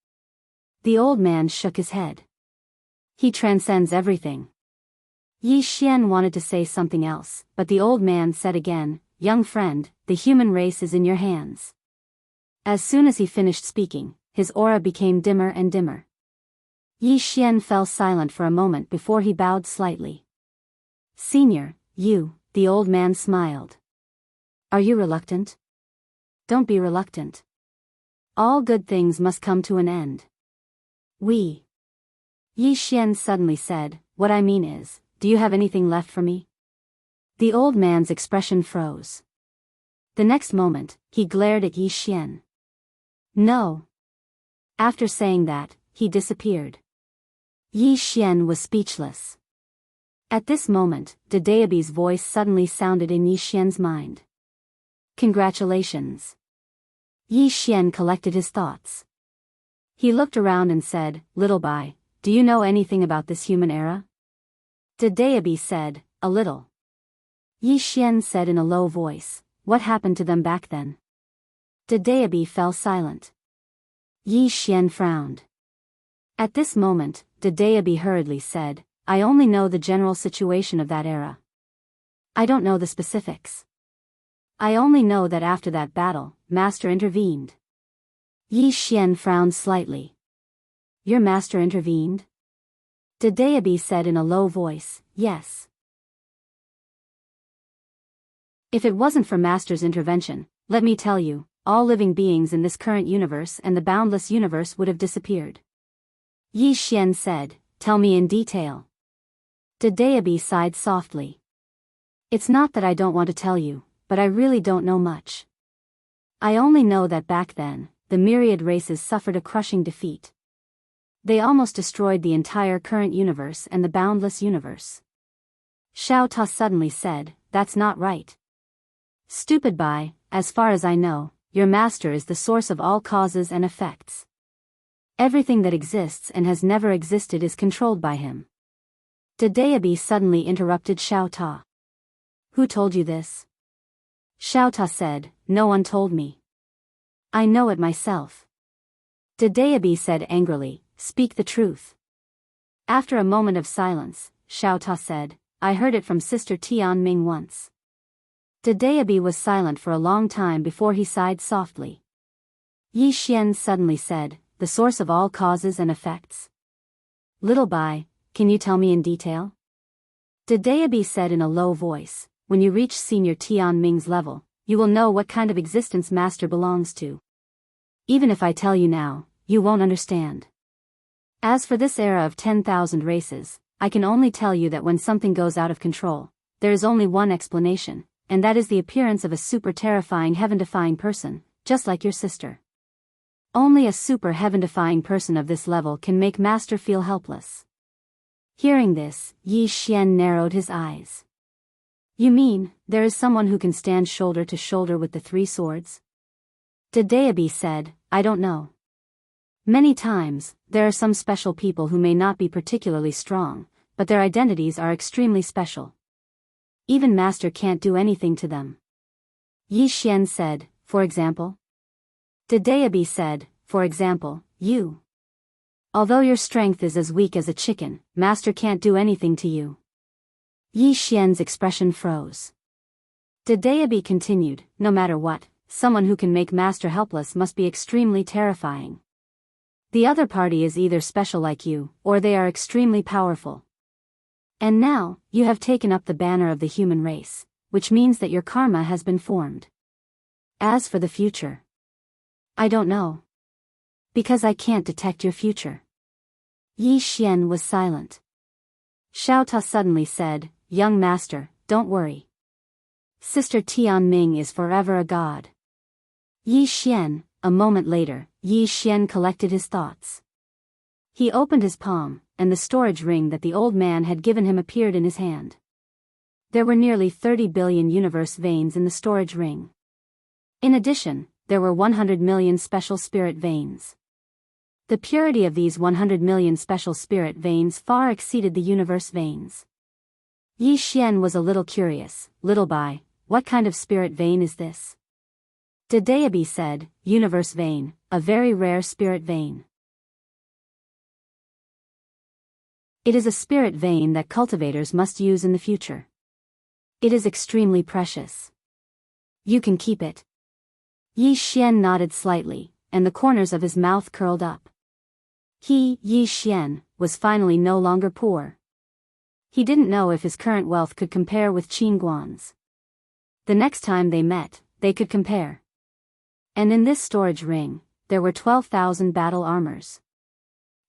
The old man shook his head. "He transcends everything." Yi Xian wanted to say something else, but the old man said again, "Young friend, the human race is in your hands." As soon as he finished speaking, his aura became dimmer and dimmer. Yi Xian fell silent for a moment before he bowed slightly. "Senior, you," the old man smiled. "Are you reluctant? Don't be reluctant. All good things must come to an end." Yi Xian suddenly said, "What I mean is, do you have anything left for me?" The old man's expression froze. The next moment, he glared at Yi Xian. "No." After saying that, he disappeared. Yi Xian was speechless. At this moment, Dedeabi's voice suddenly sounded in Yi Xian's mind. "Congratulations." Yi Xian collected his thoughts. He looked around and said, "Little Bai, do you know anything about this human era?" Dedeabi said, "A little." Yi Xian said in a low voice, "What happened to them back then?" Dedeabi fell silent. Yi Xian frowned. At this moment, Dedeabi hurriedly said, "I only know the general situation of that era. I don't know the specifics. I only know that after that battle, Master intervened." Yi Xian frowned slightly. "Your master intervened?" Dedeabi said in a low voice, "Yes." "If it wasn't for Master's intervention, let me tell you, all living beings in this current universe and the boundless universe would have disappeared." Yi Xian said, "Tell me in detail." Dedeabi sighed softly. "It's not that I don't want to tell you, but I really don't know much. I only know that back then, the myriad races suffered a crushing defeat. They almost destroyed the entire current universe and the boundless universe." Xiao Ta suddenly said, "That's not right. Stupid Bai, as far as I know, your master is the source of all causes and effects. Everything that exists and has never existed is controlled by him." Dedeabi suddenly interrupted Xiao Ta. "Who told you this?" Xiao Ta said, "No one told me. I know it myself." Dedeabi said angrily, "Speak the truth." After a moment of silence, Xiao Ta said, "I heard it from Sister Tian Ming once." Dedeabi was silent for a long time before he sighed softly. Yi Xian suddenly said, "The source of all causes and effects? Little Bai, can you tell me in detail?" Dedeabi said in a low voice, "When you reach Senior Tian Ming's level, you will know what kind of existence Master belongs to. Even if I tell you now, you won't understand. As for this era of 10,000 races, I can only tell you that when something goes out of control, there is only one explanation, and that is the appearance of a super terrifying heaven-defying person, just like your sister. Only a super heaven-defying person of this level can make Master feel helpless." Hearing this, Yi Xian narrowed his eyes. "You mean, there is someone who can stand shoulder to shoulder with the three swords?" Dedeabi said, "I don't know. Many times, there are some special people who may not be particularly strong, but their identities are extremely special. Even Master can't do anything to them." Yi Xian said, "For example?" Dedeabi said, "For example, you. Although your strength is as weak as a chicken, Master can't do anything to you." Yi Xian's expression froze. Dedeabi continued, "No matter what, someone who can make Master helpless must be extremely terrifying. The other party is either special like you, or they are extremely powerful. And now, you have taken up the banner of the human race, which means that your karma has been formed. As for the future, I don't know. Because I can't detect your future. Yi Xian was silent. Xiao Ta suddenly said, "Young master, don't worry. Sister Tianming is forever a god." Yi Xian, a moment later, Yi Xian collected his thoughts. He opened his palm, and the storage ring that the old man had given him appeared in his hand. There were nearly 30 billion universe veins in the storage ring. In addition, there were 100 million special spirit veins. The purity of these 100 million special spirit veins far exceeded the universe veins. Yi Xian was a little curious. "Little Bai, what kind of spirit vein is this?" Dedeabi said, "Universe vein, a very rare spirit vein. It is a spirit vein that cultivators must use in the future. It is extremely precious. You can keep it." Yi Xian nodded slightly, and the corners of his mouth curled up. He, Yi Xian, was finally no longer poor. He didn't know if his current wealth could compare with Qin Guan's. The next time they met, they could compare. And in this storage ring, there were 12,000 battle armors.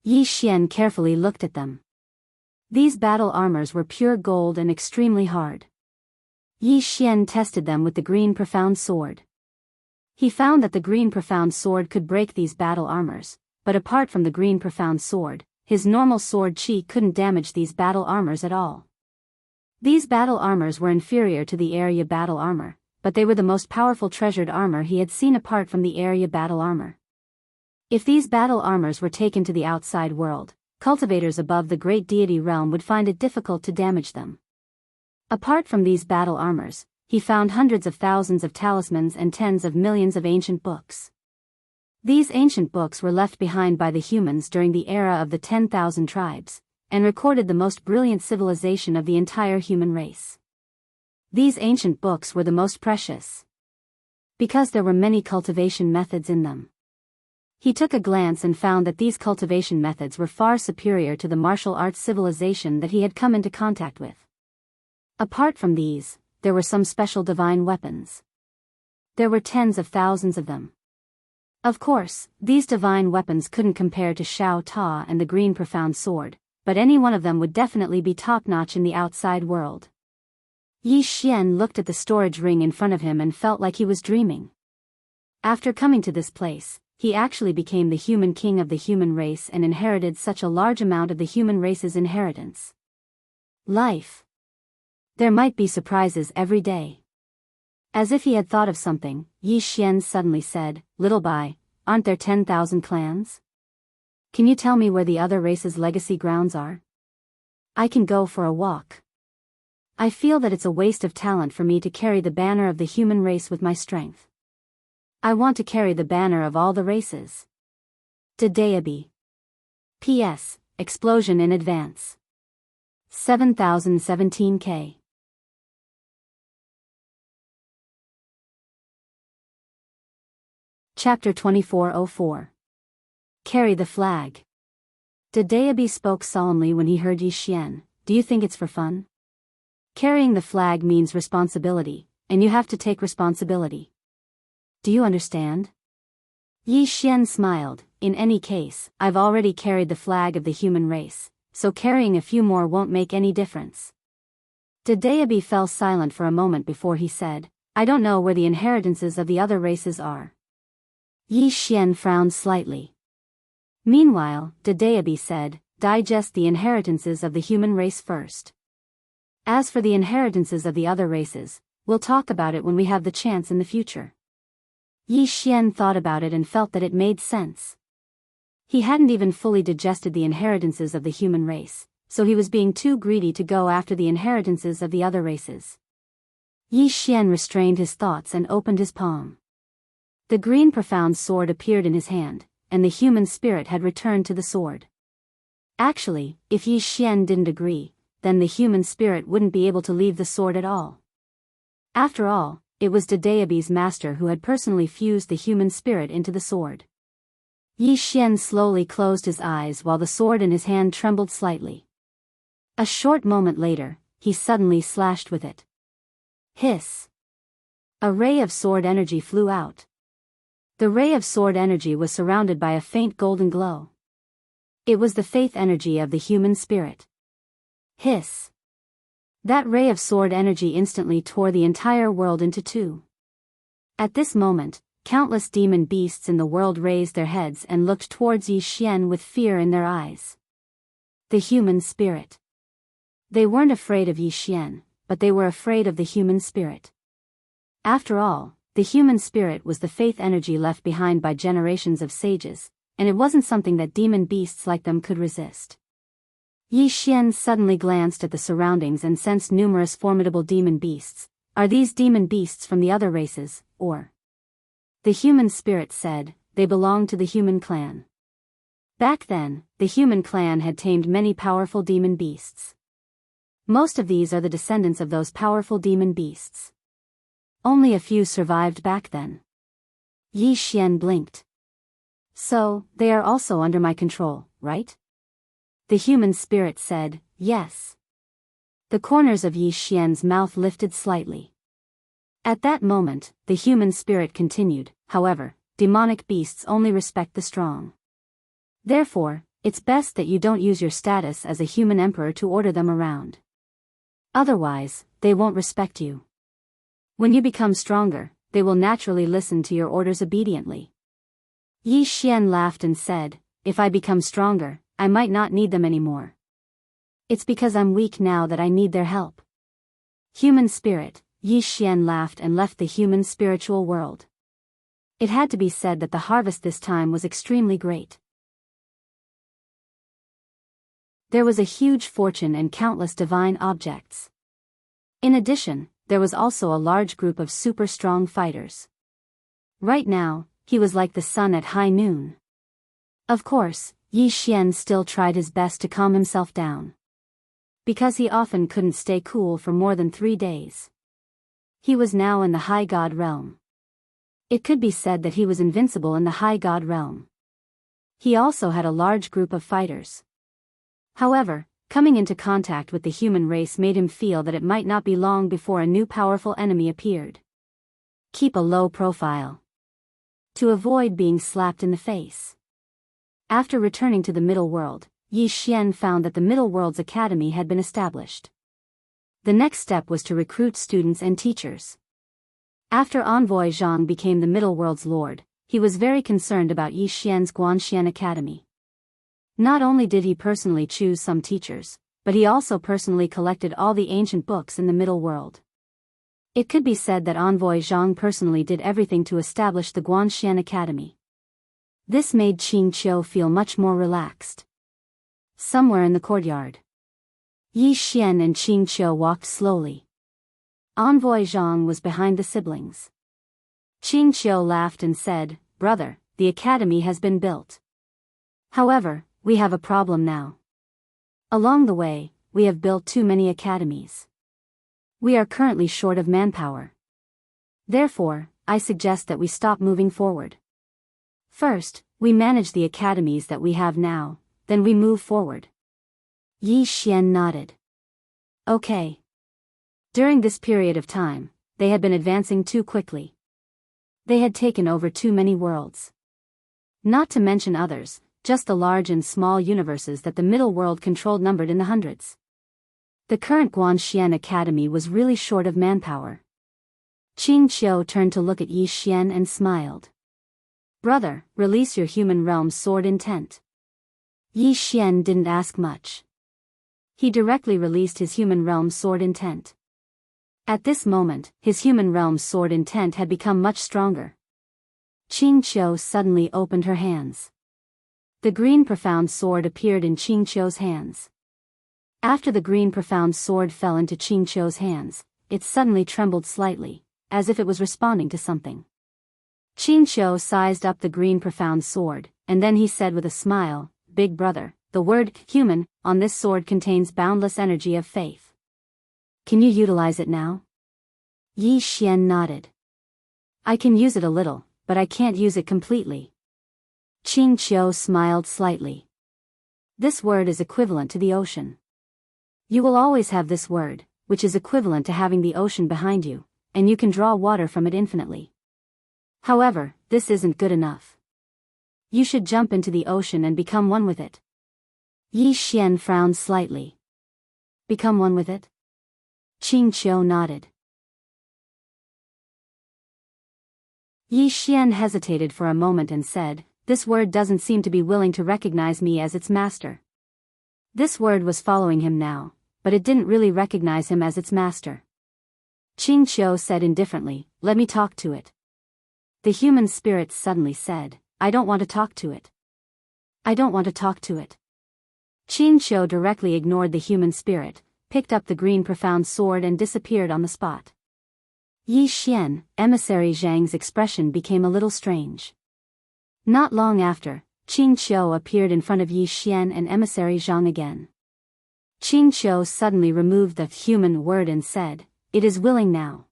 Yi Xian carefully looked at them. These battle armors were pure gold and extremely hard. Yi Xian tested them with the green profound sword. He found that the green profound sword could break these battle armors, but apart from the green profound sword, his normal sword chi couldn't damage these battle armors at all. These battle armors were inferior to the area battle armor, but they were the most powerful treasured armor he had seen apart from the area battle armor. If these battle armors were taken to the outside world, cultivators above the great deity realm would find it difficult to damage them. Apart from these battle armors, he found hundreds of thousands of talismans and tens of millions of ancient books. These ancient books were left behind by the humans during the era of the 10,000 tribes, and recorded the most brilliant civilization of the entire human race. These ancient books were the most precious, because there were many cultivation methods in them. He took a glance and found that these cultivation methods were far superior to the martial arts civilization that he had come into contact with. Apart from these, there were some special divine weapons. There were tens of thousands of them. Of course, these divine weapons couldn't compare to Xiao Ta and the green profound sword, but any one of them would definitely be top-notch in the outside world. Yi Xian looked at the storage ring in front of him and felt like he was dreaming. After coming to this place, he actually became the human king of the human race and inherited such a large amount of the human race's inheritance. Life. There might be surprises every day. As if he had thought of something, Yi Xian suddenly said, "Little Bai, aren't there 10,000 clans? Can you tell me where the other race's legacy grounds are? I can go for a walk. I feel that it's a waste of talent for me to carry the banner of the human race with my strength. I want to carry the banner of all the races." Dedeabi. P.S. Explosion in advance. 7017K. Chapter 2404. Carry the flag. Dedeabi spoke solemnly when he heard Yi Xian. "Do you think it's for fun? Carrying the flag means responsibility, and you have to take responsibility. Do you understand?" Yi Xian smiled. "In any case, I've already carried the flag of the human race, so carrying a few more won't make any difference." Dedeabi fell silent for a moment before he said, "I don't know where the inheritances of the other races are." Yi Xian frowned slightly. Meanwhile, Dedeabi said, "Digest the inheritances of the human race first. As for the inheritances of the other races, we'll talk about it when we have the chance in the future." Yi Xian thought about it and felt that it made sense. He hadn't even fully digested the inheritances of the human race, so he was being too greedy to go after the inheritances of the other races. Yi Xian restrained his thoughts and opened his palm. The green profound sword appeared in his hand, and the human spirit had returned to the sword. Actually, if Yi Xian didn't agree, then the human spirit wouldn't be able to leave the sword at all. After all, it was Dedeabi's master who had personally fused the human spirit into the sword. Yi Xian slowly closed his eyes while the sword in his hand trembled slightly. A short moment later, he suddenly slashed with it. Hiss! A ray of sword energy flew out. The ray of sword energy was surrounded by a faint golden glow. It was the faith energy of the human spirit. Hiss! That ray of sword energy instantly tore the entire world into two. At this moment, countless demon beasts in the world raised their heads and looked towards Yi Xian with fear in their eyes. The human spirit. They weren't afraid of Yi Xian, but they were afraid of the human spirit. After all, the human spirit was the faith energy left behind by generations of sages, and it wasn't something that demon beasts like them could resist. Yi Xian suddenly glanced at the surroundings and sensed numerous formidable demon beasts. Are these demon beasts from the other races, or? The human spirit said, they belong to the human clan. Back then, the human clan had tamed many powerful demon beasts. Most of these are the descendants of those powerful demon beasts. Only a few survived back then. Yi Xian blinked. So, they are also under my control, right? The human spirit said, yes. The corners of Yi Xian's mouth lifted slightly. At that moment, the human spirit continued, however, demonic beasts only respect the strong. Therefore, it's best that you don't use your status as a human emperor to order them around. Otherwise, they won't respect you. When you become stronger, they will naturally listen to your orders obediently. Yi Xian laughed and said, if I become stronger, I might not need them anymore. It's because I'm weak now that I need their help. Human spirit, Yi Xian laughed and left the human spiritual world. It had to be said that the harvest this time was extremely great. There was a huge fortune and countless divine objects. In addition, there was also a large group of super strong fighters. Right now, he was like the sun at high noon. Of course, Yi Xian still tried his best to calm himself down. Because he often couldn't stay cool for more than 3 days. He was now in the High God realm. It could be said that he was invincible in the High God realm. He also had a large group of fighters. However, coming into contact with the human race made him feel that it might not be long before a new powerful enemy appeared. Keep a low profile. To avoid being slapped in the face. After returning to the middle world, Yi Xian found that the middle world's academy had been established. The next step was to recruit students and teachers. After Envoy Zhang became the middle world's lord, he was very concerned about Yi Xian's Guanxian Academy. Not only did he personally choose some teachers, but he also personally collected all the ancient books in the middle world. It could be said that Envoy Zhang personally did everything to establish the Guanxian Academy. This made Qing Qiu feel much more relaxed. Somewhere in the courtyard, Yi Xian and Qing Qiu walked slowly. Envoy Zhang was behind the siblings. Qing Qiu laughed and said, "Brother, the academy has been built. However, we have a problem now. Along the way, we have built too many academies. We are currently short of manpower. Therefore, I suggest that we stop moving forward. First, we manage the academies that we have now, then we move forward." Yi Xian nodded. Okay. During this period of time, they had been advancing too quickly. They had taken over too many worlds. Not to mention others, just the large and small universes that the middle world controlled numbered in the hundreds. The current Guanxian Academy was really short of manpower. Qing Qiu turned to look at Yi Xian and smiled. "Brother, release your human realm's sword intent." Yi Xian didn't ask much. He directly released his human realm's sword intent. At this moment, his human realm's sword intent had become much stronger. Qing Qiu suddenly opened her hands. The green profound sword appeared in Qing Qiu's hands. After the green profound sword fell into Qing Qiu's hands, it suddenly trembled slightly, as if it was responding to something. Qing Qiu sized up the green profound sword, and then he said with a smile, "Big brother, the word human on this sword contains boundless energy of faith. Can you utilize it now?" Yi Xian nodded. "I can use it a little, but I can't use it completely." Qing Qiu smiled slightly. This word is equivalent to the ocean. You will always have this word, which is equivalent to having the ocean behind you, and you can draw water from it infinitely. However, this isn't good enough. You should jump into the ocean and become one with it. Yi Xian frowned slightly. Become one with it? Qing Qiu nodded. Yi Xian hesitated for a moment and said, "This word doesn't seem to be willing to recognize me as its master." This word was following him now, but it didn't really recognize him as its master. Qing Qiu said indifferently, "Let me talk to it." The human spirit suddenly said, "I don't want to talk to it. I don't want to talk to it." Qing Qiu directly ignored the human spirit, picked up the green profound sword and disappeared on the spot. Yi Xian, emissary Zhang's expression became a little strange. Not long after, Qing Qiu appeared in front of Yi Xian and emissary Zhang again. Qing Qiu suddenly removed the human word and said, "It is willing now."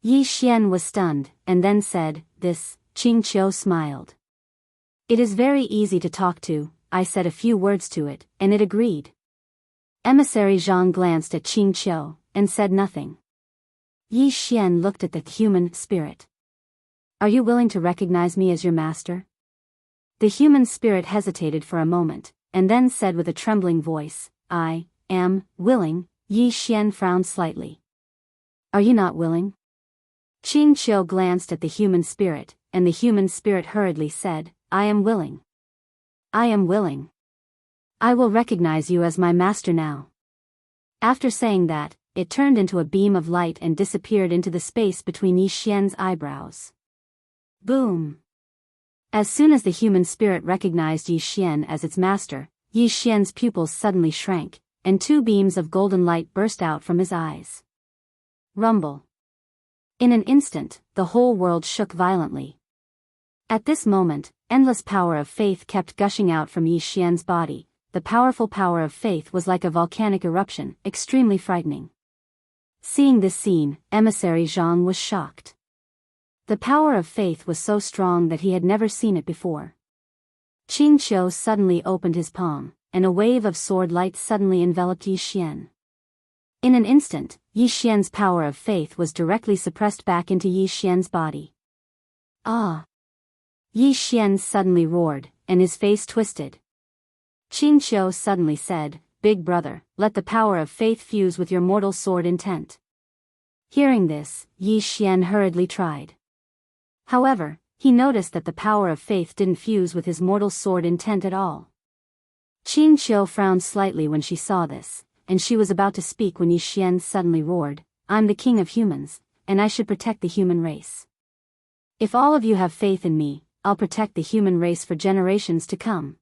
Yi Xian was stunned, and then said, "This," Qing Qiu smiled. "It is very easy to talk to. I said a few words to it, and it agreed." Emissary Zhang glanced at Qing Qiu, and said nothing. Yi Xian looked at the human spirit. "Are you willing to recognize me as your master?" The human spirit hesitated for a moment, and then said with a trembling voice, "I am willing." Yi Xian frowned slightly. "Are you not willing?" Qing Qiu glanced at the human spirit, and the human spirit hurriedly said, "I am willing. I am willing. I will recognize you as my master now." After saying that, it turned into a beam of light and disappeared into the space between Yi Xian's eyebrows. Boom! As soon as the human spirit recognized Yi Xian as its master, Yi Xian's pupils suddenly shrank, and two beams of golden light burst out from his eyes. Rumble! In an instant, the whole world shook violently. At this moment, endless power of faith kept gushing out from Yi Xian's body. The powerful power of faith was like a volcanic eruption, extremely frightening. Seeing this scene, emissary Zhang was shocked. The power of faith was so strong that he had never seen it before. Qing Qiu suddenly opened his palm, and a wave of sword light suddenly enveloped Yi Xian. In an instant, Yi Xian's power of faith was directly suppressed back into Yi Xian's body. Ah! Yi Xian suddenly roared, and his face twisted. Qing Qiu suddenly said, "Big brother, let the power of faith fuse with your mortal sword intent." Hearing this, Yi Xian hurriedly tried. However, he noticed that the power of faith didn't fuse with his mortal sword intent at all. Qing Qiu frowned slightly when she saw this, and she was about to speak when Yi Xian suddenly roared, "I'm the king of humans, and I should protect the human race. If all of you have faith in me, I'll protect the human race for generations to come."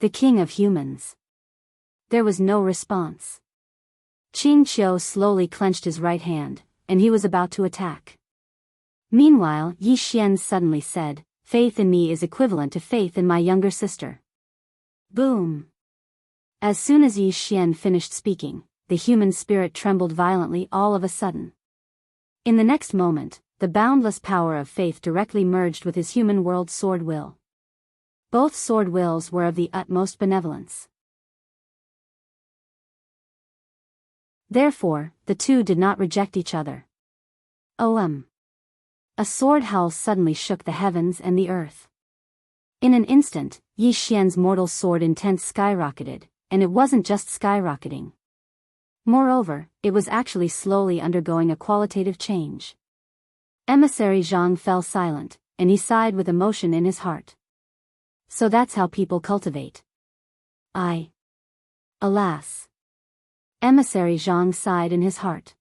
The king of humans. There was no response. Qing Qiu slowly clenched his right hand, and he was about to attack. Meanwhile, Yi Xian suddenly said, "Faith in me is equivalent to faith in my younger sister." Boom! As soon as Yi Xian finished speaking, the human spirit trembled violently all of a sudden. In the next moment, the boundless power of faith directly merged with his human world sword will. Both sword wills were of the utmost benevolence. Therefore, the two did not reject each other. A sword howl suddenly shook the heavens and the earth. In an instant, Yi Xian's mortal sword intent skyrocketed, and it wasn't just skyrocketing. Moreover, it was actually slowly undergoing a qualitative change. Emissary Zhang fell silent, and he sighed with emotion in his heart. So that's how people cultivate. Alas. Emissary Zhang sighed in his heart.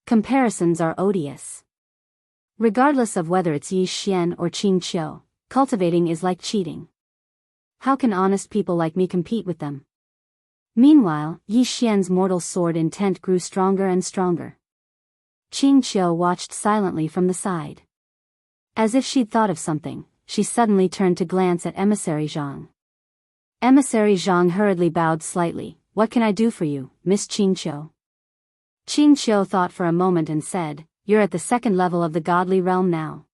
Comparisons are odious. Regardless of whether it's Yi Xian or Qing Qiu, cultivating is like cheating. How can honest people like me compete with them? Meanwhile, Yi Xian's mortal sword intent grew stronger and stronger. Qing Qiu watched silently from the side. As if she'd thought of something, she suddenly turned to glance at Emissary Zhang. Emissary Zhang hurriedly bowed slightly. "What can I do for you, Miss Qing Qiu?" Qing Qiu thought for a moment and said, "You're at the second level of the godly realm now.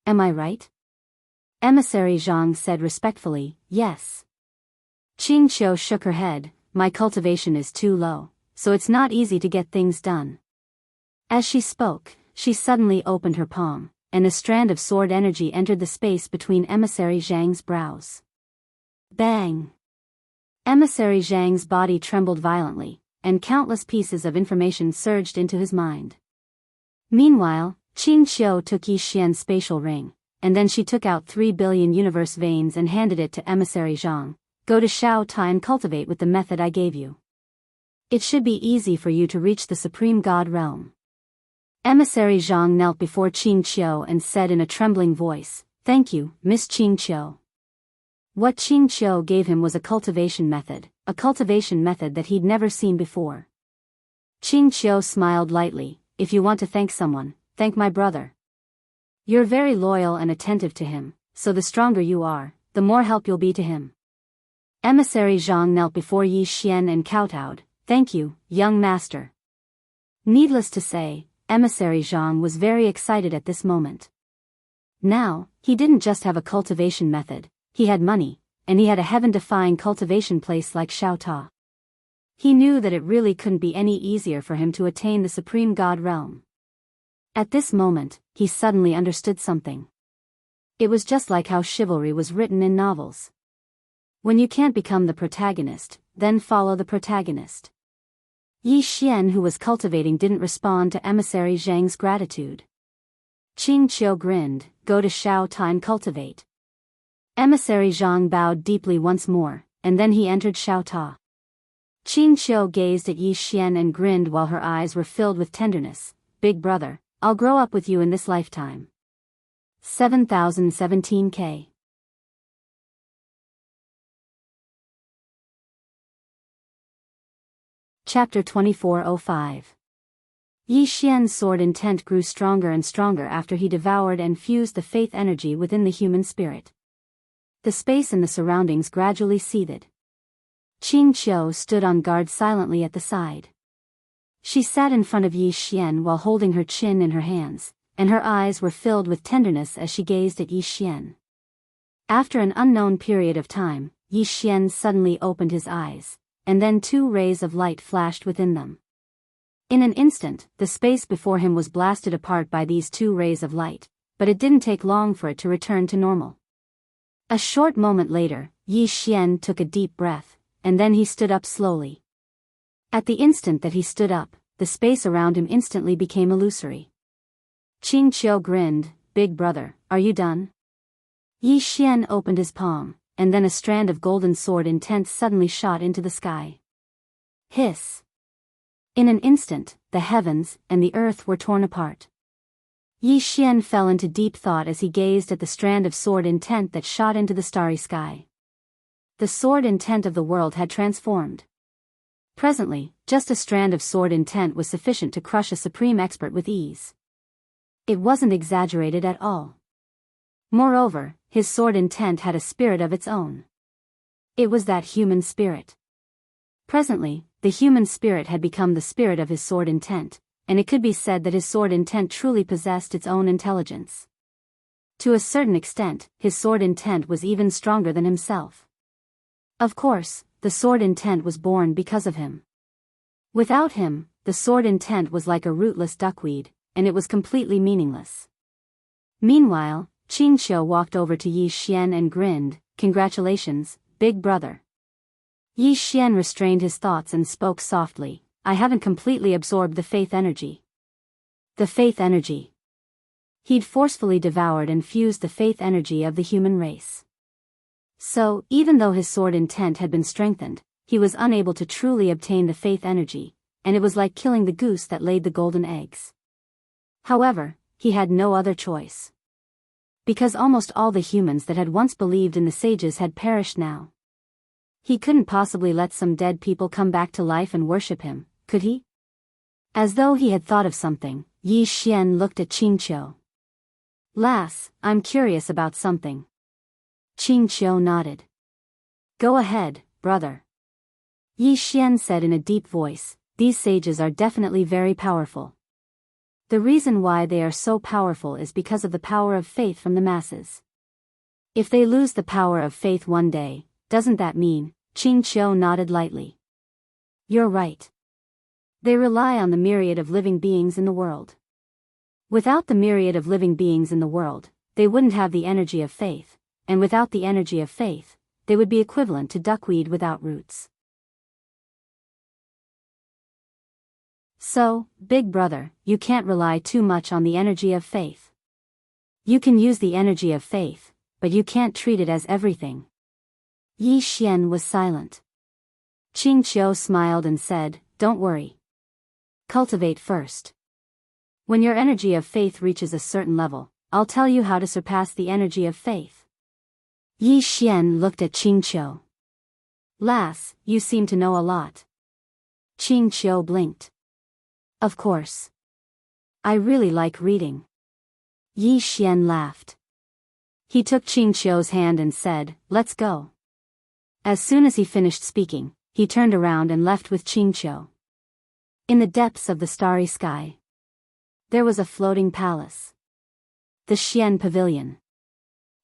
Am I right?" Emissary Zhang said respectfully, yes. Qing Qiu shook her head, my cultivation is too low, so it's not easy to get things done. As she spoke, she suddenly opened her palm, and a strand of sword energy entered the space between Emissary Zhang's brows. Bang! Emissary Zhang's body trembled violently, and countless pieces of information surged into his mind. Meanwhile, Qing Qiu took Yi Xian's spatial ring, and then she took out 3 billion universe veins and handed it to Emissary Zhang. Go to Shao Tai and cultivate with the method I gave you. It should be easy for you to reach the Supreme God realm. Emissary Zhang knelt before Qing Qiu and said in a trembling voice, thank you, Miss Qing Qiu. What Qing Qiu gave him was a cultivation method that he'd never seen before. Qing Qiu smiled lightly, if you want to thank someone, thank my brother. You're very loyal and attentive to him, so the stronger you are, the more help you'll be to him. Emissary Zhang knelt before Yi Xian and kowtowed, thank you, young master. Needless to say, Emissary Zhang was very excited at this moment. Now, he didn't just have a cultivation method, he had money, and he had a heaven-defying cultivation place like Shao Tai. He knew that it really couldn't be any easier for him to attain the Supreme God realm. At this moment, he suddenly understood something. It was just like how chivalry was written in novels. When you can't become the protagonist, then follow the protagonist. Yi Xian, who was cultivating, didn't respond to Emissary Zhang's gratitude. Qing Qiu grinned, go to Shao Tai and cultivate. Emissary Zhang bowed deeply once more, and then he entered Shao Tai. Qing Qiu gazed at Yi Xian and grinned while her eyes were filled with tenderness. Big brother, I'll grow up with you in this lifetime. 7017K. Chapter 2405. Yi Xian's sword intent grew stronger and stronger after he devoured and fused the faith energy within the human spirit. The space and the surroundings gradually seethed. Qing Qiu stood on guard silently at the side. She sat in front of Yi Xian while holding her chin in her hands, and her eyes were filled with tenderness as she gazed at Yi Xian. After an unknown period of time, Yi Xian suddenly opened his eyes, and then 2 rays of light flashed within them. In an instant, the space before him was blasted apart by these 2 rays of light, but it didn't take long for it to return to normal. A short moment later, Yi Xian took a deep breath, and then he stood up slowly. At the instant that he stood up, the space around him instantly became illusory. Qing Qiu grinned, big brother, are you done? Yi Xian opened his palm, and then a strand of golden sword intent suddenly shot into the sky. Hiss! In an instant, the heavens and the earth were torn apart. Yi Xian fell into deep thought as he gazed at the strand of sword intent that shot into the starry sky. The sword intent of the world had transformed. Presently, just a strand of sword intent was sufficient to crush a supreme expert with ease. It wasn't exaggerated at all. Moreover, his sword intent had a spirit of its own. It was that human spirit. Presently, the human spirit had become the spirit of his sword intent, and it could be said that his sword intent truly possessed its own intelligence. To a certain extent, his sword intent was even stronger than himself. Of course, the sword intent was born because of him. Without him, the sword intent was like a rootless duckweed, and it was completely meaningless. Meanwhile, Qing Qiu walked over to Yi Xian and grinned, congratulations, big brother. Yi Xian restrained his thoughts and spoke softly, I haven't completely absorbed the faith energy. The faith energy. He'd forcefully devoured and fused the faith energy of the human race. So, even though his sword intent had been strengthened, he was unable to truly obtain the faith energy, and it was like killing the goose that laid the golden eggs. However, he had no other choice. Because almost all the humans that had once believed in the sages had perished now. He couldn't possibly let some dead people come back to life and worship him, could he? As though he had thought of something, Yi Xian looked at Qing Qiu. Lass, I'm curious about something. Qing Qiu nodded. Go ahead, brother. Yi Xian said in a deep voice, these sages are definitely very powerful. The reason why they are so powerful is because of the power of faith from the masses. If they lose the power of faith one day, doesn't that mean? Qing Qiu nodded lightly. You're right. They rely on the myriad of living beings in the world. Without the myriad of living beings in the world, they wouldn't have the energy of faith, and without the energy of faith, they would be equivalent to duckweed without roots. So, big brother, you can't rely too much on the energy of faith. You can use the energy of faith, but you can't treat it as everything. Yi Xian was silent. Qing Qiu smiled and said, don't worry. Cultivate first. When your energy of faith reaches a certain level, I'll tell you how to surpass the energy of faith. Yi Xian looked at Qing Qiu. Lass, you seem to know a lot. Qing Qiu blinked. Of course. I really like reading. Yi Xian laughed. He took Qing Qiu's hand and said, let's go. As soon as he finished speaking, he turned around and left with Qing Qiu. In the depths of the starry sky, there was a floating palace. The Xian Pavilion.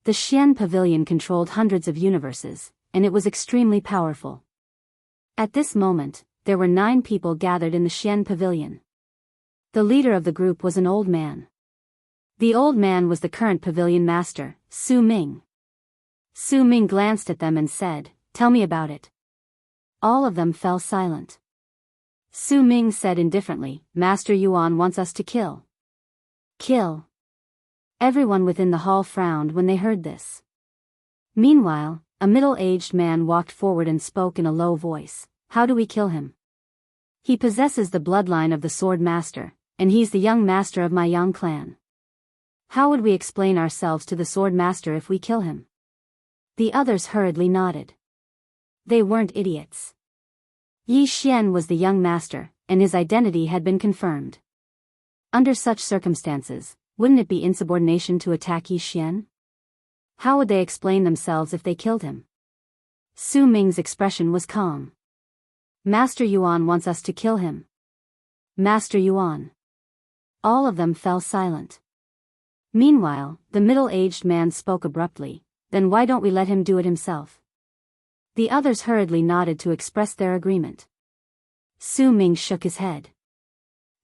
The Xian Pavilion controlled hundreds of universes, and it was extremely powerful. At this moment, there were 9 people gathered in the Xian Pavilion. The leader of the group was an old man. The old man was the current pavilion master, Su Ming. Su Ming glanced at them and said, tell me about it. All of them fell silent. Su Ming said indifferently, Master Yuan wants us to kill. Kill. Everyone within the hall frowned when they heard this. Meanwhile, a middle-aged man walked forward and spoke in a low voice, how do we kill him? He possesses the bloodline of the sword master, and he's the young master of my Yang clan. How would we explain ourselves to the sword master if we kill him? The others hurriedly nodded. They weren't idiots. Yi Xian was the young master, and his identity had been confirmed. Under such circumstances, wouldn't it be insubordination to attack Yi Xian? How would they explain themselves if they killed him? Su Ming's expression was calm. Master Yuan wants us to kill him. Master Yuan. All of them fell silent. Meanwhile, the middle-aged man spoke abruptly, then why don't we let him do it himself? The others hurriedly nodded to express their agreement. Su Ming shook his head.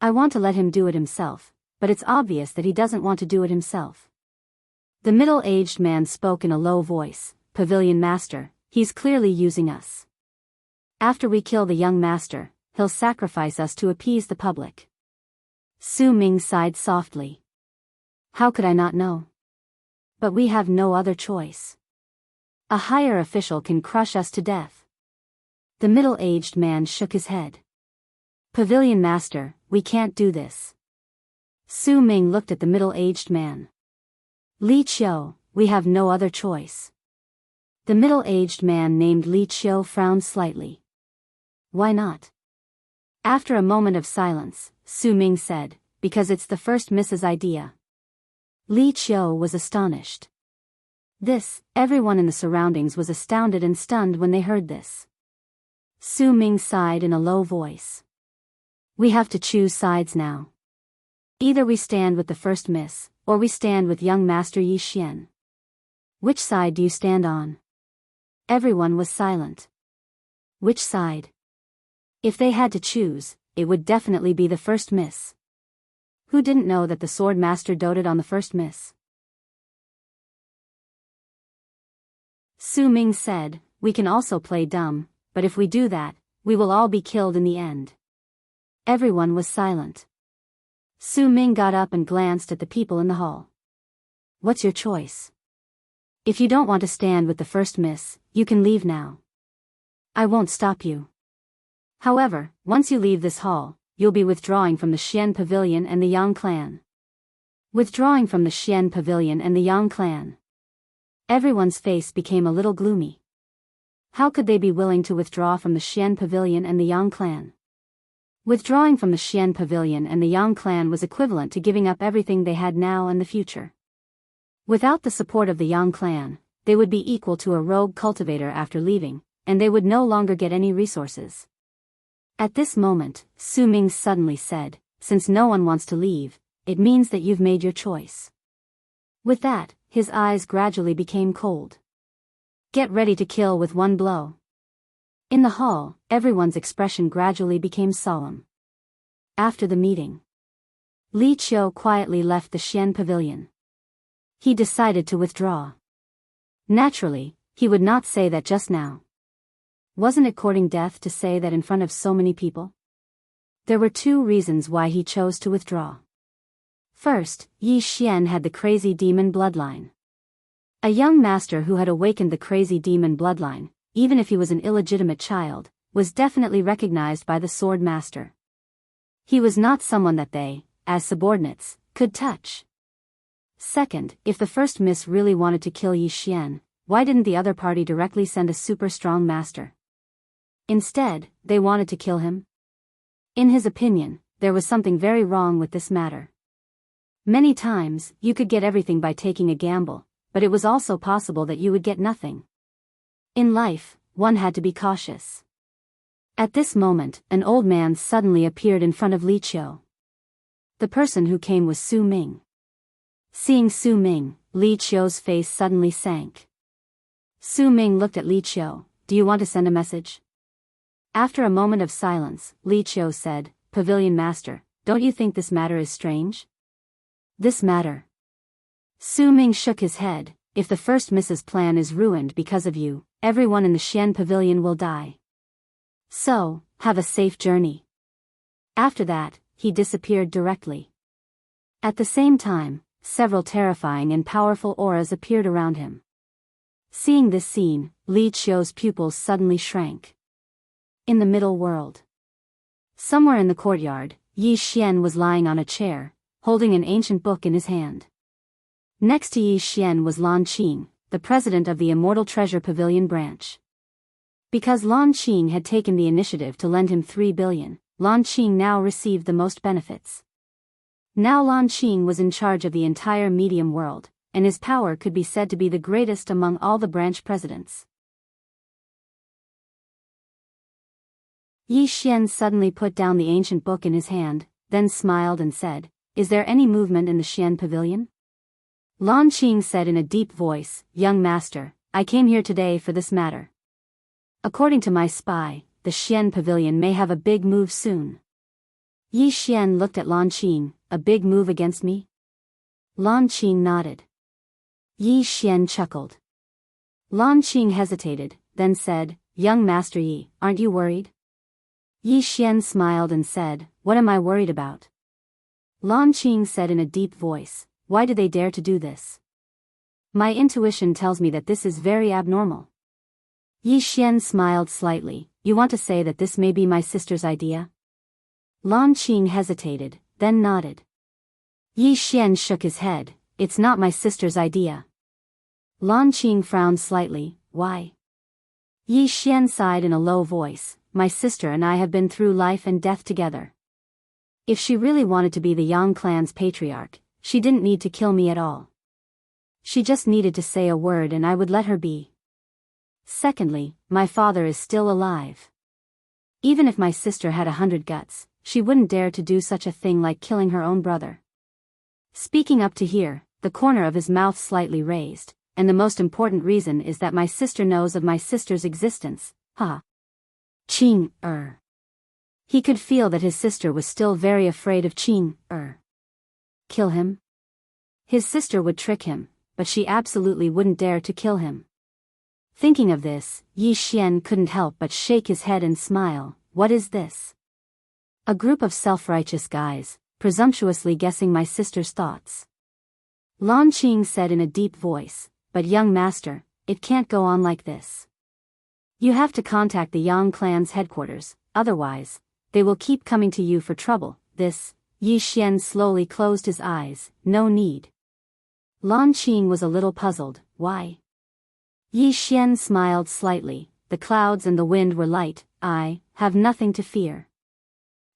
I want to let him do it himself, but it's obvious that he doesn't want to do it himself. The middle-aged man spoke in a low voice, Pavilion Master, he's clearly using us. After we kill the young master, he'll sacrifice us to appease the public. Su Ming sighed softly. How could I not know? But we have no other choice. A higher official can crush us to death. The middle-aged man shook his head. Pavilion Master, we can't do this. Su Ming looked at the middle-aged man. Li Qiu, we have no other choice. The middle-aged man named Li Qiu frowned slightly. Why not? After a moment of silence, Su Ming said, because it's the first Mrs. idea. Li Qiu was astonished. Everyone in the surroundings was astounded and stunned when they heard this. Su Ming sighed in a low voice. We have to choose sides now. Either we stand with the first miss, or we stand with young Master Yi Xian. Which side do you stand on? Everyone was silent. Which side? If they had to choose, it would definitely be the first miss. Who didn't know that the sword master doted on the first miss? Su Ming said, we can also play dumb, but if we do that, we will all be killed in the end. Everyone was silent. Su Ming got up and glanced at the people in the hall. What's your choice? If you don't want to stand with the first miss, you can leave now. I won't stop you. However, once you leave this hall, you'll be withdrawing from the Xian Pavilion and the Yang clan. Withdrawing from the Xian Pavilion and the Yang clan. Everyone's face became a little gloomy. How could they be willing to withdraw from the Xian Pavilion and the Yang clan? Withdrawing from the Xian Pavilion and the Yang clan was equivalent to giving up everything they had now and the future. Without the support of the Yang clan, they would be equal to a rogue cultivator after leaving, and they would no longer get any resources. At this moment, Su Ming suddenly said, since no one wants to leave, it means that you've made your choice. With that, his eyes gradually became cold. Get ready to kill with one blow. In the hall, everyone's expression gradually became solemn. After the meeting, Li Qiu quietly left the Xian pavilion. He decided to withdraw. Naturally, he would not say that just now. Wasn't it courting death to say that in front of so many people? There were two reasons why he chose to withdraw. First, Yi Xian had the crazy demon bloodline. A young master who had awakened the crazy demon bloodline, even if he was an illegitimate child, was definitely recognized by the sword master. He was not someone that they, as subordinates, could touch. Second, if the first miss really wanted to kill Yi Xian, why didn't the other party directly send a super strong master? Instead, they wanted to kill him? In his opinion, there was something very wrong with this matter. Many times, you could get everything by taking a gamble, but it was also possible that you would get nothing. In life, one had to be cautious. At this moment, an old man suddenly appeared in front of Li Qiu. The person who came was Su Ming. Seeing Su Ming, Li Qiu's face suddenly sank. Su Ming looked at Li Qiu. Do you want to send a message? After a moment of silence, Li Qiu said, Pavilion Master, don't you think this matter is strange? This matter? Su Ming shook his head. If the first Mrs. plan is ruined because of you, everyone in the Xian pavilion will die. So, have a safe journey. After that, he disappeared directly. At the same time, several terrifying and powerful auras appeared around him. Seeing this scene, Li Qiu's pupils suddenly shrank. In the middle world, somewhere in the courtyard, Yi Xian was lying on a chair, holding an ancient book in his hand. Next to Yi Xian was Lan Qing, the president of the Immortal Treasure Pavilion branch. Because Lan Qing had taken the initiative to lend him 3 billion, Lan Qing now received the most benefits. Now Lan Qing was in charge of the entire medium world, and his power could be said to be the greatest among all the branch presidents. Yi Xian suddenly put down the ancient book in his hand, then smiled and said, Is there any movement in the Xian pavilion? Lan Qing said in a deep voice, Young master, I came here today for this matter. According to my spy, the Xian pavilion may have a big move soon. Yi Xian looked at Lan Qing. A big move against me? Lan Qing nodded. Yi Xian chuckled. Lan Qing hesitated, then said, Young master Yi, aren't you worried? Yi Xian smiled and said, What am I worried about? Lan Qing said in a deep voice, Why do they dare to do this? My intuition tells me that this is very abnormal. Yi Xian smiled slightly. You want to say that this may be my sister's idea? Lan Qing hesitated, then nodded. Yi Xian shook his head. It's not my sister's idea. Lan Qing frowned slightly. Why? Yi Xian sighed in a low voice. My sister and I have been through life and death together. If she really wanted to be the Yang clan's patriarch, she didn't need to kill me at all. She just needed to say a word and I would let her be. Secondly, my father is still alive. Even if my sister had 100 guts, she wouldn't dare to do such a thing like killing her own brother. Speaking up to here, the corner of his mouth slightly raised, and the most important reason is that my sister knows of my sister's existence. Ha. Qing. He could feel that his sister was still very afraid of Qing. Kill him? His sister would trick him, but she absolutely wouldn't dare to kill him. Thinking of this, Yi Xian couldn't help but shake his head and smile. What is this? A group of self-righteous guys, presumptuously guessing my sister's thoughts. Lan Qing said in a deep voice, But young master, it can't go on like this. You have to contact the Yang clan's headquarters, otherwise, they will keep coming to you for trouble. This, Yi Xian slowly closed his eyes. No need. Lan Qing was a little puzzled. Why? Yi Xian smiled slightly. The clouds and the wind were light. I have nothing to fear.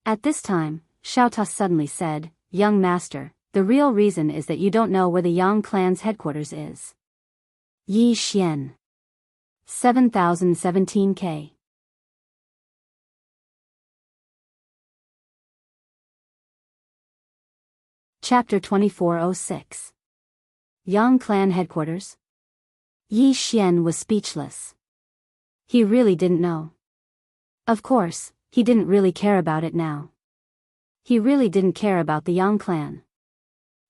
At this time, Xiao Ta suddenly said, Young master, the real reason is that you don't know where the Yang clan's headquarters is. Yi Xian. 7017K. Chapter 2406. Yang clan headquarters? Yi Xian was speechless. He really didn't know. Of course, he didn't really care about it now. He really didn't care about the Yang clan.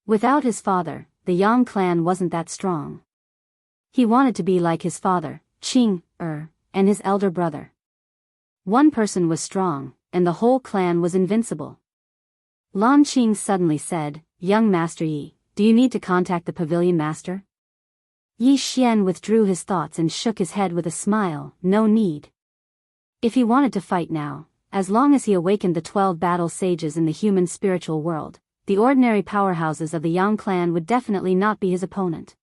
Without his father, the Yang clan wasn't that strong. He wanted to be like his father, Qing, and his elder brother. One person was strong, and the whole clan was invincible. Lan Qing suddenly said, "Young Master Yi, do you need to contact the pavilion master?" Yi Xian withdrew his thoughts and shook his head with a smile. No need. If he wanted to fight now, as long as he awakened the 12 battle sages in the human spiritual world, the ordinary powerhouses of the Yang clan would definitely not be his opponent.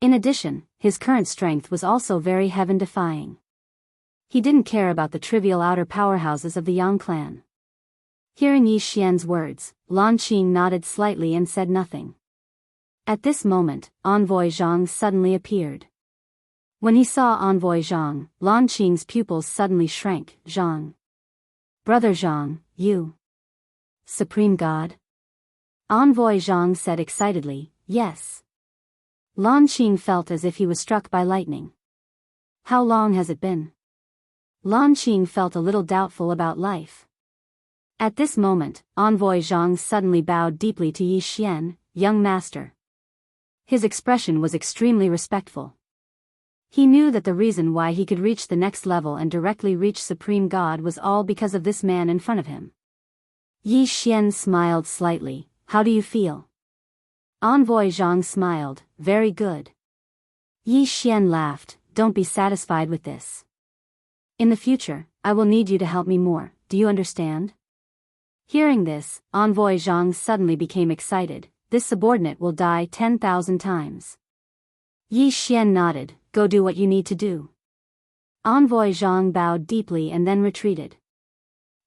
In addition, his current strength was also very heaven-defying. He didn't care about the trivial outer powerhouses of the Yang clan. Hearing Yi Xian's words, Lan Qing nodded slightly and said nothing. At this moment, Envoy Zhang suddenly appeared. When he saw Envoy Zhang, Lan Qing's pupils suddenly shrank. "Zhang. Brother Zhang, you. Supreme God?" Envoy Zhang said excitedly, "Yes." Lan Qing felt as if he was struck by lightning. "How long has it been?" Lan Qing felt a little doubtful about life. At this moment, Envoy Zhang suddenly bowed deeply to Yi Xian, "Young master." His expression was extremely respectful. He knew that the reason why he could reach the next level and directly reach Supreme God was all because of this man in front of him. Yi Xian smiled slightly. "How do you feel?" Envoy Zhang smiled, "Very good." Yi Xian laughed, "Don't be satisfied with this. In the future, I will need you to help me more, do you understand?" Hearing this, Envoy Zhang suddenly became excited. "This subordinate will die 10,000 times. Yi Xian nodded, "Go do what you need to do." Envoy Zhang bowed deeply and then retreated.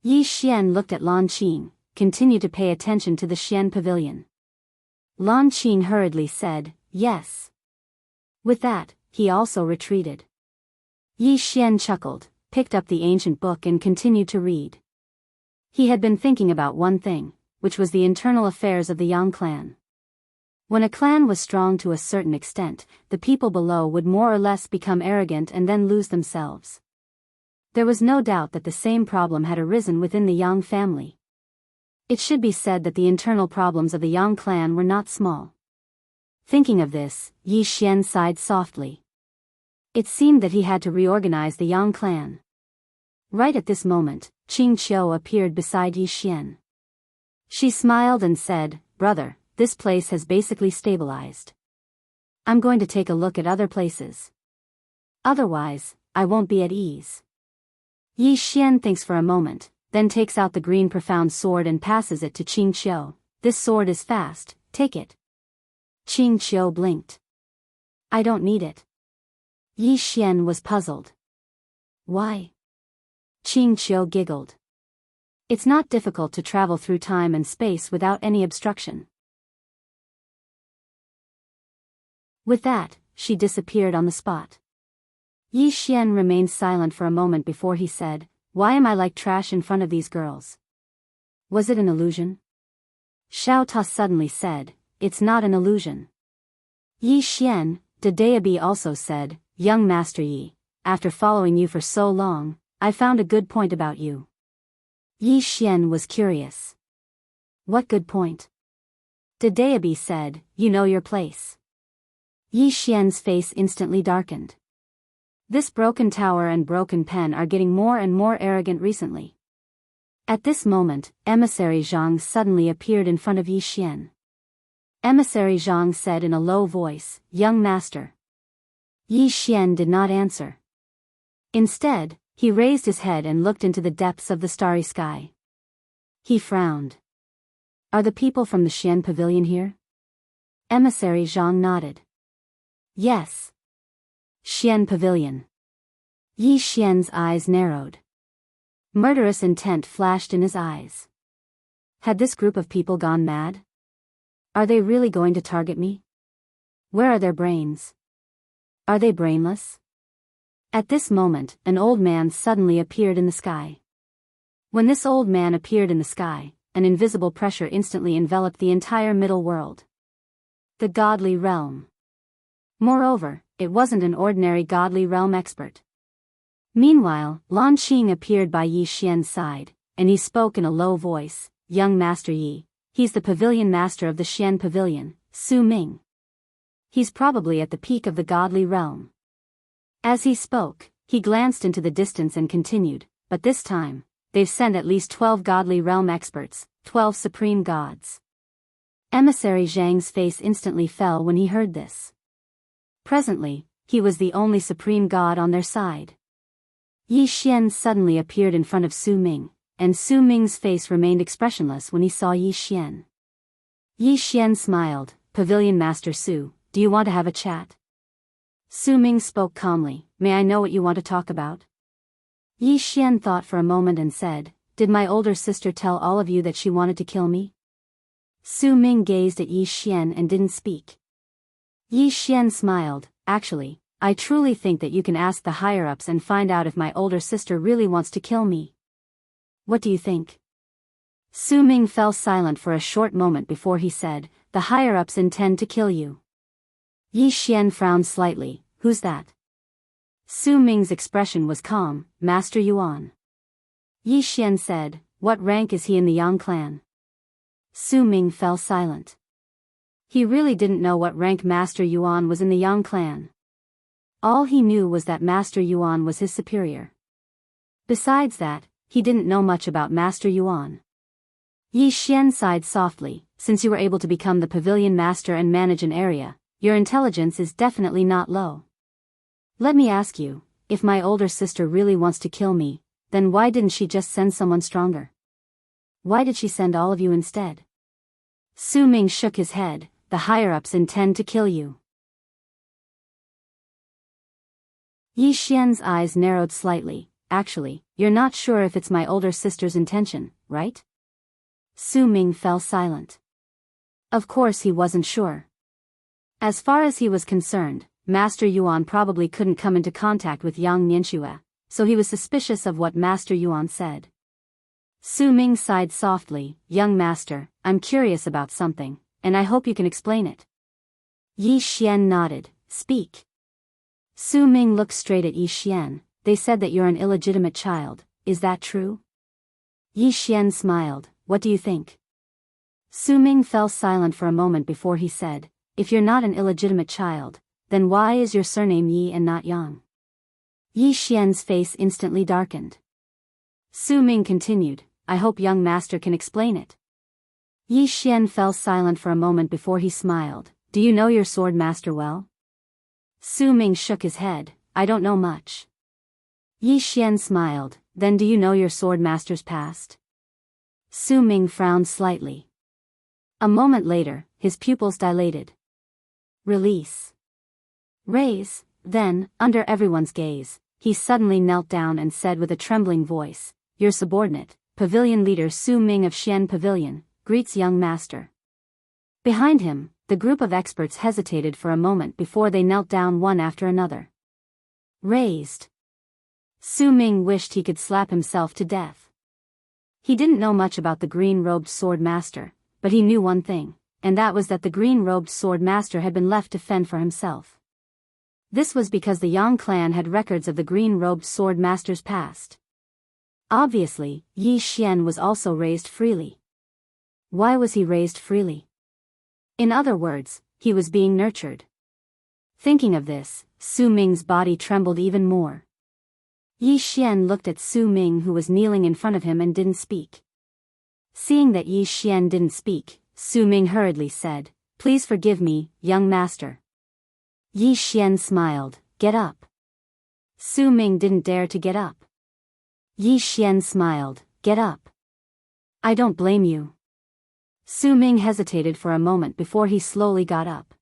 Yi Xian looked at Lan Qing, continued to pay attention to the Xian pavilion. Lan Qing hurriedly said, "Yes." With that, he also retreated. Yi Xian chuckled, picked up the ancient book and continued to read. He had been thinking about one thing, which was the internal affairs of the Yang clan. When a clan was strong to a certain extent, the people below would more or less become arrogant and then lose themselves. There was no doubt that the same problem had arisen within the Yang family. It should be said that the internal problems of the Yang clan were not small. Thinking of this, Yi Xian sighed softly. It seemed that he had to reorganize the Yang clan. Right at this moment, Qing Qiu appeared beside Yi Xian. She smiled and said, "Brother, this place has basically stabilized. I'm going to take a look at other places. Otherwise, I won't be at ease." Yi Xian thinks for a moment, then takes out the green profound sword and passes it to Qing Qiu. "This sword is fast, take it." Qing Qiu blinked. "I don't need it." Yi Xian was puzzled. "Why?" Qing Qiu giggled. "It's not difficult to travel through time and space without any obstruction." With that, she disappeared on the spot. Yi Xian remained silent for a moment before he said, "Why am I like trash in front of these girls? Was it an illusion?" Xiao Ta suddenly said, "It's not an illusion." Yi Xian, Dedeabi also said, "Young Master Yi, after following you for so long, I found a good point about you." Yi Xian was curious. "What good point?" Dedeabi said, "You know your place." Yi Xian's face instantly darkened. This broken tower and broken pen are getting more and more arrogant recently. At this moment, Emissary Zhang suddenly appeared in front of Yi Xian. Emissary Zhang said in a low voice, "Young master." Yi Xian did not answer. Instead, he raised his head and looked into the depths of the starry sky. He frowned. "Are the people from the Xian pavilion here?" Emissary Zhang nodded. "Yes." Xian pavilion. Yi Xian's eyes narrowed. Murderous intent flashed in his eyes. Had this group of people gone mad? Are they really going to target me? Where are their brains? Are they brainless? At this moment, an old man suddenly appeared in the sky. When this old man appeared in the sky, an invisible pressure instantly enveloped the entire middle world. The godly realm. Moreover, it wasn't an ordinary godly realm expert. Meanwhile, Lan Qing appeared by Yi Xian's side, and he spoke in a low voice, "Young Master Yi, he's the pavilion master of the Xian Pavilion, Su Ming. He's probably at the peak of the godly realm." As he spoke, he glanced into the distance and continued, "But this time, they've sent at least 12 godly realm experts, 12 supreme gods." Emissary Zhang's face instantly fell when he heard this. Presently, he was the only supreme god on their side. Yi Xian suddenly appeared in front of Su Ming, and Su Ming's face remained expressionless when he saw Yi Xian. Yi Xian smiled, "Pavilion Master Su, do you want to have a chat?" Su Ming spoke calmly, "May I know what you want to talk about?" Yi Xian thought for a moment and said, "Did my older sister tell all of you that she wanted to kill me?" Su Ming gazed at Yi Xian and didn't speak. Yi Xian smiled, "Actually, I truly think that you can ask the higher-ups and find out if my older sister really wants to kill me. What do you think?" Su Ming fell silent for a short moment before he said, "The higher-ups intend to kill you." Yi Xian frowned slightly, "Who's that?" Su Ming's expression was calm, "Master Yuan." Yi Xian said, "What rank is he in the Yang clan?" Su Ming fell silent. He really didn't know what rank Master Yuan was in the Yang clan. All he knew was that Master Yuan was his superior. Besides that, he didn't know much about Master Yuan. Yi Xian sighed softly, "Since you were able to become the pavilion master and manage an area, your intelligence is definitely not low. Let me ask you, if my older sister really wants to kill me, then why didn't she just send someone stronger? Why did she send all of you instead?" Su Ming shook his head, "The higher-ups intend to kill you." Yi Xian's eyes narrowed slightly, "Actually, you're not sure if it's my older sister's intention, right?" Su Ming fell silent. Of course he wasn't sure. As far as he was concerned, Master Yuan probably couldn't come into contact with Yang Nianxue, so he was suspicious of what Master Yuan said. Su Ming sighed softly, "Young master, I'm curious about something, and I hope you can explain it." Yi Xian nodded, "Speak." Su Ming looked straight at Yi Xian, "They said that you're an illegitimate child, is that true?" Yi Xian smiled, "What do you think?" Su Ming fell silent for a moment before he said, "If you're not an illegitimate child, then why is your surname Yi and not Yang?" Yi Xian's face instantly darkened. Su Ming continued, "I hope young master can explain it." Yi Xian fell silent for a moment before he smiled, "Do you know your sword master well?" Su Ming shook his head, "I don't know much." Yi Xian smiled, "Then do you know your sword master's past?" Su Ming frowned slightly. A moment later, his pupils dilated. Release. Raise. Then, under everyone's gaze, he suddenly knelt down and said with a trembling voice, "Your subordinate, Pavilion Leader Su Ming of Xian Pavilion, greets young master." Behind him, the group of experts hesitated for a moment before they knelt down one after another. Raised. Su Ming wished he could slap himself to death. He didn't know much about the green-robed sword master, but he knew one thing, and that was that the green-robed sword master had been left to fend for himself. This was because the Yang clan had records of the green-robed sword master's past. Obviously, Yi Xian was also raised freely. Why was he raised freely? In other words, he was being nurtured. Thinking of this, Su Ming's body trembled even more. Yi Xian looked at Su Ming, who was kneeling in front of him, and didn't speak. Seeing that Yi Xian didn't speak, Su Ming hurriedly said, "Please forgive me, young master." Yi Xian smiled, "Get up." Su Ming didn't dare to get up. Yi Xian smiled, "Get up. I don't blame you." Su Ming hesitated for a moment before he slowly got up.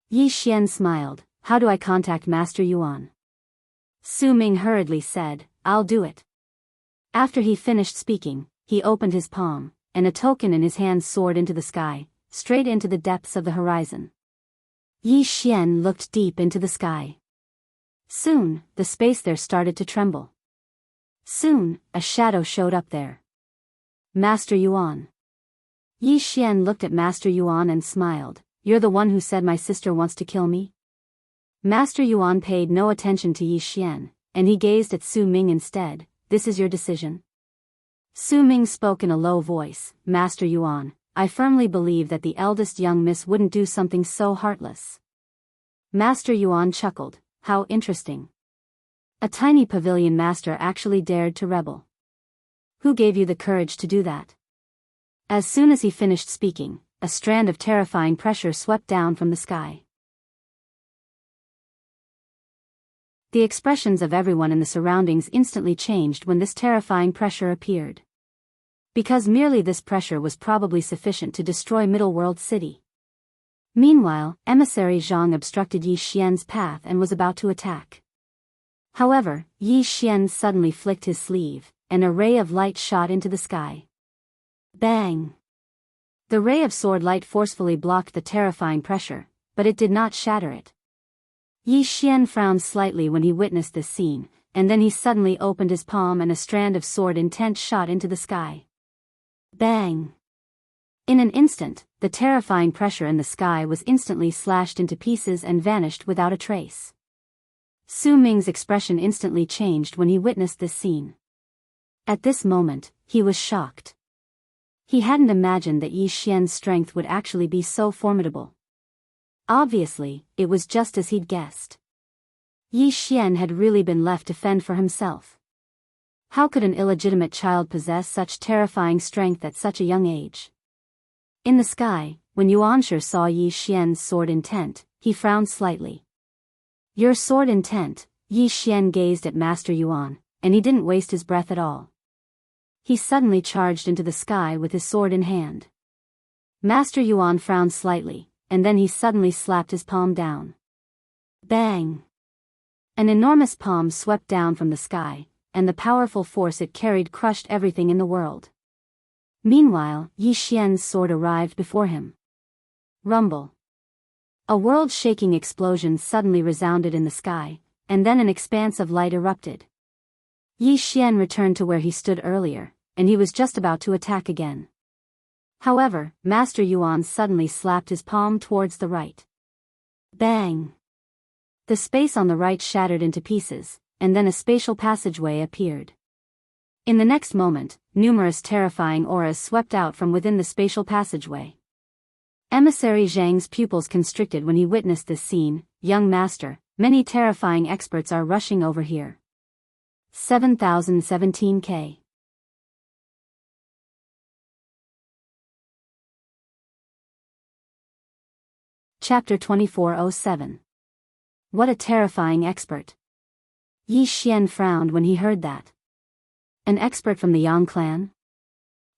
Yi Xian smiled, "How do I contact Master Yuan?" Su Ming hurriedly said, "I'll do it." After he finished speaking, he opened his palm, and a token in his hand soared into the sky, straight into the depths of the horizon. Yi Xian looked deep into the sky. Soon, the space there started to tremble. Soon, a shadow showed up there. Master Yuan. Yi Xian looked at Master Yuan and smiled, you're the one who said my sister wants to kill me? Master Yuan paid no attention to Yi Xian, and he gazed at Su Ming instead. This is your decision? Su Ming spoke in a low voice. Master Yuan, I firmly believe that the eldest young miss wouldn't do something so heartless. Master Yuan chuckled. How interesting. A tiny pavilion master actually dared to rebel. Who gave you the courage to do that? As soon as he finished speaking, a strand of terrifying pressure swept down from the sky. The expressions of everyone in the surroundings instantly changed when this terrifying pressure appeared. Because merely this pressure was probably sufficient to destroy Middle World City. Meanwhile, emissary Zhang obstructed Yi Xian's path and was about to attack. However, Yi Xian suddenly flicked his sleeve, and a ray of light shot into the sky. Bang! The ray of sword light forcefully blocked the terrifying pressure, but it did not shatter it. Yi Xian frowned slightly when he witnessed this scene, and then he suddenly opened his palm and a strand of sword intent shot into the sky. Bang! In an instant, the terrifying pressure in the sky was instantly slashed into pieces and vanished without a trace. Su Ming's expression instantly changed when he witnessed this scene. At this moment, he was shocked. He hadn't imagined that Yi Xian's strength would actually be so formidable. Obviously, it was just as he'd guessed. Yi Xian had really been left to fend for himself. How could an illegitimate child possess such terrifying strength at such a young age? In the sky, when Yuanshi saw Yi Xian's sword intent, he frowned slightly. Your sword intent? Yi Xian gazed at Master Yuan, and he didn't waste his breath at all. He suddenly charged into the sky with his sword in hand. Master Yuan frowned slightly, and then he suddenly slapped his palm down. Bang! An enormous palm swept down from the sky, and the powerful force it carried crushed everything in the world. Meanwhile, Yi Xian's sword arrived before him. Rumble! A world-shaking explosion suddenly resounded in the sky, and then an expanse of light erupted. Yi Xian returned to where he stood earlier, and he was just about to attack again. However, Master Yuan suddenly slapped his palm towards the right. Bang! The space on the right shattered into pieces, and then a spatial passageway appeared. In the next moment, numerous terrifying auras swept out from within the spatial passageway. Emissary Zhang's pupils constricted when he witnessed this scene. Young master, many terrifying experts are rushing over here. 7017K. Chapter 2407. What a terrifying expert. Yi Xian frowned when he heard that. An expert from the Yang clan?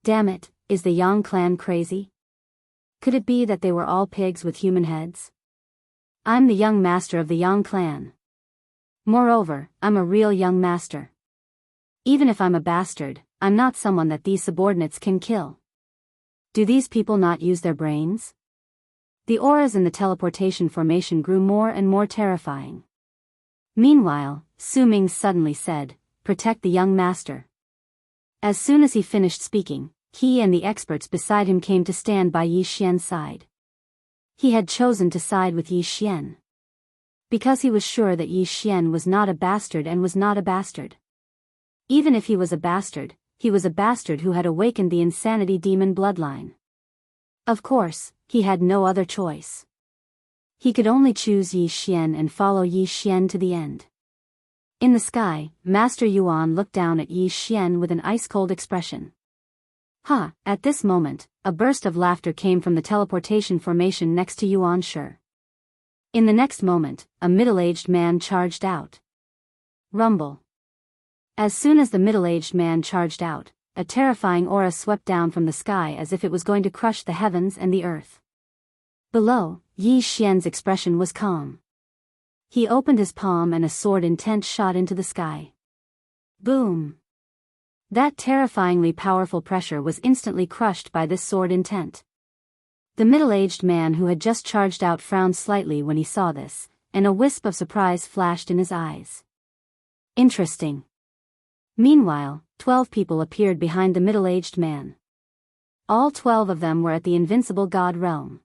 Damn it, is the Yang clan crazy? Could it be that they were all pigs with human heads? I'm the young master of the Yang clan. Moreover, I'm a real young master. Even if I'm a bastard, I'm not someone that these subordinates can kill. Do these people not use their brains? The auras in the teleportation formation grew more and more terrifying. Meanwhile, Su Ming suddenly said, "Protect the young master." As soon as he finished speaking, he and the experts beside him came to stand by Yi Xian's side. He had chosen to side with Yi Xian because he was sure that Yi Xian was not a bastard and was not a bastard. Even if he was a bastard who had awakened the insanity demon bloodline. Of course, he had no other choice. He could only choose Yi Xian and follow Yi Xian to the end. In the sky, Master Yuan looked down at Yi Xian with an ice-cold expression. Ha! At this moment, a burst of laughter came from the teleportation formation next to Yuanshi. In the next moment, a middle-aged man charged out. Rumble. As soon as the middle-aged man charged out, a terrifying aura swept down from the sky as if it was going to crush the heavens and the earth. Below, Yi Xian's expression was calm. He opened his palm and a sword intent shot into the sky. Boom! That terrifyingly powerful pressure was instantly crushed by this sword intent. The middle-aged man who had just charged out frowned slightly when he saw this, and a wisp of surprise flashed in his eyes. Interesting. Meanwhile, 12 people appeared behind the middle-aged man. All 12 of them were at the invincible god realm.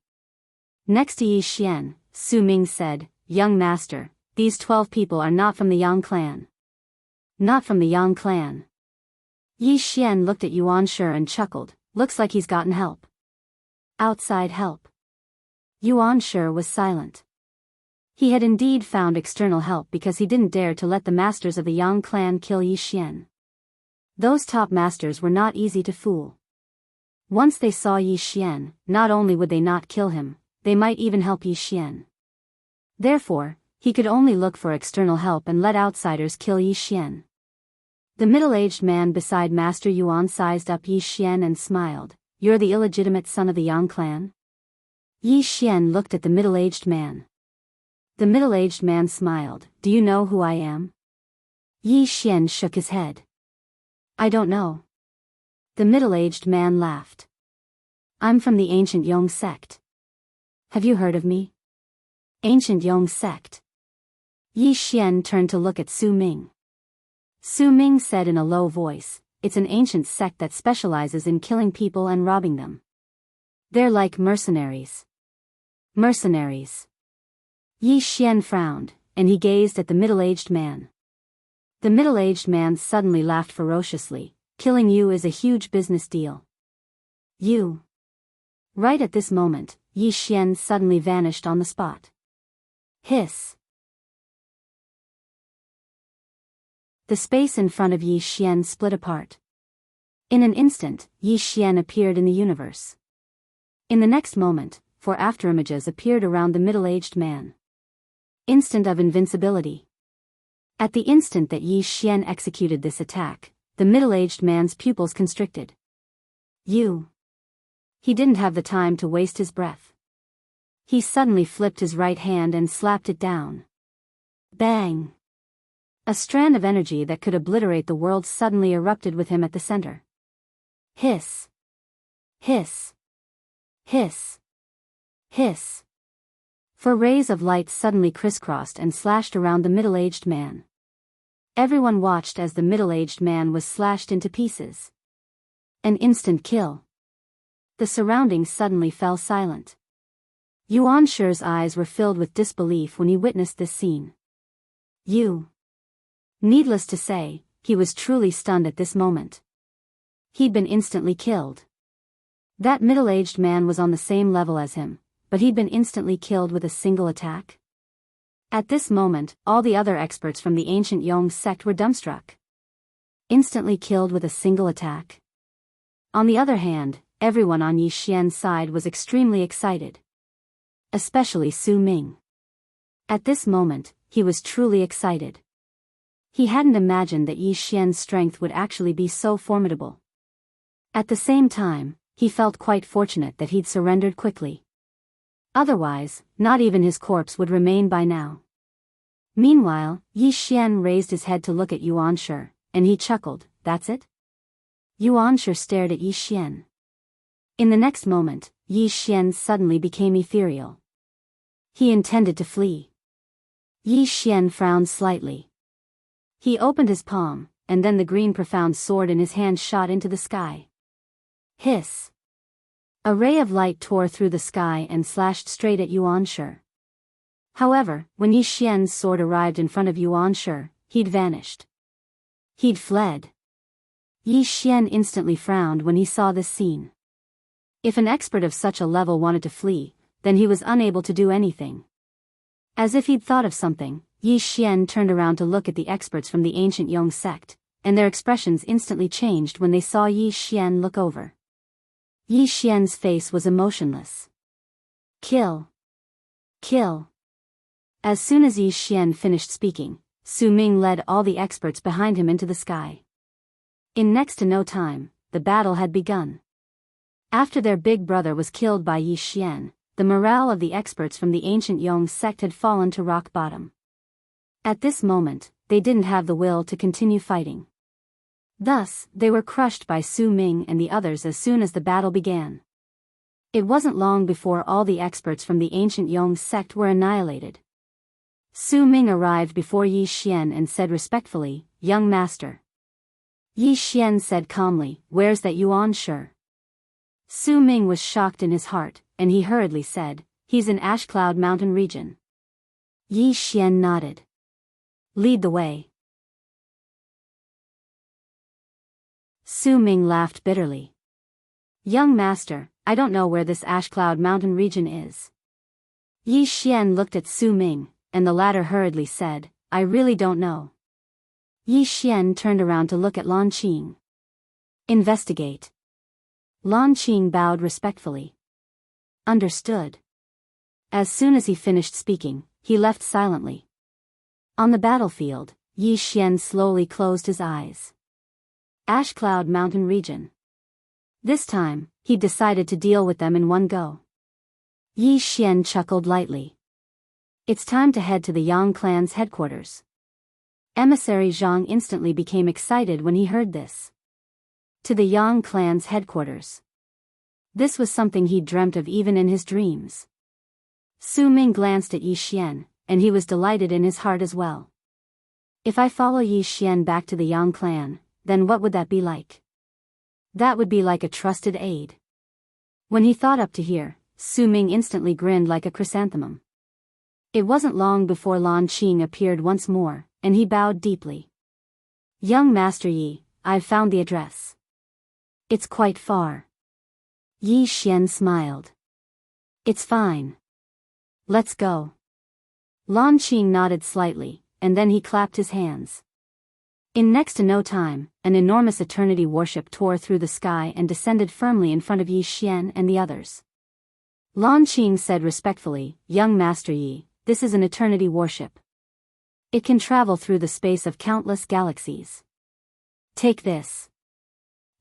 Next to Yi Xian, Su Ming said, "Young master, these 12 people are not from the Yang clan." "Not from the Yang clan." Yi Xian looked at Yuan Shi and chuckled, "Looks like he's gotten help." "Outside help?" Yuan Shi was silent. He had indeed found external help because he didn't dare to let the masters of the Yang clan kill Yi Xian. Those top masters were not easy to fool. Once they saw Yi Xian, not only would they not kill him, they might even help Yi Xian. Therefore, he could only look for external help and let outsiders kill Yi Xian. The middle-aged man beside Master Yuan sized up Yi Xian and smiled. "You're the illegitimate son of the Yang clan?" Yi Xian looked at the middle-aged man. The middle-aged man smiled. "Do you know who I am?" Yi Xian shook his head. "I don't know." The middle-aged man laughed. "I'm from the ancient Yong sect. Have you heard of me?" "Ancient Yong sect?" Yi Xian turned to look at Su Ming. Su Ming said in a low voice, "It's an ancient sect that specializes in killing people and robbing them. They're like mercenaries." "Mercenaries." Yi Xian frowned, and he gazed at the middle-aged man. The middle-aged man suddenly laughed ferociously. "Killing you is a huge business deal." "You." Right at this moment, Yi Xian suddenly vanished on the spot. Hiss. The space in front of Yi Xian split apart. In an instant, Yi Xian appeared in the universe. In the next moment, 4 afterimages appeared around the middle-aged man. Instant of invincibility. At the instant that Yi Xian executed this attack, the middle-aged man's pupils constricted. "You." He didn't have the time to waste his breath. He suddenly flipped his right hand and slapped it down. Bang! A strand of energy that could obliterate the world suddenly erupted with him at the center. Hiss! Hiss! Hiss! Hiss! 4 rays of light suddenly crisscrossed and slashed around the middle-aged man. Everyone watched as the middle-aged man was slashed into pieces. An instant kill. The surroundings suddenly fell silent. Yuan Shi's eyes were filled with disbelief when he witnessed this scene. "You." Needless to say, he was truly stunned at this moment. He'd been instantly killed. That middle-aged man was on the same level as him, but he'd been instantly killed with a single attack. At this moment, all the other experts from the ancient Yong sect were dumbstruck. Instantly killed with a single attack? On the other hand, everyone on Yi Xian's side was extremely excited. Especially Su Ming. At this moment, he was truly excited. He hadn't imagined that Yi Xian's strength would actually be so formidable. At the same time, he felt quite fortunate that he'd surrendered quickly. Otherwise, not even his corpse would remain by now. Meanwhile, Yi Xian raised his head to look at Yuan Shi, and he chuckled. "That's it?" Yuan Shi stared at Yi Xian. In the next moment, Yi Xian suddenly became ethereal. He intended to flee. Yi Xian frowned slightly. He opened his palm, and then the green profound sword in his hand shot into the sky. Hiss! A ray of light tore through the sky and slashed straight at Yuan Shi. However, when Yi Xian's sword arrived in front of Yuan Shi, he'd vanished. He'd fled. Yi Xian instantly frowned when he saw this scene. If an expert of such a level wanted to flee, then he was unable to do anything. As if he'd thought of something, Yi Xian turned around to look at the experts from the ancient Yong sect, and their expressions instantly changed when they saw Yi Xian look over. Yi Xian's face was emotionless. "Kill! Kill!" As soon as Yi Xian finished speaking, Su Ming led all the experts behind him into the sky. In next to no time, the battle had begun. After their big brother was killed by Yi Xian, the morale of the experts from the ancient Yong sect had fallen to rock bottom. At this moment, they didn't have the will to continue fighting. Thus, they were crushed by Su Ming and the others as soon as the battle began. It wasn't long before all the experts from the ancient Yong sect were annihilated. Su Ming arrived before Yi Xian and said respectfully, "Young master." Yi Xian said calmly, "Where's that Yuan Shi?" Su Ming was shocked in his heart, and he hurriedly said, He's in Ash Cloud Mountain region. Yi Xian nodded. Lead the way. Su Ming laughed bitterly. Young master, I don't know where this Ash Cloud Mountain region is. Yi Xian looked at Su Ming, and the latter hurriedly said, I really don't know. Yi Xian turned around to look at Lan Qing. Investigate. Lan Qing bowed respectfully. Understood. As soon as he finished speaking, he left silently. On the battlefield, Yi Xian slowly closed his eyes. Ash Cloud Mountain region. This time, he decided to deal with them in one go. Yi Xian chuckled lightly. It's time to head to the Yang clan's headquarters. Emissary Zhang instantly became excited when he heard this. To the Yang clan's headquarters. This was something he'd dreamt of even in his dreams. Su Ming glanced at Yi Xian, and he was delighted in his heart as well. If I follow Yi Xian back to the Yang clan, then what would that be like? That would be like a trusted aide. When he thought up to here, Su Ming instantly grinned like a chrysanthemum. It wasn't long before Lan Qing appeared once more, and he bowed deeply. Young Master Yi, I've found the address. It's quite far. Yi Xian smiled. It's fine. Let's go. Lan Qing nodded slightly, and then he clapped his hands. In next to no time, an enormous eternity warship tore through the sky and descended firmly in front of Yi Xian and the others. Lan Qing said respectfully, Young Master Yi, this is an eternity warship. It can travel through the space of countless galaxies. Take this.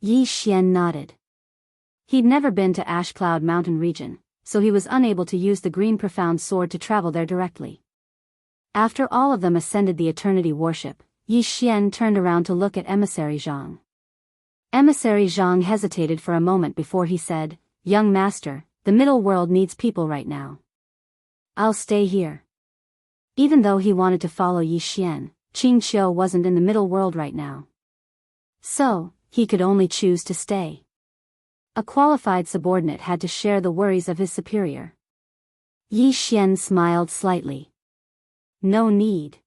Yi Xian nodded. He'd never been to Ash Cloud Mountain region, so he was unable to use the green profound sword to travel there directly. After all of them ascended the eternity warship, Yi Xian turned around to look at Emissary Zhang. Emissary Zhang hesitated for a moment before he said, Young Master, the middle world needs people right now. I'll stay here. Even though he wanted to follow Yi Xian, Qing Qiu wasn't in the middle world right now. So, he could only choose to stay. A qualified subordinate had to share the worries of his superior. Yi Xian smiled slightly. No need.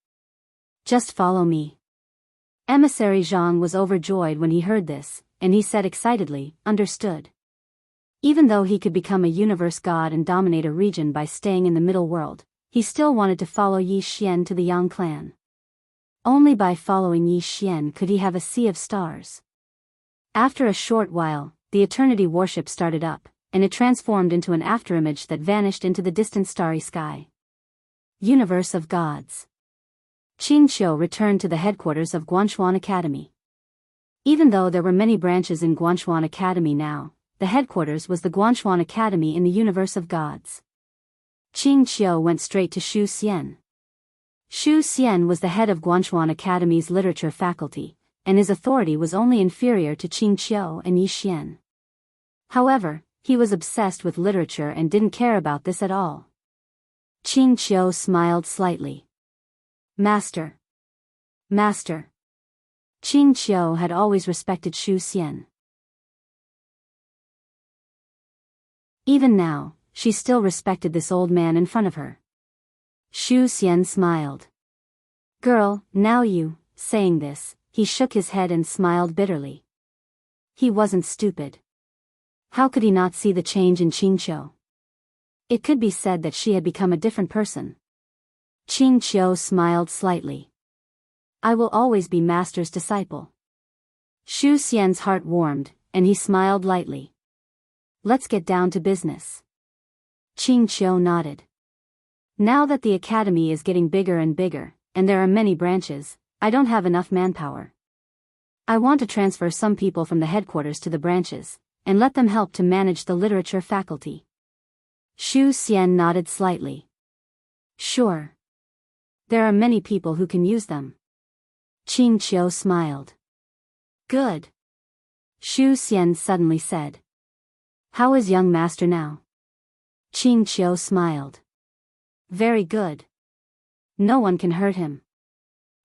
Just follow me. Emissary Zhang was overjoyed when he heard this, and he said excitedly, Understood. Even though he could become a universe god and dominate a region by staying in the middle world, he still wanted to follow Yi Xian to the Yang clan. Only by following Yi Xian could he have a sea of stars. After a short while, the Eternity warship started up, and it transformed into an afterimage that vanished into the distant starry sky. Universe of Gods. Qing Qiu returned to the headquarters of Guanchuan Academy. Even though there were many branches in Guanchuan Academy now, the headquarters was the Guanchuan Academy in the Universe of Gods. Qing Qiu went straight to Xu Xian. Xu Xian was the head of Guanchuan Academy's literature faculty, and his authority was only inferior to Qing Qiu and Yi Xian. However, he was obsessed with literature and didn't care about this at all. Qing Qiu smiled slightly. Master. Master. Qing Qiu had always respected Xu Xian. Even now, she still respected this old man in front of her. Xu Xian smiled. Girl, now you, saying this, he shook his head and smiled bitterly. He wasn't stupid. How could he not see the change in Qing Qiu? It could be said that she had become a different person. Qing Qiu smiled slightly. I will always be Master's disciple. Xu Xian's heart warmed, and he smiled lightly. Let's get down to business. Qing Qiu nodded. Now that the academy is getting bigger and bigger, and there are many branches, I don't have enough manpower. I want to transfer some people from the headquarters to the branches, and let them help to manage the literature faculty. Xu Xian nodded slightly. Sure. There are many people who can use them. Qing Qiu smiled. Good. Xu Xian suddenly said. How is young master now? Qing Qiu smiled. Very good. No one can hurt him.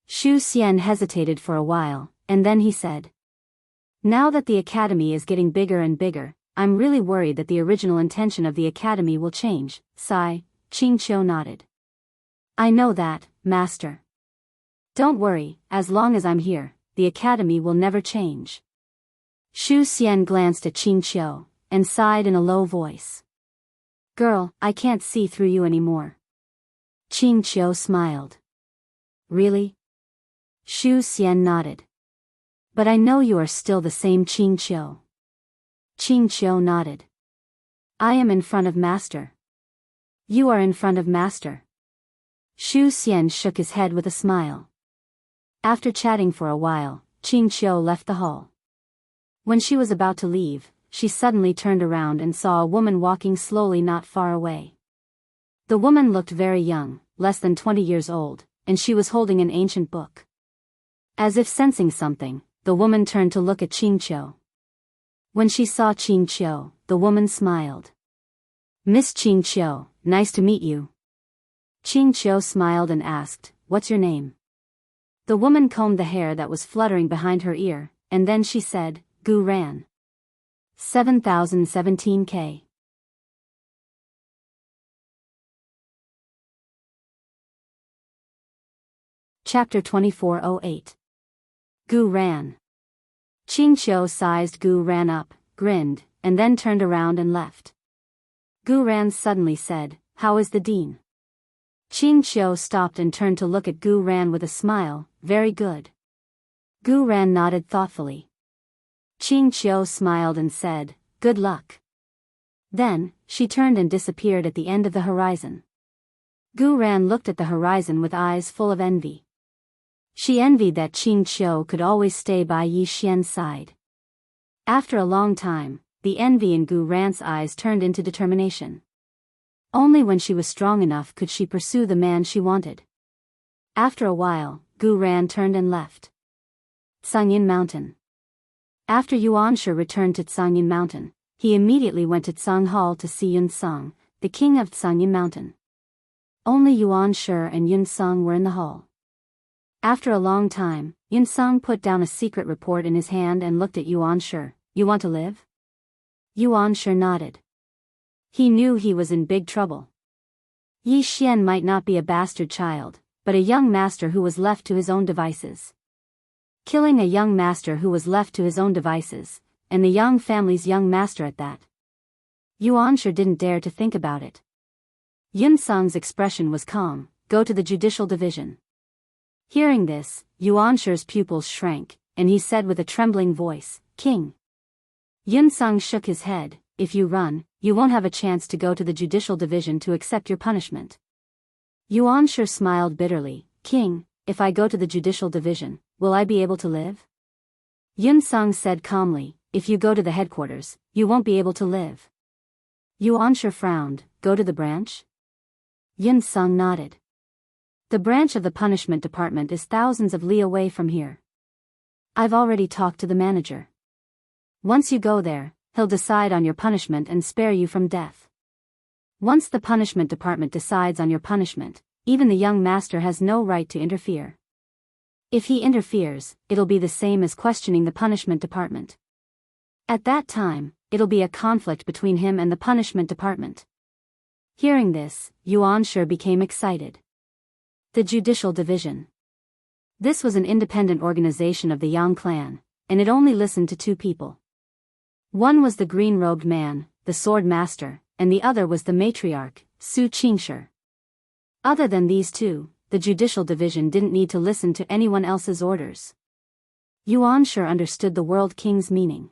Xu Xian hesitated for a while, and then he said. Now that the academy is getting bigger and bigger, I'm really worried that the original intention of the academy will change. Sigh, Qing Qiu nodded. I know that, master. Don't worry, as long as I'm here, the academy will never change. Xu Xian glanced at Qing Qiu, and sighed in a low voice. Girl, I can't see through you anymore. Qing Qiu smiled. Really? Xu Xian nodded. But I know you are still the same Qing Qiu. Qing Qiu nodded. I am in front of master. You are in front of master. Xu Xian shook his head with a smile. After chatting for a while, Qing Qiu left the hall. When she was about to leave, she suddenly turned around and saw a woman walking slowly not far away. The woman looked very young, less than 20 years old, and she was holding an ancient book. As if sensing something, the woman turned to look at Qing Qiu. When she saw Qing Qiu, the woman smiled. Miss Qing Qiu, nice to meet you. Qing Qiu smiled and asked, What's your name? The woman combed the hair that was fluttering behind her ear, and then she said, Gu Ran. 7017K. Chapter 2408. Gu Ran. Qing Qiu sized Gu Ran up, grinned, and then turned around and left. Gu Ran suddenly said, How is the dean? Qing Qiu stopped and turned to look at Gu Ran with a smile, Very good. Gu Ran nodded thoughtfully. Qing Qiu smiled and said, Good luck. Then, she turned and disappeared at the end of the horizon. Gu Ran looked at the horizon with eyes full of envy. She envied that Qing Qiu could always stay by Yi Xian's side. After a long time, the envy in Gu Ran's eyes turned into determination. Only when she was strong enough could she pursue the man she wanted. After a while, Gu Ran turned and left Tsangyin Mountain. After Yuan Shi returned to Tsangyin Mountain, he immediately went to Tsang Hall to see Yun Song, the king of Tsangyin Mountain. Only Yuan Shi and Yun Song were in the hall. After a long time, Yun Song put down a secret report in his hand and looked at Yuan Shi. You want to live? Yuan Shi nodded. He knew he was in big trouble. Yi Xian might not be a bastard child, but a young master who was left to his own devices. Killing a young master who was left to his own devices, and the young family's young master at that. Yuan Shi didn't dare to think about it. Yun Song's expression was calm, Go to the judicial division. Hearing this, Yuan Shi's pupils shrank, and he said with a trembling voice, King. Yun Song shook his head, If you run, you won't have a chance to go to the judicial division to accept your punishment. Yuan Shi smiled bitterly, King, if I go to the judicial division, will I be able to live? Yun Song said calmly, If you go to the headquarters, you won't be able to live. Yuan Shi frowned, Go to the branch? Yun Song nodded. The branch of the punishment department is thousands of li away from here. I've already talked to the manager. Once you go there, he'll decide on your punishment and spare you from death. Once the punishment department decides on your punishment, even the young master has no right to interfere. If he interferes, it'll be the same as questioning the punishment department. At that time, it'll be a conflict between him and the punishment department. Hearing this, Yuan Shi became excited. The Judicial Division. This was an independent organization of the Yang clan, and it only listened to two people. One was the green-robed man, the sword master, and the other was the matriarch, Su Qingshi. Other than these two, the Judicial Division didn't need to listen to anyone else's orders. Yuan Shi understood the World King's meaning.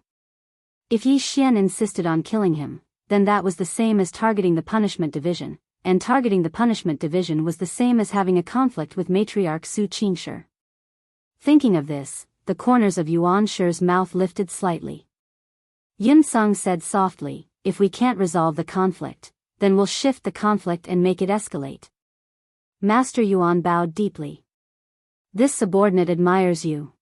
If Yi Xian insisted on killing him, then that was the same as targeting the Punishment Division, and targeting the Punishment Division was the same as having a conflict with matriarch Su Qingshi. Thinking of this, the corners of Yuan Shi's mouth lifted slightly. Yun Song said softly, If we can't resolve the conflict, then we'll shift the conflict and make it escalate. Master Yuan bowed deeply. This subordinate admires you.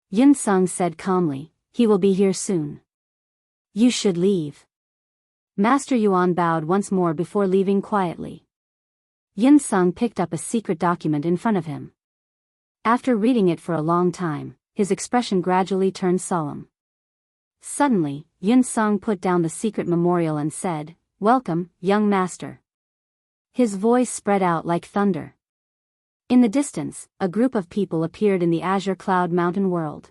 Yun Song said calmly, He will be here soon. You should leave. Master Yuan bowed once more before leaving quietly. Yun Song picked up a secret document in front of him. After reading it for a long time, his expression gradually turned solemn. Suddenly, Yun Song put down the secret memorial and said, "Welcome, young master." His voice spread out like thunder. In the distance, a group of people appeared in the azure cloud mountain world.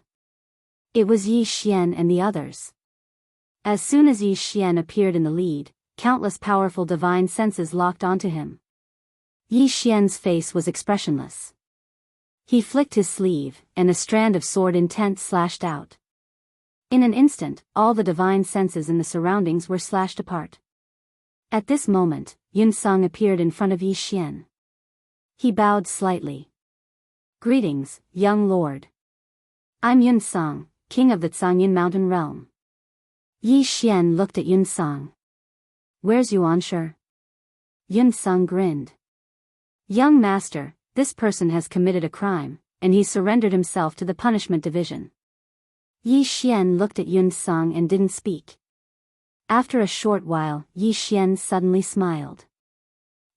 It was Yi Xian and the others. As soon as Yi Xian appeared in the lead, countless powerful divine senses locked onto him. Yi Xian's face was expressionless. He flicked his sleeve, and a strand of sword intent slashed out. In an instant, all the divine senses in the surroundings were slashed apart. At this moment, Yun Song appeared in front of Yi Xian. He bowed slightly. "Greetings, young lord. I'm Yun Song, king of the Zhangyin mountain realm." Yi Xian looked at Yun Song. "Where's Yuanshi?" Yun Song grinned. "Young master, this person has committed a crime, and he surrendered himself to the punishment division." Yi Xian looked at Yun Song and didn't speak. After a short while, Yi Xian suddenly smiled.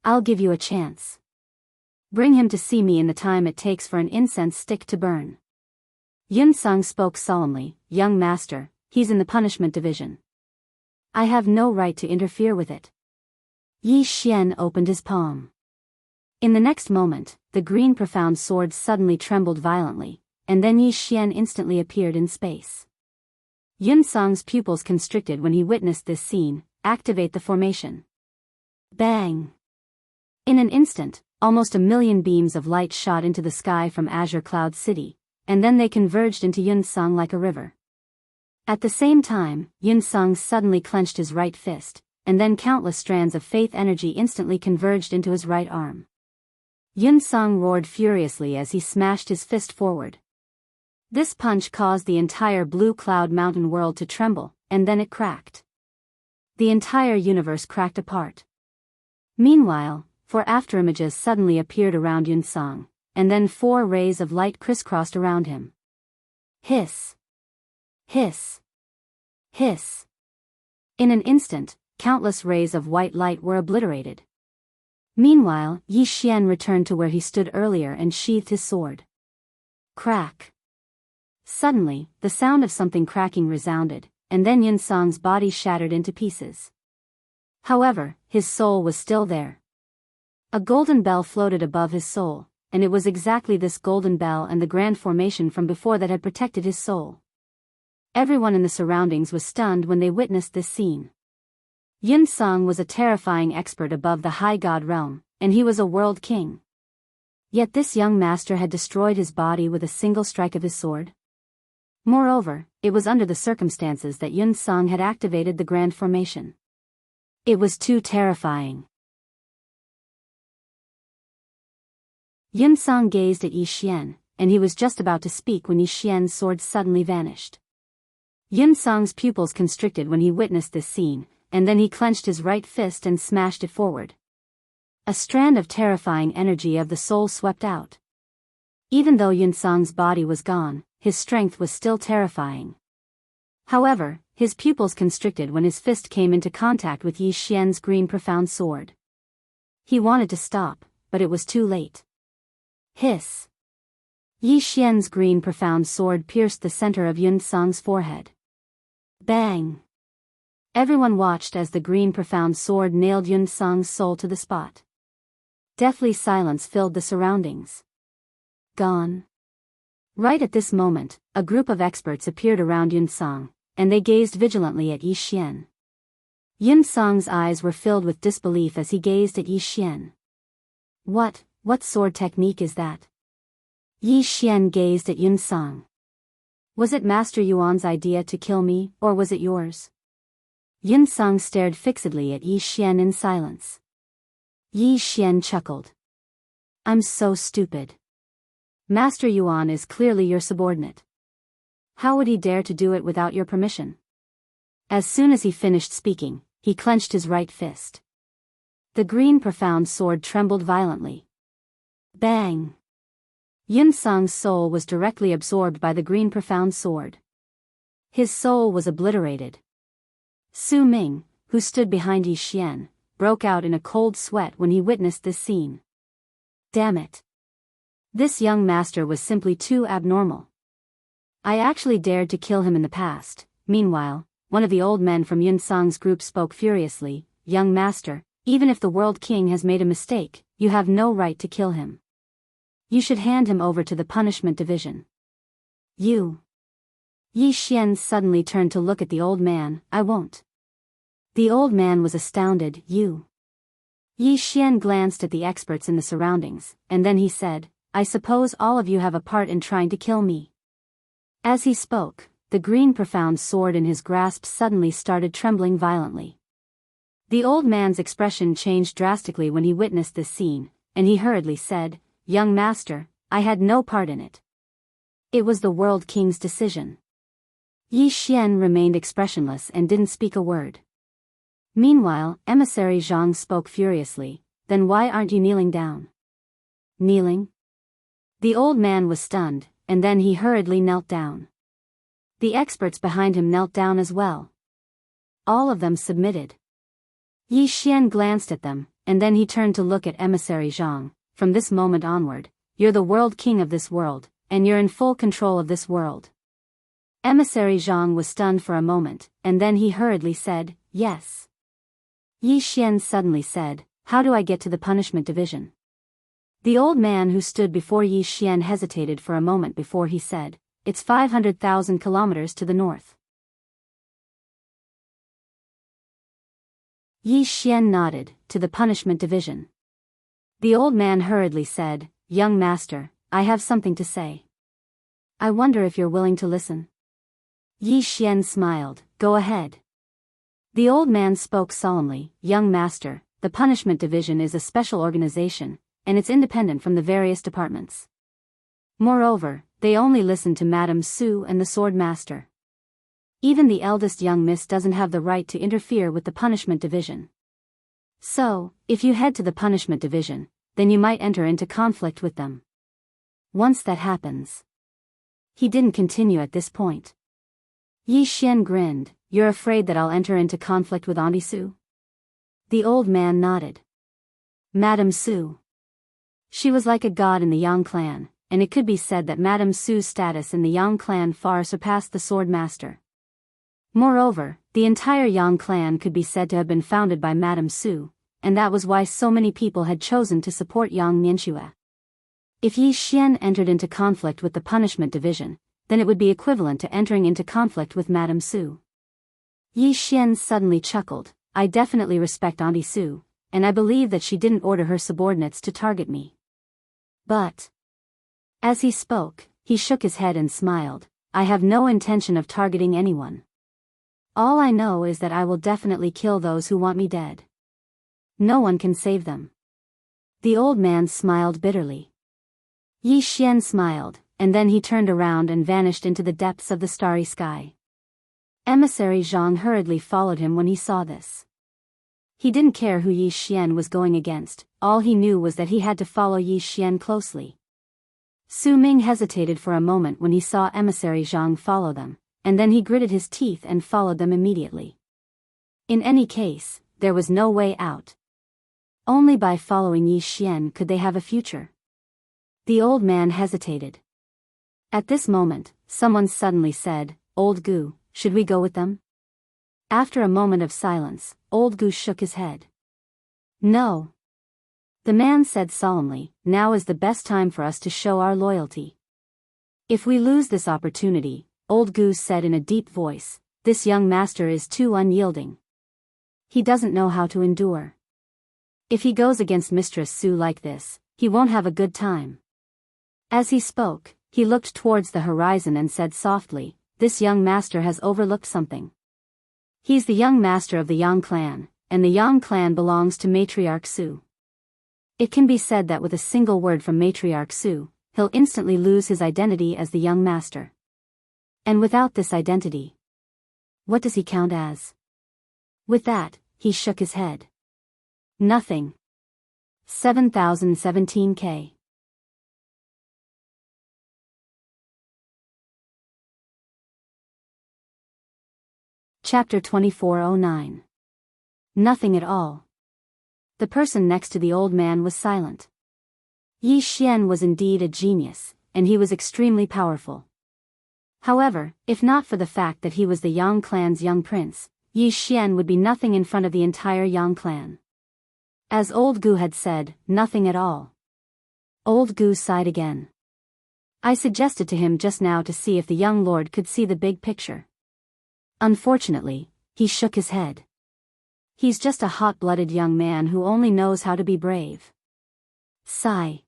"I'll give you a chance. Bring him to see me in the time it takes for an incense stick to burn." Yun Song spoke solemnly, "Young master, he's in the punishment division. I have no right to interfere with it." Yi Xian opened his palm. In the next moment, the green profound sword suddenly trembled violently, and then Yi Xian instantly appeared in space. Yun Song's pupils constricted when he witnessed this scene. "Activate the formation." Bang! In an instant, almost 1,000,000 beams of light shot into the sky from Azure Cloud City, and then they converged into Yun Song like a river. At the same time, Yun Song suddenly clenched his right fist, and then countless strands of faith energy instantly converged into his right arm. Yun Song roared furiously as he smashed his fist forward. This punch caused the entire blue cloud mountain world to tremble, and then it cracked. The entire universe cracked apart. Meanwhile, 4 afterimages suddenly appeared around Yun Song, and then 4 rays of light crisscrossed around him. Hiss! Hiss! Hiss! In an instant, countless rays of white light were obliterated. Meanwhile, Yi Xian returned to where he stood earlier and sheathed his sword. Crack! Suddenly, the sound of something cracking resounded, and then Yun Song's body shattered into pieces. However, his soul was still there. A golden bell floated above his soul, and it was exactly this golden bell and the grand formation from before that had protected his soul. Everyone in the surroundings was stunned when they witnessed this scene. Yun Song was a terrifying expert above the high god realm, and he was a world king. Yet this young master had destroyed his body with a single strike of his sword. Moreover, it was under the circumstances that Yun Song had activated the grand formation. It was too terrifying. Yun Song gazed at Yi Xian, and he was just about to speak when Yi Xian's sword suddenly vanished. Yun Song's pupils constricted when he witnessed this scene, and then he clenched his right fist and smashed it forward. A strand of terrifying energy of the soul swept out. Even though Yun Song's body was gone, his strength was still terrifying. However, his pupils constricted when his fist came into contact with Yi Xian's green profound sword. He wanted to stop, but it was too late. Hiss! Yi Xian's green profound sword pierced the center of Yun Song's forehead. Bang! Everyone watched as the green profound sword nailed Yun Song's soul to the spot. Deathly silence filled the surroundings. Gone. Right at this moment, a group of experts appeared around Yun Song, and they gazed vigilantly at Yi Xian. Yun Song's eyes were filled with disbelief as he gazed at Yi Xian. What sword technique is that? Yi Xian gazed at Yun Song. Was it Master Yuan's idea to kill me, or was it yours? Yun Song stared fixedly at Yi Xian in silence. Yi Xian chuckled. I'm so stupid. Master Yuan is clearly your subordinate. How would he dare to do it without your permission? As soon as he finished speaking, he clenched his right fist. The green profound sword trembled violently. Bang! Yun Song's soul was directly absorbed by the green profound sword. His soul was obliterated. Su Ming, who stood behind Yi Xian, broke out in a cold sweat when he witnessed this scene. Damn it! This young master was simply too abnormal. I actually dared to kill him in the past. Meanwhile, one of the old men from Yun Song's group spoke furiously, "Young master, even if the world king has made a mistake, you have no right to kill him. You should hand him over to the punishment division." "You." Yi Xian suddenly turned to look at the old man. "I won't." The old man was astounded. "You." Yi Xian glanced at the experts in the surroundings, and then he said, "I suppose all of you have a part in trying to kill me." As he spoke, the green profound sword in his grasp suddenly started trembling violently. The old man's expression changed drastically when he witnessed this scene, and he hurriedly said, "Young master, I had no part in it. It was the world king's decision." Yi Xian remained expressionless and didn't speak a word. Meanwhile, emissary Jianghu spoke furiously, "Then why aren't you kneeling down?" "Kneeling?" The old man was stunned, and then he hurriedly knelt down. The experts behind him knelt down as well. All of them submitted. Yi Xian glanced at them, and then he turned to look at emissary Jianghu. "From this moment onward, you're the world king of this world, and you're in full control of this world." Emissary Jianghu was stunned for a moment, and then he hurriedly said, "Yes." Yi Xian suddenly said, "How do I get to the punishment division?" The old man who stood before Yi Xian hesitated for a moment before he said, "It's 500,000 kilometers to the north." Yi Xian nodded, "To the punishment division." The old man hurriedly said, "Young master, I have something to say. I wonder if you're willing to listen." Yi Xian smiled, "Go ahead." The old man spoke solemnly, "Young master, the punishment division is a special organization, and it's independent from the various departments. Moreover, they only listen to Madame Su and the sword master. Even the eldest young miss doesn't have the right to interfere with the punishment division. So, if you head to the punishment division, then you might enter into conflict with them. Once that happens..." He didn't continue at this point. Yi Xian grinned, "You're afraid that I'll enter into conflict with Auntie Su?" The old man nodded. Madame Su. She was like a god in the Yang clan, and it could be said that Madame Su's status in the Yang clan far surpassed the sword master. Moreover, the entire Yang clan could be said to have been founded by Madame Su, and that was why so many people had chosen to support Yang Nianxue. If Yi Xian entered into conflict with the punishment division, then it would be equivalent to entering into conflict with Madame Su. Yi Xian suddenly chuckled, "I definitely respect Auntie Su, and I believe that she didn't order her subordinates to target me. But..." As he spoke, he shook his head and smiled, "I have no intention of targeting anyone. All I know is that I will definitely kill those who want me dead. No one can save them." The old man smiled bitterly. Yi Xian smiled, and then he turned around and vanished into the depths of the starry sky. Emissary Jianghu hurriedly followed him when he saw this. He didn't care who Yi Xian was going against, all he knew was that he had to follow Yi Xian closely. Su Ming hesitated for a moment when he saw emissary Jianghu follow them, and then he gritted his teeth and followed them immediately. In any case, there was no way out. Only by following Yi Xian could they have a future. The old man hesitated. At this moment, someone suddenly said, "Old Gu, should we go with them?" After a moment of silence, Old Gu shook his head. "No." The man said solemnly, "Now is the best time for us to show our loyalty. If we lose this opportunity," Old Gu said in a deep voice, "this young master is too unyielding. He doesn't know how to endure. If he goes against Mistress Su like this, he won't have a good time." As he spoke, he looked towards the horizon and said softly, "This young master has overlooked something. He's the young master of the Yang clan, and the Yang clan belongs to Matriarch Su. It can be said that with a single word from Matriarch Su, he'll instantly lose his identity as the young master. And without this identity, what does he count as?" With that, he shook his head. "Nothing." 7017K. Chapter 2409. Nothing at all. The person next to the old man was silent. Yi Xian was indeed a genius, and he was extremely powerful. However, if not for the fact that he was the Yang clan's young prince, Yi Xian would be nothing in front of the entire Yang clan. As Old Gu had said, nothing at all. Old Gu sighed again. I suggested to him just now to see if the young lord could see the big picture. Unfortunately, he shook his head. He's just a hot-blooded young man who only knows how to be brave. Sigh.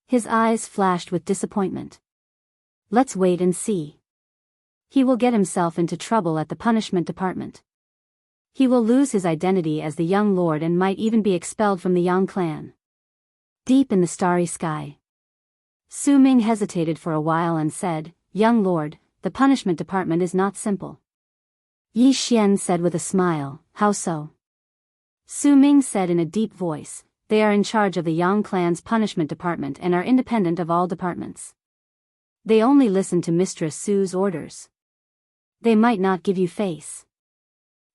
His eyes flashed with disappointment. Let's wait and see. He will get himself into trouble at the punishment department. He will lose his identity as the young lord and might even be expelled from the Yang clan. Deep in the starry sky, Su Ming hesitated for a while and said, Young lord, the punishment department is not simple. Yi Xian said with a smile, How so? Su Ming said in a deep voice, They are in charge of the Yang clan's punishment department and are independent of all departments. They only listen to Mistress Su's orders. They might not give you face.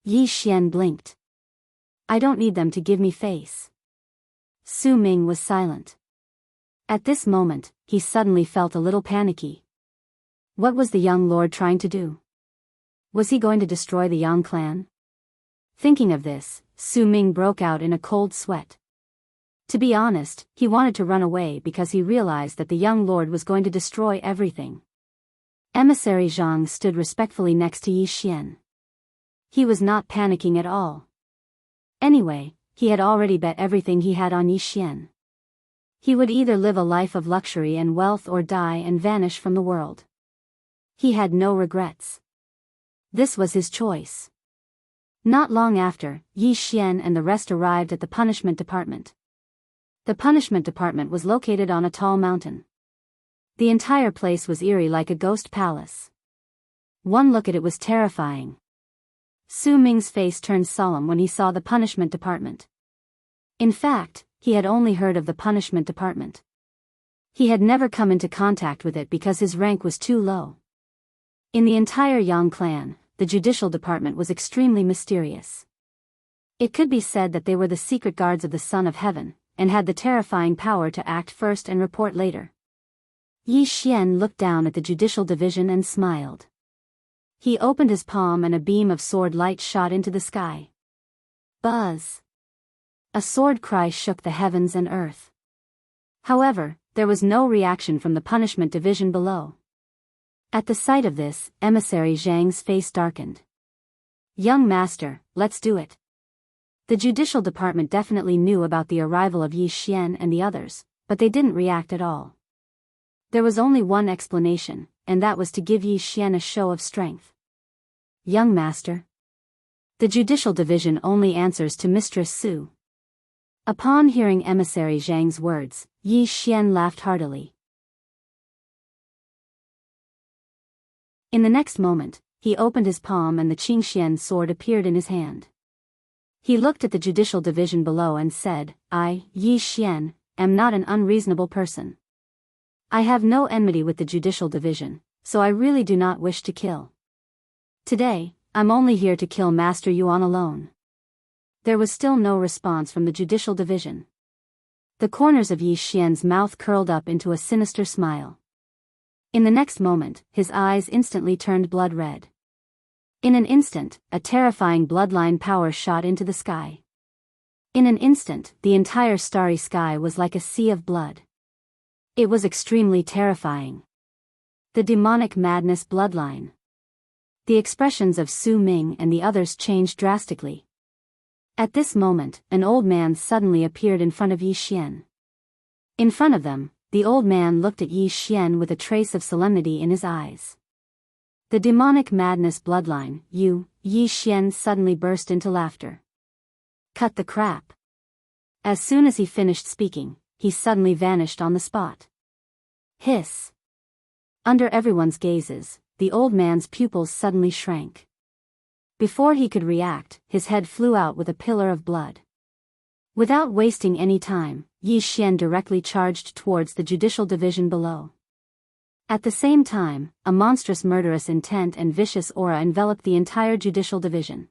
Yi Xian blinked. I don't need them to give me face. Su Ming was silent. At this moment, he suddenly felt a little panicky. What was the young lord trying to do? Was he going to destroy the Yang clan? Thinking of this, Su Ming broke out in a cold sweat. To be honest, he wanted to run away because he realized that the young lord was going to destroy everything. Emissary Zhang stood respectfully next to Yi Xian. He was not panicking at all. Anyway, he had already bet everything he had on Yi Xian. He would either live a life of luxury and wealth or die and vanish from the world. He had no regrets. This was his choice. Not long after, Yi Xian and the rest arrived at the punishment department. The punishment department was located on a tall mountain. The entire place was eerie like a ghost palace. One look at it was terrifying. Su Ming's face turned solemn when he saw the punishment department. In fact, he had only heard of the punishment department. He had never come into contact with it because his rank was too low. In the entire Yang clan, the judicial department was extremely mysterious. It could be said that they were the secret guards of the Son of Heaven, and had the terrifying power to act first and report later. Yi Xian looked down at the judicial division and smiled. He opened his palm and a beam of sword light shot into the sky. Buzz! A sword cry shook the heavens and earth. However, there was no reaction from the punishment division below. At the sight of this, Emissary Zhang's face darkened. Young master, let's do it. The judicial department definitely knew about the arrival of Yi Xian and the others, but they didn't react at all. There was only one explanation, and that was to give Yi Xian a show of strength. Young master. The judicial division only answers to Mistress Su. Upon hearing Emissary Zhang's words, Yi Xian laughed heartily. In the next moment, he opened his palm and the Qingxian sword appeared in his hand. He looked at the judicial division below and said, I, Yi Xian, am not an unreasonable person. I have no enmity with the judicial division, so I really do not wish to kill. Today, I'm only here to kill Master Yuan alone. There was still no response from the judicial division. The corners of Yi Xian's mouth curled up into a sinister smile. In the next moment, his eyes instantly turned blood red. In an instant, a terrifying bloodline power shot into the sky. In an instant, the entire starry sky was like a sea of blood. It was extremely terrifying. The demonic madness bloodline. The expressions of Su Ming and the others changed drastically. At this moment, an old man suddenly appeared in front of Yi Xian. In front of them, the old man looked at Yi Xian with a trace of solemnity in his eyes. The demonic madness bloodline, Yi Xian suddenly burst into laughter. Cut the crap. As soon as he finished speaking, he suddenly vanished on the spot. Hiss. Under everyone's gazes, the old man's pupils suddenly shrank. Before he could react, his head flew out with a pillar of blood. Without wasting any time, Yi Xian directly charged towards the judicial division below. At the same time, a monstrous murderous intent and vicious aura enveloped the entire judicial division.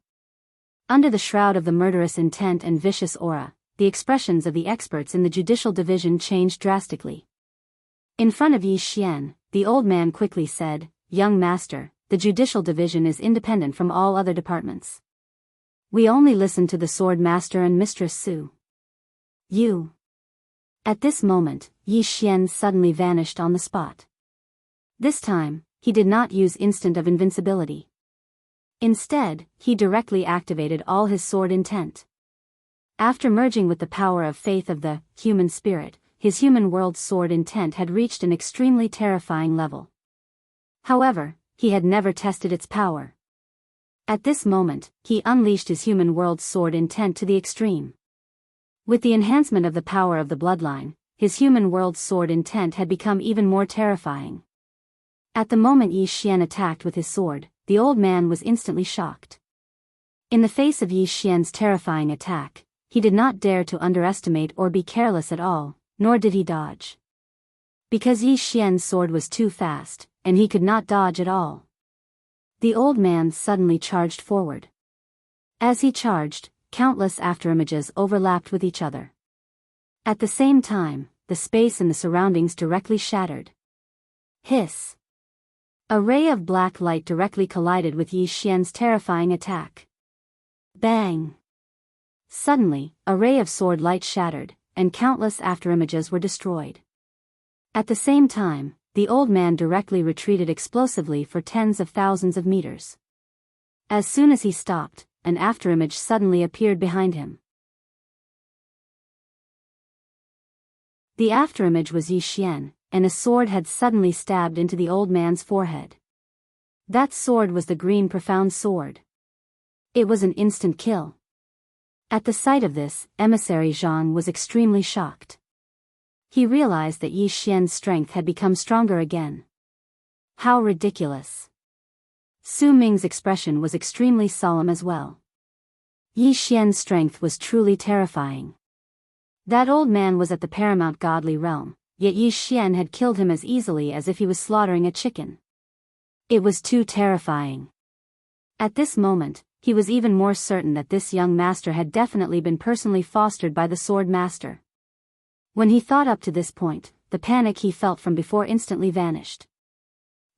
Under the shroud of the murderous intent and vicious aura, the expressions of the experts in the judicial division changed drastically. In front of Yi Xian, the old man quickly said, young master, the judicial division is independent from all other departments. We only listen to the sword master and Mistress Su. You. At this moment, Yi Xian suddenly vanished on the spot. This time, he did not use instant of invincibility. Instead, he directly activated all his sword intent. After merging with the power of faith of the human spirit, his human world sword intent had reached an extremely terrifying level. However, he had never tested its power. At this moment, he unleashed his human world sword intent to the extreme. With the enhancement of the power of the bloodline, his human world sword intent had become even more terrifying. At the moment Yi Xian attacked with his sword, the old man was instantly shocked. In the face of Yi Xian's terrifying attack, he did not dare to underestimate or be careless at all, nor did he dodge. Because Yi Xian's sword was too fast, and he could not dodge at all. The old man suddenly charged forward. As he charged, countless afterimages overlapped with each other. At the same time, the space and the surroundings directly shattered. Hiss! A ray of black light directly collided with Yi Xian's terrifying attack. Bang! Suddenly, a ray of sword light shattered, and countless afterimages were destroyed. At the same time, the old man directly retreated explosively for tens of thousands of meters. As soon as he stopped, an afterimage suddenly appeared behind him. The afterimage was Yi Xian, and a sword had suddenly stabbed into the old man's forehead. That sword was the green profound sword. It was an instant kill. At the sight of this, emissary Jianghu was extremely shocked. He realized that Yi Xian's strength had become stronger again. How ridiculous! Su Ming's expression was extremely solemn as well. Yi Xian's strength was truly terrifying. That old man was at the paramount godly realm, yet Yi Xian had killed him as easily as if he was slaughtering a chicken. It was too terrifying. At this moment, he was even more certain that this young master had definitely been personally fostered by the sword master. When he thought up to this point, the panic he felt from before instantly vanished.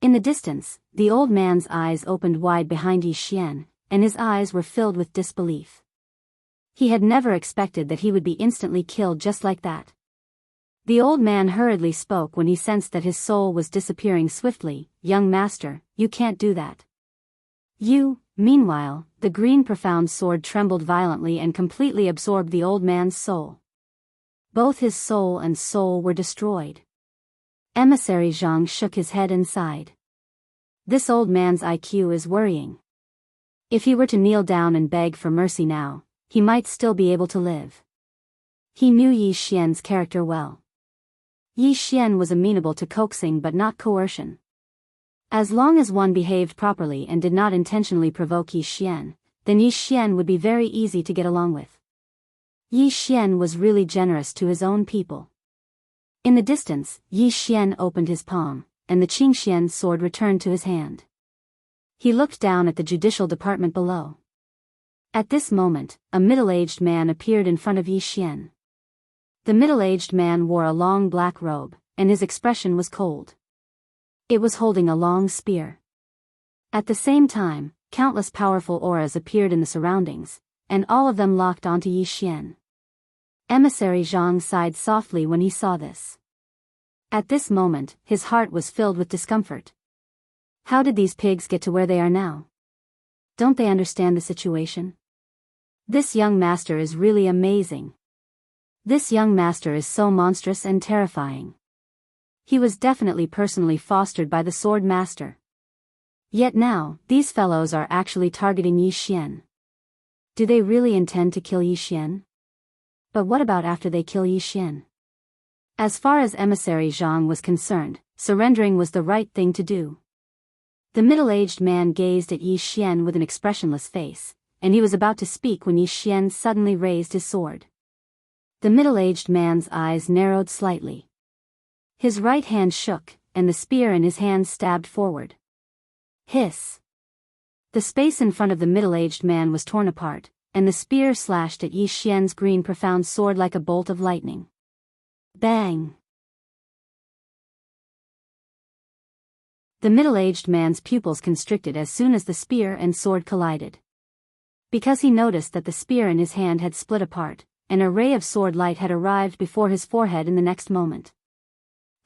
In the distance, the old man's eyes opened wide behind Yi Xian, and his eyes were filled with disbelief. He had never expected that he would be instantly killed just like that. The old man hurriedly spoke when he sensed that his soul was disappearing swiftly. "Young master, you can't do that." Meanwhile, the green profound sword trembled violently and completely absorbed the old man's soul. Both his soul and soul were destroyed. Emissary Jianghu shook his head and sighed. This old man's IQ is worrying. If he were to kneel down and beg for mercy now, he might still be able to live. He knew Yi Xian's character well. Yi Xian was amenable to coaxing but not coercion. As long as one behaved properly and did not intentionally provoke Yi Xian, then Yi Xian would be very easy to get along with. Yi Xian was really generous to his own people. In the distance, Yi Xian opened his palm, and the Qingxian sword returned to his hand. He looked down at the judicial department below. At this moment, a middle-aged man appeared in front of Yi Xian. The middle-aged man wore a long black robe, and his expression was cold. It was holding a long spear. At the same time, countless powerful auras appeared in the surroundings, and all of them locked onto Yi Xian. Emissary Jianghu sighed softly when he saw this. At this moment, his heart was filled with discomfort. How did these pigs get to where they are now? Don't they understand the situation? This young master is really amazing. This young master is so monstrous and terrifying. He was definitely personally fostered by the sword master. Yet now, these fellows are actually targeting Yi Xian. Do they really intend to kill Yi Xian? But what about after they kill Yi Xian? As far as emissary Jianghu was concerned, surrendering was the right thing to do. The middle-aged man gazed at Yi Xian with an expressionless face, and he was about to speak when Yi Xian suddenly raised his sword. The middle-aged man's eyes narrowed slightly. His right hand shook, and the spear in his hand stabbed forward. Hiss! The space in front of the middle-aged man was torn apart, and the spear slashed at Yi Xian's green profound sword like a bolt of lightning. Bang! The middle-aged man's pupils constricted as soon as the spear and sword collided. Because he noticed that the spear in his hand had split apart, an array of sword light had arrived before his forehead in the next moment.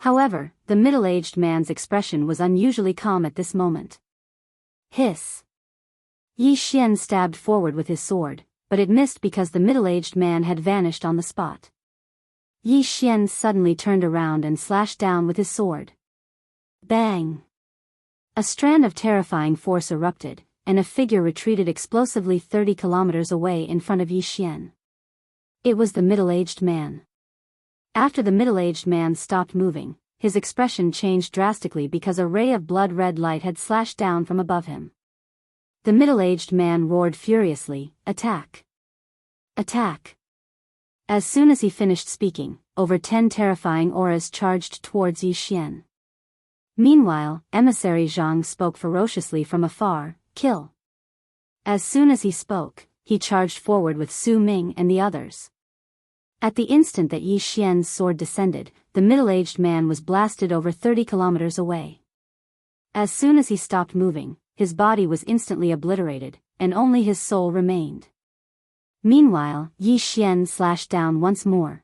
However, the middle-aged man's expression was unusually calm at this moment. Hiss! Yi Xian stabbed forward with his sword, but it missed because the middle-aged man had vanished on the spot. Yi Xian suddenly turned around and slashed down with his sword. Bang! A strand of terrifying force erupted, and a figure retreated explosively 30 kilometers away in front of Yi Xian. It was the middle-aged man. After the middle-aged man stopped moving, his expression changed drastically because a ray of blood-red light had slashed down from above him. The middle-aged man roared furiously, "Attack! Attack!" As soon as he finished speaking, over 10 terrifying auras charged towards Yi Xian. Meanwhile, emissary Jianghu spoke ferociously from afar, "Kill!" As soon as he spoke, he charged forward with Su Ming and the others. At the instant that Yi Xian's sword descended, the middle-aged man was blasted over 30 kilometers away. As soon as he stopped moving, his body was instantly obliterated, and only his soul remained. Meanwhile, Yi Xian slashed down once more.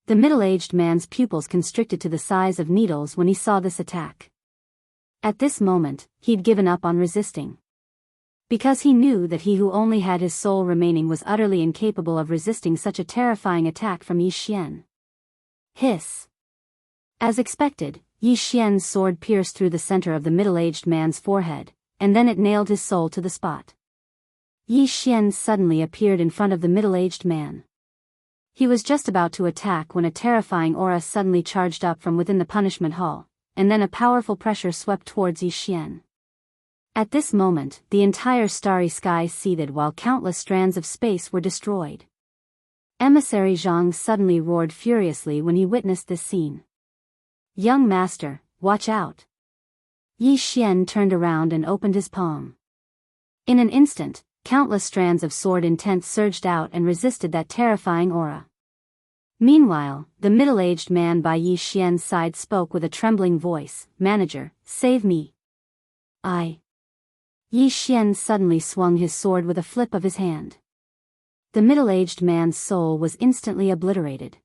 The middle-aged man's pupils constricted to the size of needles when he saw this attack. At this moment, he'd given up on resisting. Because he knew that he who only had his soul remaining was utterly incapable of resisting such a terrifying attack from Yi Xian. Hiss! As expected, Yi Xian's sword pierced through the center of the middle-aged man's forehead, and then it nailed his soul to the spot. Yi Xian suddenly appeared in front of the middle-aged man. He was just about to attack when a terrifying aura suddenly charged up from within the punishment hall, and then a powerful pressure swept towards Yi Xian. At this moment, the entire starry sky seethed while countless strands of space were destroyed. Emissary Jianghu suddenly roared furiously when he witnessed this scene. "Young master, watch out!" Yi Xian turned around and opened his palm. In an instant, countless strands of sword intent surged out and resisted that terrifying aura. Meanwhile, the middle-aged man by Yi Xian's side spoke with a trembling voice, "Manager, save me." Yi Xian suddenly swung his sword with a flip of his hand. The middle-aged man's soul was instantly obliterated.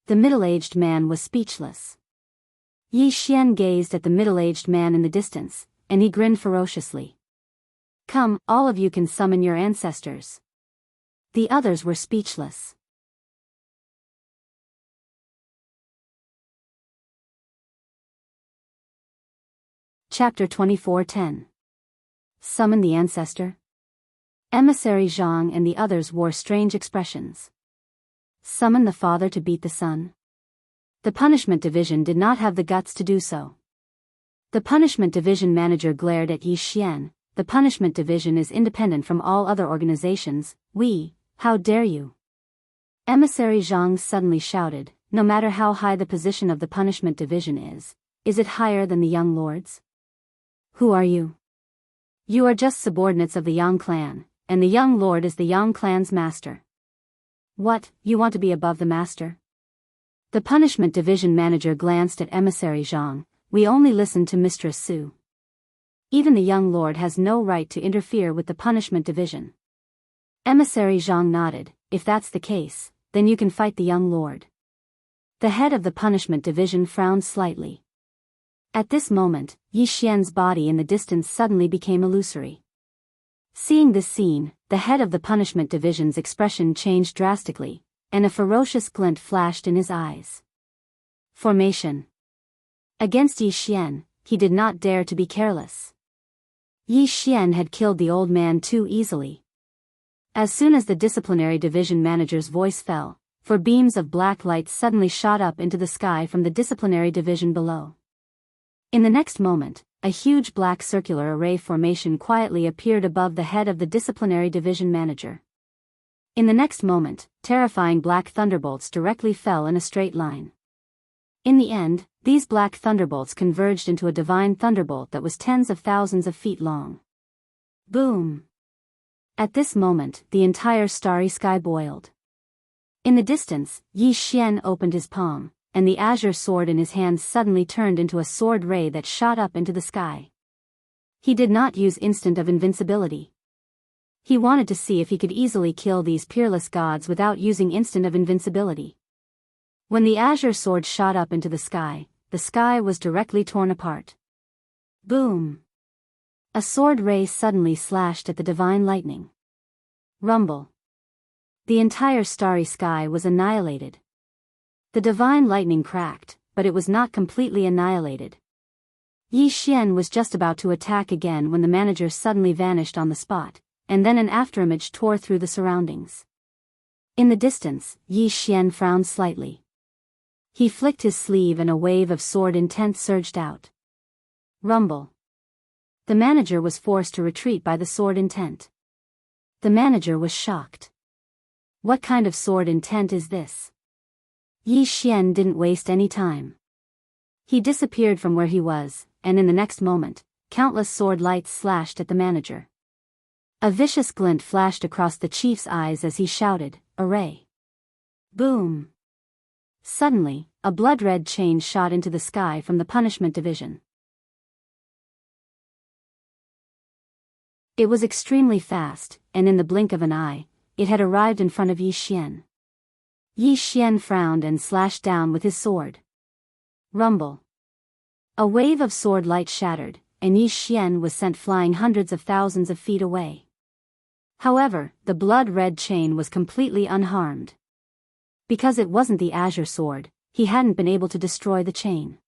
The middle-aged man was speechless. Yi Xian gazed at the middle-aged man in the distance, and he grinned ferociously. "Come, all of you can summon your ancestors." The others were speechless. Chapter 24:10. Summon the ancestor? Emissary Jianghu and the others wore strange expressions. Summon the father to beat the son? The punishment division did not have the guts to do so. The punishment division manager glared at Yi Xian. "The punishment division is independent from all other organizations. How dare you?" Emissary Jianghu suddenly shouted, "No matter how high the position of the punishment division is it higher than the young lords? Who are you? You are just subordinates of the Yang clan, and the young lord is the Yang clan's master. What, you want to be above the master?" The punishment division manager glanced at emissary Jianghu. "We only listen to Mistress Su. Even the young lord has no right to interfere with the punishment division." Emissary Jianghu nodded. "If that's the case, then you can fight the young lord." The head of the punishment division frowned slightly. At this moment, Yi Xian's body in the distance suddenly became illusory. Seeing this scene, the head of the punishment division's expression changed drastically, and a ferocious glint flashed in his eyes. Formation. Against Yi Xian, he did not dare to be careless. Yi Xian had killed the old man too easily. As soon as the disciplinary division manager's voice fell, 4 beams of black light suddenly shot up into the sky from the disciplinary division below. In the next moment, a huge black circular array formation quietly appeared above the head of the disciplinary division manager. In the next moment, terrifying black thunderbolts directly fell in a straight line. In the end, these black thunderbolts converged into a divine thunderbolt that was tens of thousands of feet long. Boom! At this moment, the entire starry sky boiled. In the distance, Yi Xian opened his palm, and the azure sword in his hand suddenly turned into a sword ray that shot up into the sky. He did not use instant of invincibility. He wanted to see if he could easily kill these peerless gods without using instant of invincibility. When the azure sword shot up into the sky was directly torn apart. Boom! A sword ray suddenly slashed at the divine lightning. Rumble. The entire starry sky was annihilated. The divine lightning cracked, but it was not completely annihilated. Yi Xian was just about to attack again when the manager suddenly vanished on the spot, and then an afterimage tore through the surroundings. In the distance, Yi Xian frowned slightly. He flicked his sleeve and a wave of sword intent surged out. Rumble. The manager was forced to retreat by the sword intent. The manager was shocked. What kind of sword intent is this? Yi Xian didn't waste any time. He disappeared from where he was, and in the next moment, countless sword lights slashed at the manager. A vicious glint flashed across the chief's eyes as he shouted, "Array!" Boom! Suddenly, a blood-red chain shot into the sky from the punishment division. It was extremely fast, and in the blink of an eye, it had arrived in front of Yi Xian. Yi Xian frowned and slashed down with his sword. Rumble. A wave of sword light shattered, and Yi Xian was sent flying hundreds of thousands of feet away. However, the blood-red chain was completely unharmed. Because it wasn't the azure sword, he hadn't been able to destroy the chain.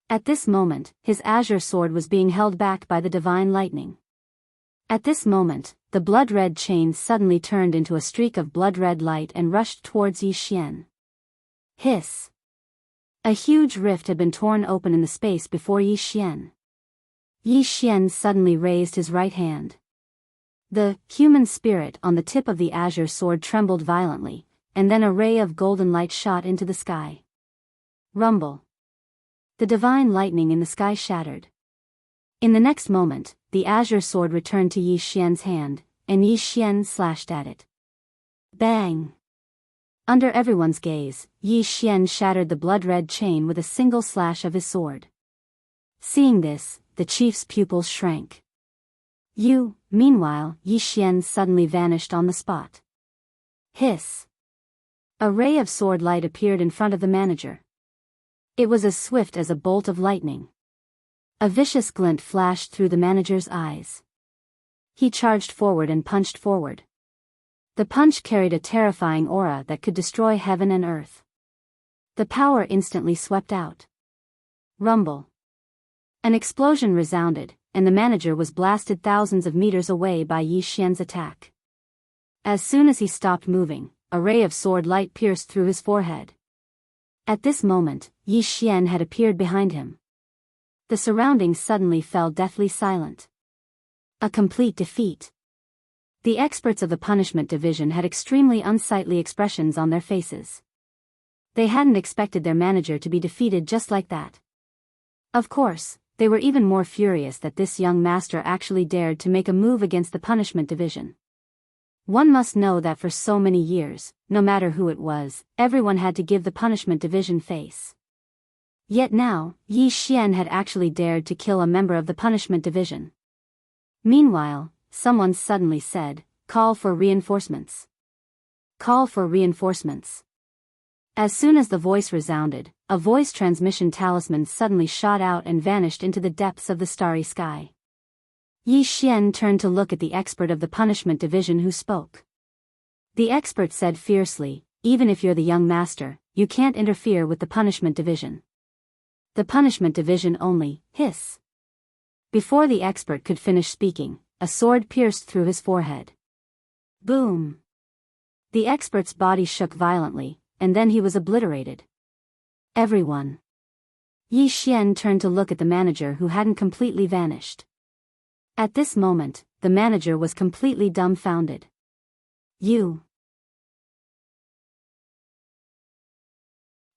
At this moment, his azure sword was being held back by the divine lightning. At this moment, the blood-red chain suddenly turned into a streak of blood-red light and rushed towards Yi Xian. Hiss! A huge rift had been torn open in the space before Yi Xian. Yi Xian suddenly raised his right hand. The human spirit on the tip of the azure sword trembled violently, and then a ray of golden light shot into the sky. Rumble. The divine lightning in the sky shattered. In the next moment, the azure sword returned to Yi Xian's hand, and Yi Xian slashed at it. Bang! Under everyone's gaze, Yi Xian shattered the blood-red chain with a single slash of his sword. Seeing this, the chief's pupils shrank. Meanwhile, Yi Xian suddenly vanished on the spot. Hiss! A ray of sword light appeared in front of the manager. It was as swift as a bolt of lightning. A vicious glint flashed through the manager's eyes. He charged forward and punched forward. The punch carried a terrifying aura that could destroy heaven and earth. The power instantly swept out. Rumble. An explosion resounded, and the manager was blasted thousands of meters away by Yi Xian's attack. As soon as he stopped moving, a ray of sword light pierced through his forehead. At this moment, Yi Xian had appeared behind him. The surroundings suddenly fell deathly silent. A complete defeat. The experts of the punishment division had extremely unsightly expressions on their faces. They hadn't expected their manager to be defeated just like that. Of course, they were even more furious that this young master actually dared to make a move against the punishment division. One must know that for so many years, no matter who it was, everyone had to give the punishment division face. Yet now, Yi Xian had actually dared to kill a member of the punishment division. Meanwhile, someone suddenly said, "Call for reinforcements. Call for reinforcements." As soon as the voice resounded, a voice transmission talisman suddenly shot out and vanished into the depths of the starry sky. Yi Xian turned to look at the expert of the punishment division who spoke. The expert said fiercely, "Even if you're the young master, you can't interfere with the punishment division. The punishment division only." Hiss. Before the expert could finish speaking, a sword pierced through his forehead. Boom! The expert's body shook violently, and then he was obliterated. Everyone. Yi Xian turned to look at the manager who hadn't completely vanished. At this moment, the manager was completely dumbfounded.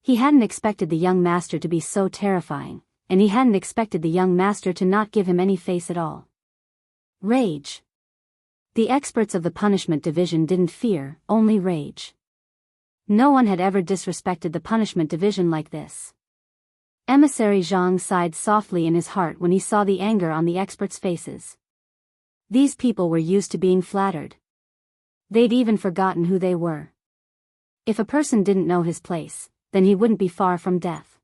He hadn't expected the young master to be so terrifying, and he hadn't expected the young master to not give him any face at all. Rage. The experts of the punishment division didn't fear, only rage. No one had ever disrespected the punishment division like this. Emissary Zhang sighed softly in his heart when he saw the anger on the experts' faces. These people were used to being flattered. They'd even forgotten who they were. If a person didn't know his place, then he wouldn't be far from death.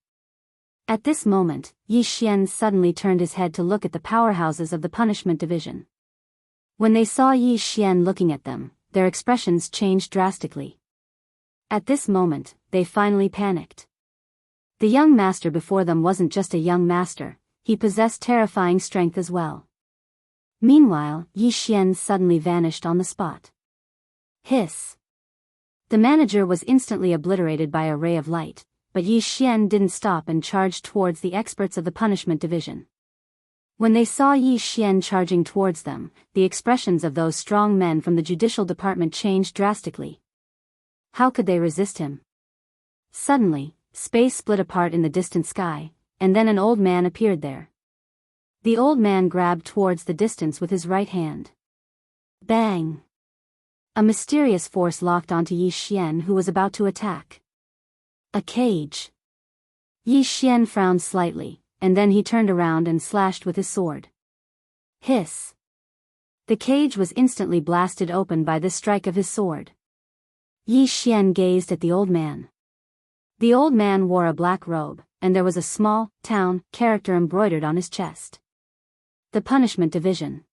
At this moment, Yi Xian suddenly turned his head to look at the powerhouses of the punishment division. When they saw Yi Xian looking at them, their expressions changed drastically. At this moment, they finally panicked. The young master before them wasn't just a young master, he possessed terrifying strength as well. Meanwhile, Yi Xian suddenly vanished on the spot. Hiss! The manager was instantly obliterated by a ray of light, but Yi Xian didn't stop and charged towards the experts of the punishment division. When they saw Yi Xian charging towards them, the expressions of those strong men from the judicial department changed drastically. How could they resist him? Suddenly, space split apart in the distant sky, and then an old man appeared there. The old man grabbed towards the distance with his right hand. Bang! A mysterious force locked onto Yi Xian, who was about to attack. A cage. Yi Xian frowned slightly, and then he turned around and slashed with his sword. Hiss! The cage was instantly blasted open by this strike of his sword. Yi Xian gazed at the old man. The old man wore a black robe, and there was a small, town, character embroidered on his chest. The punishment division.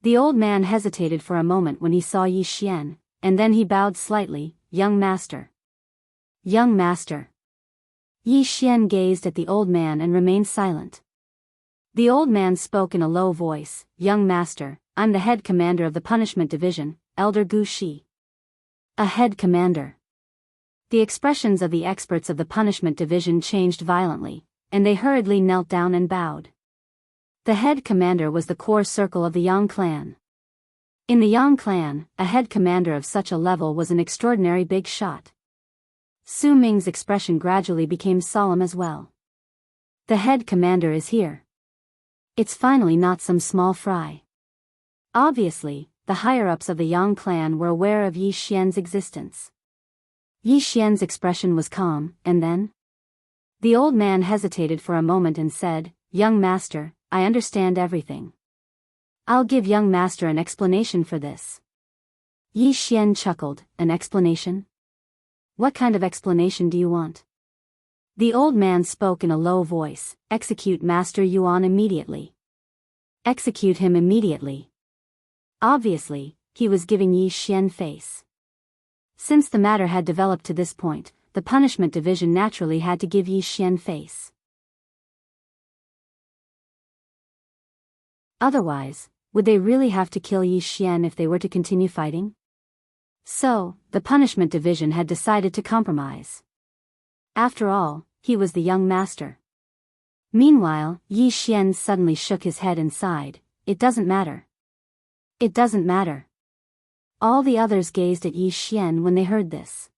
The old man hesitated for a moment when he saw Yi Xian, and then he bowed slightly. Young master. Young master. Yi Xian gazed at the old man and remained silent. The old man spoke in a low voice. Young master, I'm the head commander of the punishment division, Elder Gu Shi. A head commander. The expressions of the experts of the punishment division changed violently, and they hurriedly knelt down and bowed. The head commander was the core circle of the Yang clan. In the Yang clan, a head commander of such a level was an extraordinary big shot. Su Ming's expression gradually became solemn as well. The head commander is here. It's finally not some small fry. Obviously, the higher-ups of the Yang clan were aware of Yi Xian's existence. Yi Xian's expression was calm, and then? The old man hesitated for a moment and said, Young master, I understand everything. I'll give young master an explanation for this. Yi Xian chuckled, an explanation? What kind of explanation do you want? The old man spoke in a low voice, execute Master Yuan immediately. Execute him immediately. Obviously, he was giving Yi Xian face. Since the matter had developed to this point, the punishment division naturally had to give Yi Xian face. Otherwise, would they really have to kill Yi Xian if they were to continue fighting? So, the punishment division had decided to compromise. After all, he was the young master. Meanwhile, Yi Xian suddenly shook his head and sighed, It doesn't matter. It doesn't matter. All the others gazed at Yi Xian when they heard this.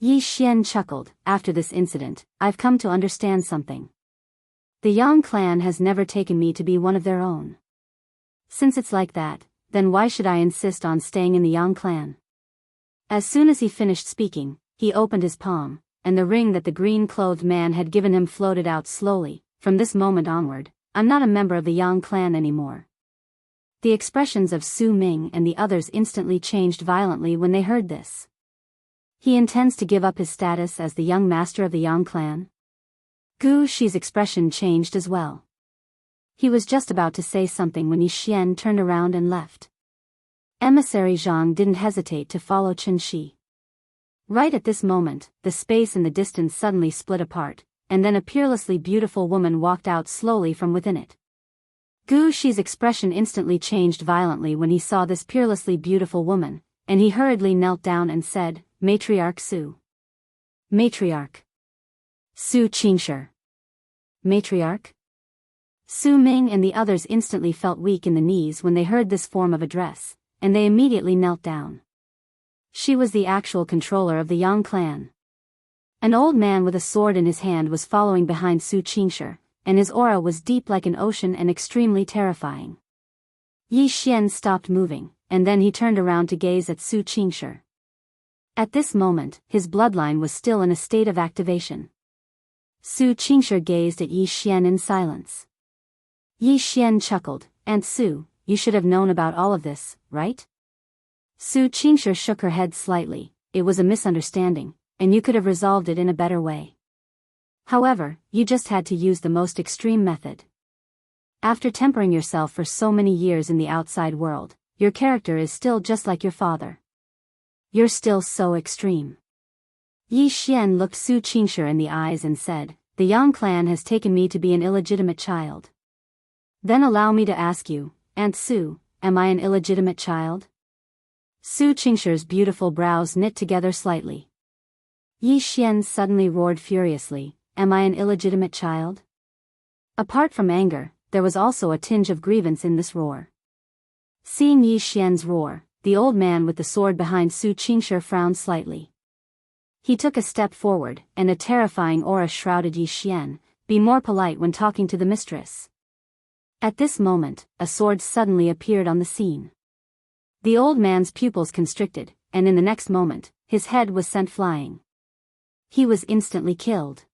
Yi Xian chuckled, After this incident, I've come to understand something. The Yang clan has never taken me to be one of their own. Since it's like that, then why should I insist on staying in the Yang clan? As soon as he finished speaking, he opened his palm, and the ring that the green-clothed man had given him floated out slowly. From this moment onward, I'm not a member of the Yang clan anymore. The expressions of Su Ming and the others instantly changed violently when they heard this. He intends to give up his status as the young master of the Yang clan? Gu Shi's expression changed as well. He was just about to say something when Yi Xian turned around and left. Emissary Zhang didn't hesitate to follow Chen Shi. Right at this moment, the space in the distance suddenly split apart, and then a peerlessly beautiful woman walked out slowly from within it. Gu Shi's expression instantly changed violently when he saw this peerlessly beautiful woman, and he hurriedly knelt down and said, Matriarch Su. Matriarch. Su Qingshi. Matriarch? Su Ming and the others instantly felt weak in the knees when they heard this form of address, and they immediately knelt down. She was the actual controller of the Yang clan. An old man with a sword in his hand was following behind Su Qingshi, and his aura was deep like an ocean and extremely terrifying. Yi Xian stopped moving, and then he turned around to gaze at Su Qingshi. At this moment, his bloodline was still in a state of activation. Su Qingshi gazed at Yi Xian in silence. Yi Xian chuckled, "Aunt Su, you should have known about all of this, right?" Su Qingshi shook her head slightly. "It was a misunderstanding, and you could have resolved it in a better way. However, you just had to use the most extreme method. After tempering yourself for so many years in the outside world, your character is still just like your father. You're still so extreme." Yi Xian looked Su Qingshi in the eyes and said, "The Yang clan has taken me to be an illegitimate child. Then allow me to ask you, Aunt Su, am I an illegitimate child?" Su Qingshi's beautiful brows knit together slightly. Yi Xian suddenly roared furiously, "Am I an illegitimate child?" Apart from anger, there was also a tinge of grievance in this roar. Seeing Yi Xian's roar, the old man with the sword behind Su Qingshi frowned slightly. He took a step forward, and a terrifying aura shrouded Yi Xian. "Be more polite when talking to the mistress." At this moment, a sword suddenly appeared on the scene. The old man's pupils constricted, and in the next moment, his head was sent flying. He was instantly killed.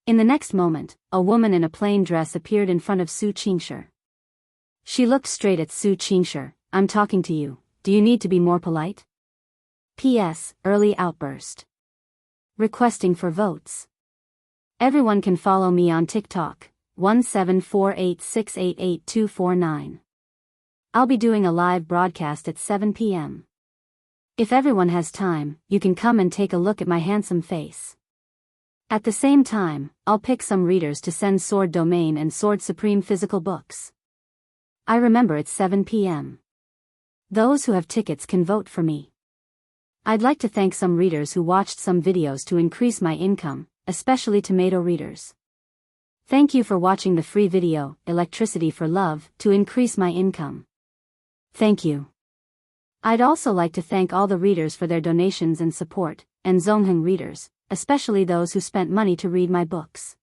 In the next moment, a woman in a plain dress appeared in front of Su Qingshi. She looked straight at Su Qingshi. "I'm talking to you. Do you need to be more polite?" P.S. Early outburst. Requesting for votes. Everyone can follow me on TikTok, 17486888249. I'll be doing a live broadcast at 7 p.m. If everyone has time, you can come and take a look at my handsome face. At the same time, I'll pick some readers to send Sword Domain and Sword Supreme physical books. I remember it's 7 p.m. Those who have tickets can vote for me. I'd like to thank some readers who watched some videos to increase my income, especially tomato readers. Thank you for watching the free video, Electricity for Love, to increase my income. Thank you. I'd also like to thank all the readers for their donations and support, and Zongheng readers, especially those who spent money to read my books.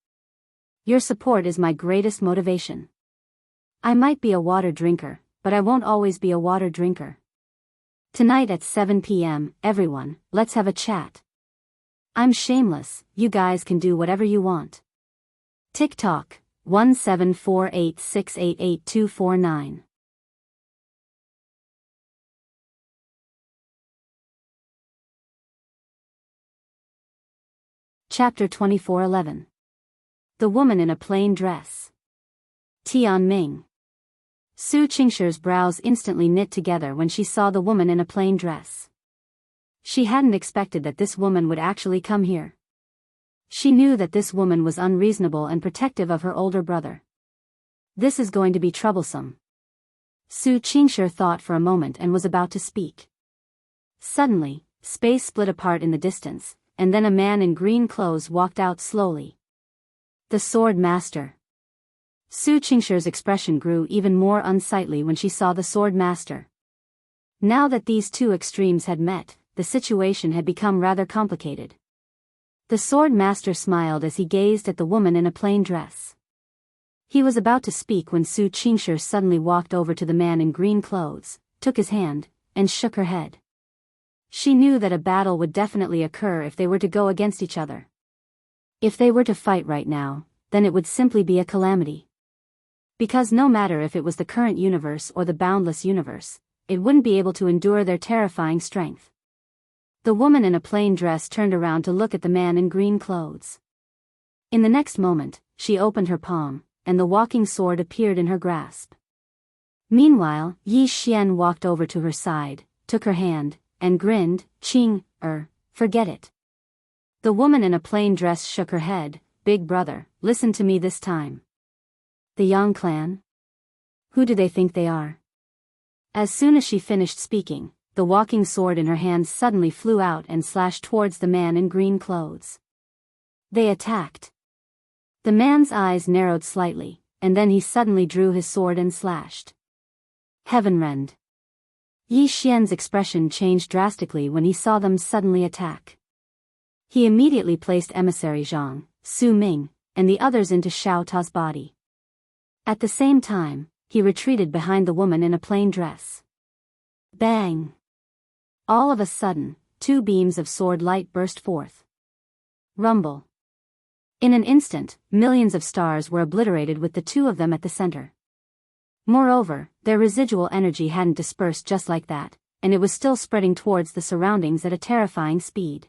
Your support is my greatest motivation. I might be a water drinker, but I won't always be a water drinker. Tonight at 7 p.m., everyone, let's have a chat. I'm shameless, you guys can do whatever you want. TikTok, 17486888249. Chapter 2411. The Woman in a Plain Dress. Tianming. Su Qingshi's brows instantly knit together when she saw the woman in a plain dress. She hadn't expected that this woman would actually come here. She knew that this woman was unreasonable and protective of her older brother. This is going to be troublesome. Su Qingshi thought for a moment and was about to speak. Suddenly, space split apart in the distance, and then a man in green clothes walked out slowly. The Sword Master. Su Qingshi's expression grew even more unsightly when she saw the Sword Master. Now that these two extremes had met, the situation had become rather complicated. The Sword Master smiled as he gazed at the woman in a plain dress. He was about to speak when Su Qingshi suddenly walked over to the man in green clothes, took his hand, and shook her head. She knew that a battle would definitely occur if they were to go against each other. If they were to fight right now, then it would simply be a calamity. Because no matter if it was the current universe or the boundless universe, it wouldn't be able to endure their terrifying strength. The woman in a plain dress turned around to look at the man in green clothes. In the next moment, she opened her palm, and the walking sword appeared in her grasp. Meanwhile, Yi Xian walked over to her side, took her hand, and grinned. Forget it. The woman in a plain dress shook her head. "Big brother, listen to me this time. The Yang clan? Who do they think they are?" As soon as she finished speaking, the walking sword in her hand suddenly flew out and slashed towards the man in green clothes. They attacked. The man's eyes narrowed slightly, and then he suddenly drew his sword and slashed. Heavenrend. Yi Xian's expression changed drastically when he saw them suddenly attack. He immediately placed emissary Zhang, Su Ming, and the others into Xiao Ta's body. At the same time, he retreated behind the woman in a plain dress. Bang! All of a sudden, two beams of sword light burst forth. Rumble. In an instant, millions of stars were obliterated with the two of them at the center. Moreover, their residual energy hadn't dispersed just like that, and it was still spreading towards the surroundings at a terrifying speed.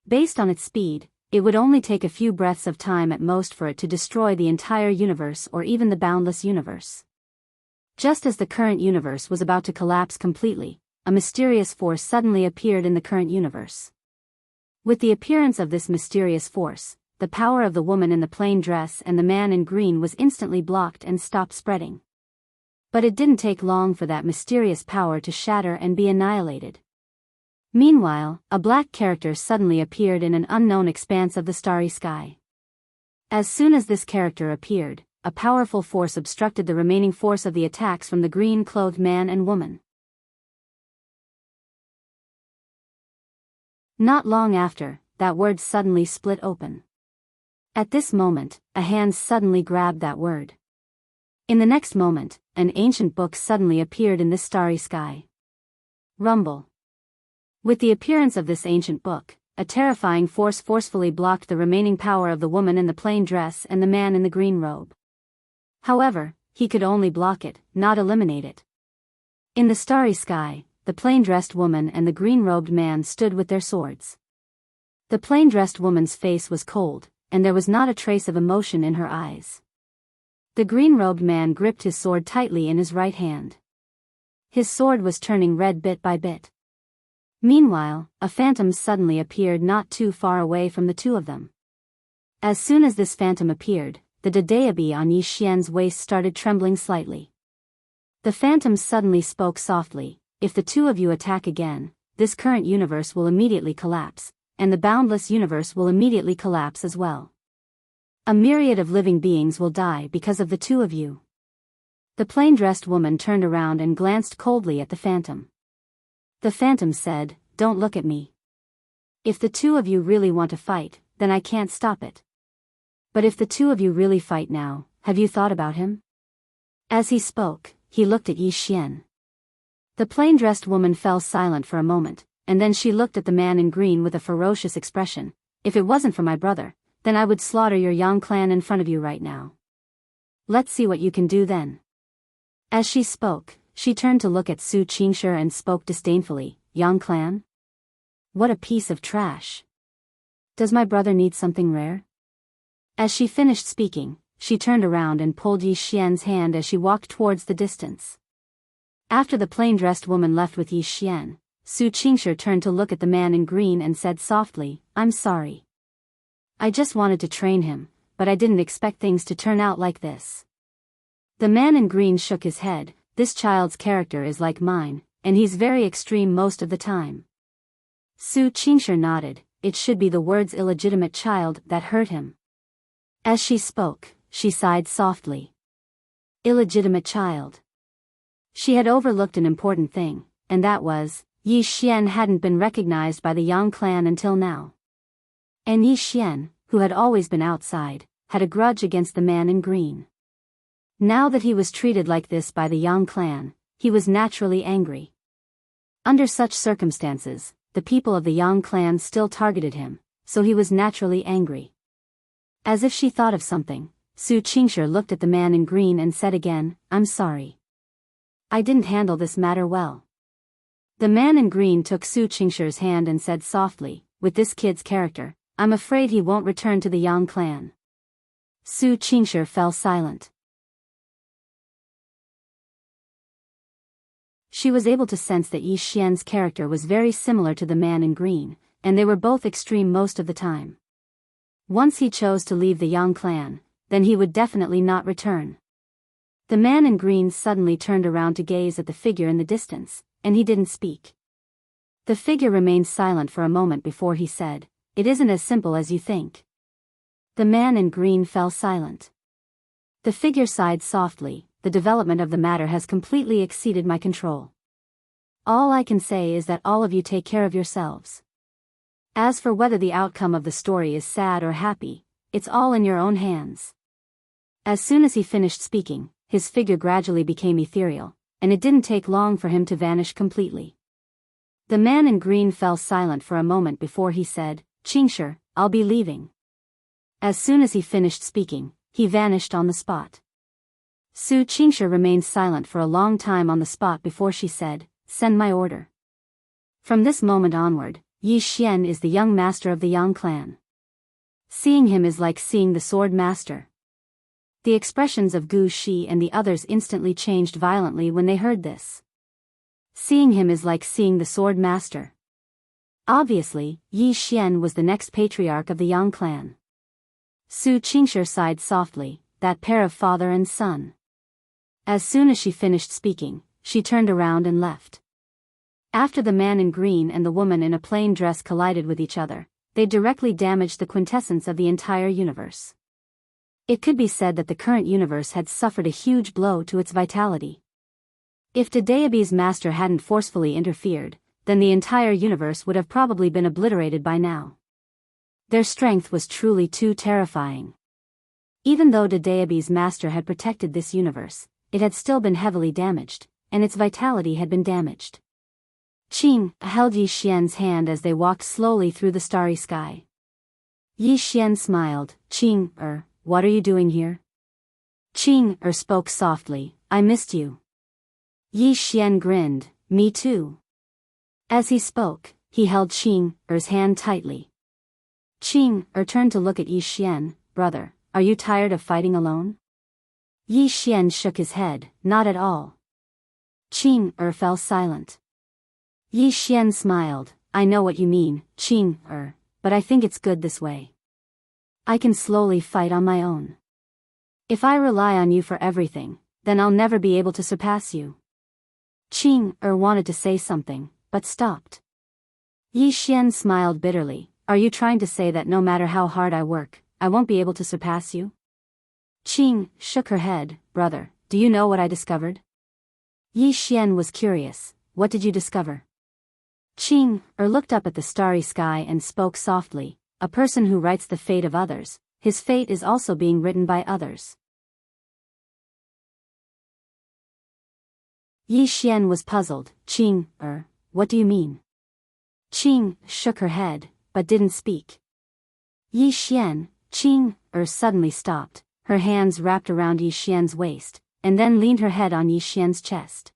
Based on its speed, it would only take a few breaths of time at most for it to destroy the entire universe or even the boundless universe. Just as the current universe was about to collapse completely, a mysterious force suddenly appeared in the current universe. With the appearance of this mysterious force, the power of the woman in the plain dress and the man in green was instantly blocked and stopped spreading. But it didn't take long for that mysterious power to shatter and be annihilated. Meanwhile, a black character suddenly appeared in an unknown expanse of the starry sky. As soon as this character appeared, a powerful force obstructed the remaining force of the attacks from the green-clothed man and woman. Not long after, that word suddenly split open. At this moment, a hand suddenly grabbed that word. In the next moment, an ancient book suddenly appeared in this starry sky. Rumble. With the appearance of this ancient book, a terrifying force forcefully blocked the remaining power of the woman in the plain dress and the man in the green robe. However, he could only block it, not eliminate it. In the starry sky, the plain-dressed woman and the green-robed man stood with their swords. The plain-dressed woman's face was cold, and there was not a trace of emotion in her eyes. The green-robed man gripped his sword tightly in his right hand. His sword was turning red bit by bit. Meanwhile, a phantom suddenly appeared not too far away from the two of them. As soon as this phantom appeared, the dadaebi on Yi Xian's waist started trembling slightly. The phantom suddenly spoke softly, "If the two of you attack again, this current universe will immediately collapse, and the boundless universe will immediately collapse as well. A myriad of living beings will die because of the two of you." The plain-dressed woman turned around and glanced coldly at the phantom. The phantom said, "Don't look at me. If the two of you really want to fight, then I can't stop it. But if the two of you really fight now, have you thought about him?" As he spoke, he looked at Yi Xian. The plain-dressed woman fell silent for a moment, and then she looked at the man in green with a ferocious expression. "If it wasn't for my brother, then I would slaughter your Yang clan in front of you right now. Let's see what you can do then." As she spoke, she turned to look at Su Qingshi and spoke disdainfully, "Yang clan? What a piece of trash. Does my brother need something rare?" As she finished speaking, she turned around and pulled Yi Xian's hand as she walked towards the distance. After the plain-dressed woman left with Yi Xian, Su Qingshi turned to look at the man in green and said softly, "I'm sorry. I just wanted to train him, but I didn't expect things to turn out like this." The man in green shook his head. "This child's character is like mine, and he's very extreme most of the time." Su Qingshi nodded. It should be the words "illegitimate child" that hurt him. As she spoke, she sighed softly. Illegitimate child. She had overlooked an important thing, and that was, Yi Xian hadn't been recognized by the Yang clan until now. And Yi Xian, who had always been outside, had a grudge against the man in green. Now that he was treated like this by the Yang clan, he was naturally angry. Under such circumstances, the people of the Yang clan still targeted him, so he was naturally angry. As if she thought of something, Su Qingshi looked at the man in green and said again, "I'm sorry. I didn't handle this matter well." The man in green took Su Qingshi's hand and said softly, "With this kid's character, I'm afraid he won't return to the Yang clan." Su Qingshi fell silent. She was able to sense that Yi Xian's character was very similar to the man in green, and they were both extreme most of the time. Once he chose to leave the Yang clan, then he would definitely not return. The man in green suddenly turned around to gaze at the figure in the distance, and he didn't speak. The figure remained silent for a moment before he said, "It isn't as simple as you think." The man in green fell silent. The figure sighed softly. "The development of the matter has completely exceeded my control. All I can say is that all of you take care of yourselves. As for whether the outcome of the story is sad or happy, it's all in your own hands." As soon as he finished speaking, his figure gradually became ethereal, and it didn't take long for him to vanish completely. The man in green fell silent for a moment before he said, "Qingshi, I'll be leaving." As soon as he finished speaking, he vanished on the spot. Su Qingshi remained silent for a long time on the spot before she said, "Send my order." From this moment onward, Yi Xian is the young master of the Yang clan. Seeing him is like seeing the sword master. The expressions of Gu Shi and the others instantly changed violently when they heard this. Seeing him is like seeing the sword master. Obviously, Yi Xian was the next patriarch of the Yang clan. Su Qingshi sighed softly, that pair of father and son. As soon as she finished speaking, she turned around and left. After the man in green and the woman in a plain dress collided with each other, they directly damaged the quintessence of the entire universe. It could be said that the current universe had suffered a huge blow to its vitality. If Daebi's master hadn't forcefully interfered, then the entire universe would have probably been obliterated by now. Their strength was truly too terrifying. Even though Daebi's master had protected this universe, it had still been heavily damaged, and its vitality had been damaged. Qing held Yi Xian's hand as they walked slowly through the starry sky. Yi Xian smiled. "Qing, what are you doing here?" Qing spoke softly, "I missed you." Yi Xian grinned, "Me too." As he spoke, he held Qing's hand tightly. Qing turned to look at Yi Xian. "Brother, are you tired of fighting alone?" Yi Xian shook his head, "Not at all." Qing fell silent. Yi Xian smiled, "I know what you mean, Qing but I think it's good this way. I can slowly fight on my own. If I rely on you for everything, then I'll never be able to surpass you." Qing wanted to say something, but stopped. Yi Xian smiled bitterly, "Are you trying to say that no matter how hard I work, I won't be able to surpass you?" Qing shook her head. "Brother, do you know what I discovered?" Yi Xian was curious. "What did you discover?" Qing looked up at the starry sky and spoke softly, "A person who writes the fate of others, his fate is also being written by others." Yi Xian was puzzled. "Qing, what do you mean?" Qing shook her head, but didn't speak. Yi Xian, Qing suddenly stopped, her hands wrapped around Yi Xian's waist, and then leaned her head on Yi Xian's chest.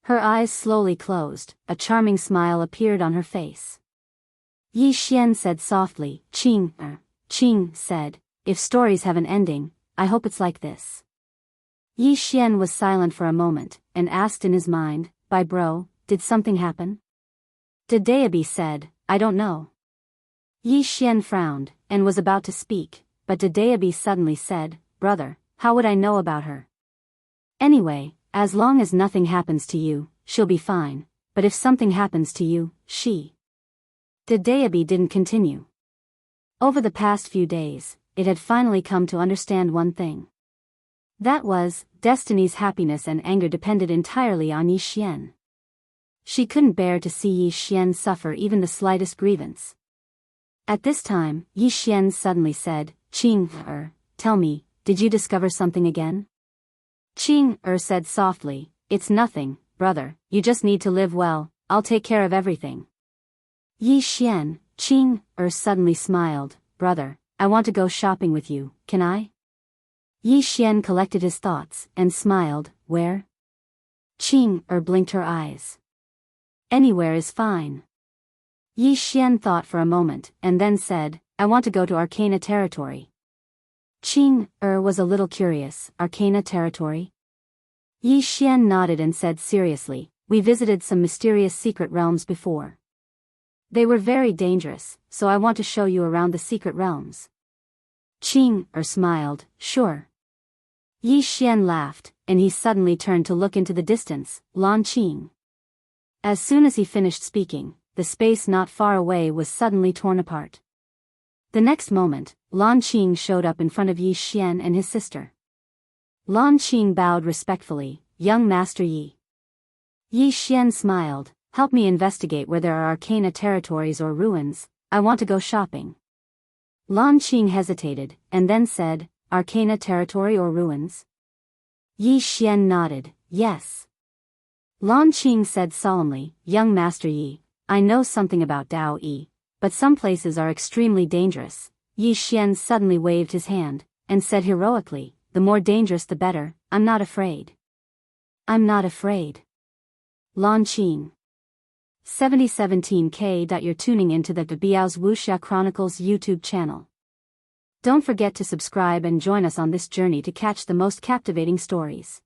Her eyes slowly closed, a charming smile appeared on her face. Yi Xian said softly, "Qing, Qing said, if stories have an ending, I hope it's like this." Yi Xian was silent for a moment, and asked in his mind, "By bro, did something happen?" Daebi said, "I don't know." Yi Xian frowned, and was about to speak, but Daebi suddenly said, "Brother, how would I know about her? Anyway, as long as nothing happens to you, she'll be fine, but if something happens to you, she..." Daebi didn't continue. Over the past few days, it had finally come to understand one thing. That was, Destiny's happiness and anger depended entirely on Yi Xian. She couldn't bear to see Yi Xian suffer even the slightest grievance. At this time, Yi Xian suddenly said, "Qing, tell me, did you discover something again?" Qing said softly, "It's nothing, brother, you just need to live well, I'll take care of everything." Yi Xian, Qing suddenly smiled, "Brother, I want to go shopping with you, can I?" Yi Xian collected his thoughts and smiled, "Where?" Qing blinked her eyes. "Anywhere is fine." Yi Xian thought for a moment and then said, "I want to go to Arcana territory." Qing was a little curious. "Arcana territory?" Yi Xian nodded and said seriously, "We visited some mysterious secret realms before. They were very dangerous, so I want to show you around the secret realms." Qing smiled, "Sure." Yi Xian laughed, and he suddenly turned to look into the distance, Lan Qing. As soon as he finished speaking, the space not far away was suddenly torn apart. The next moment, Lan Qing showed up in front of Yi Xian and his sister. Lan Qing bowed respectfully, "Young Master Yi." Yi Xian smiled, "Help me investigate where there are Arcana territories or ruins, I want to go shopping." Lan Qing hesitated, and then said, "Arcana territory or ruins?" Yi Xian nodded, "Yes." Lan Qing said solemnly, "Young Master Yi, I know something about Dao Yi, but some places are extremely dangerous." Yi Xian suddenly waved his hand, and said heroically, "The more dangerous the better, I'm not afraid." "I'm not afraid." Lan Qing. 7017K. You're tuning into the Biyao's Wuxia Chronicles YouTube channel. Don't forget to subscribe and join us on this journey to catch the most captivating stories.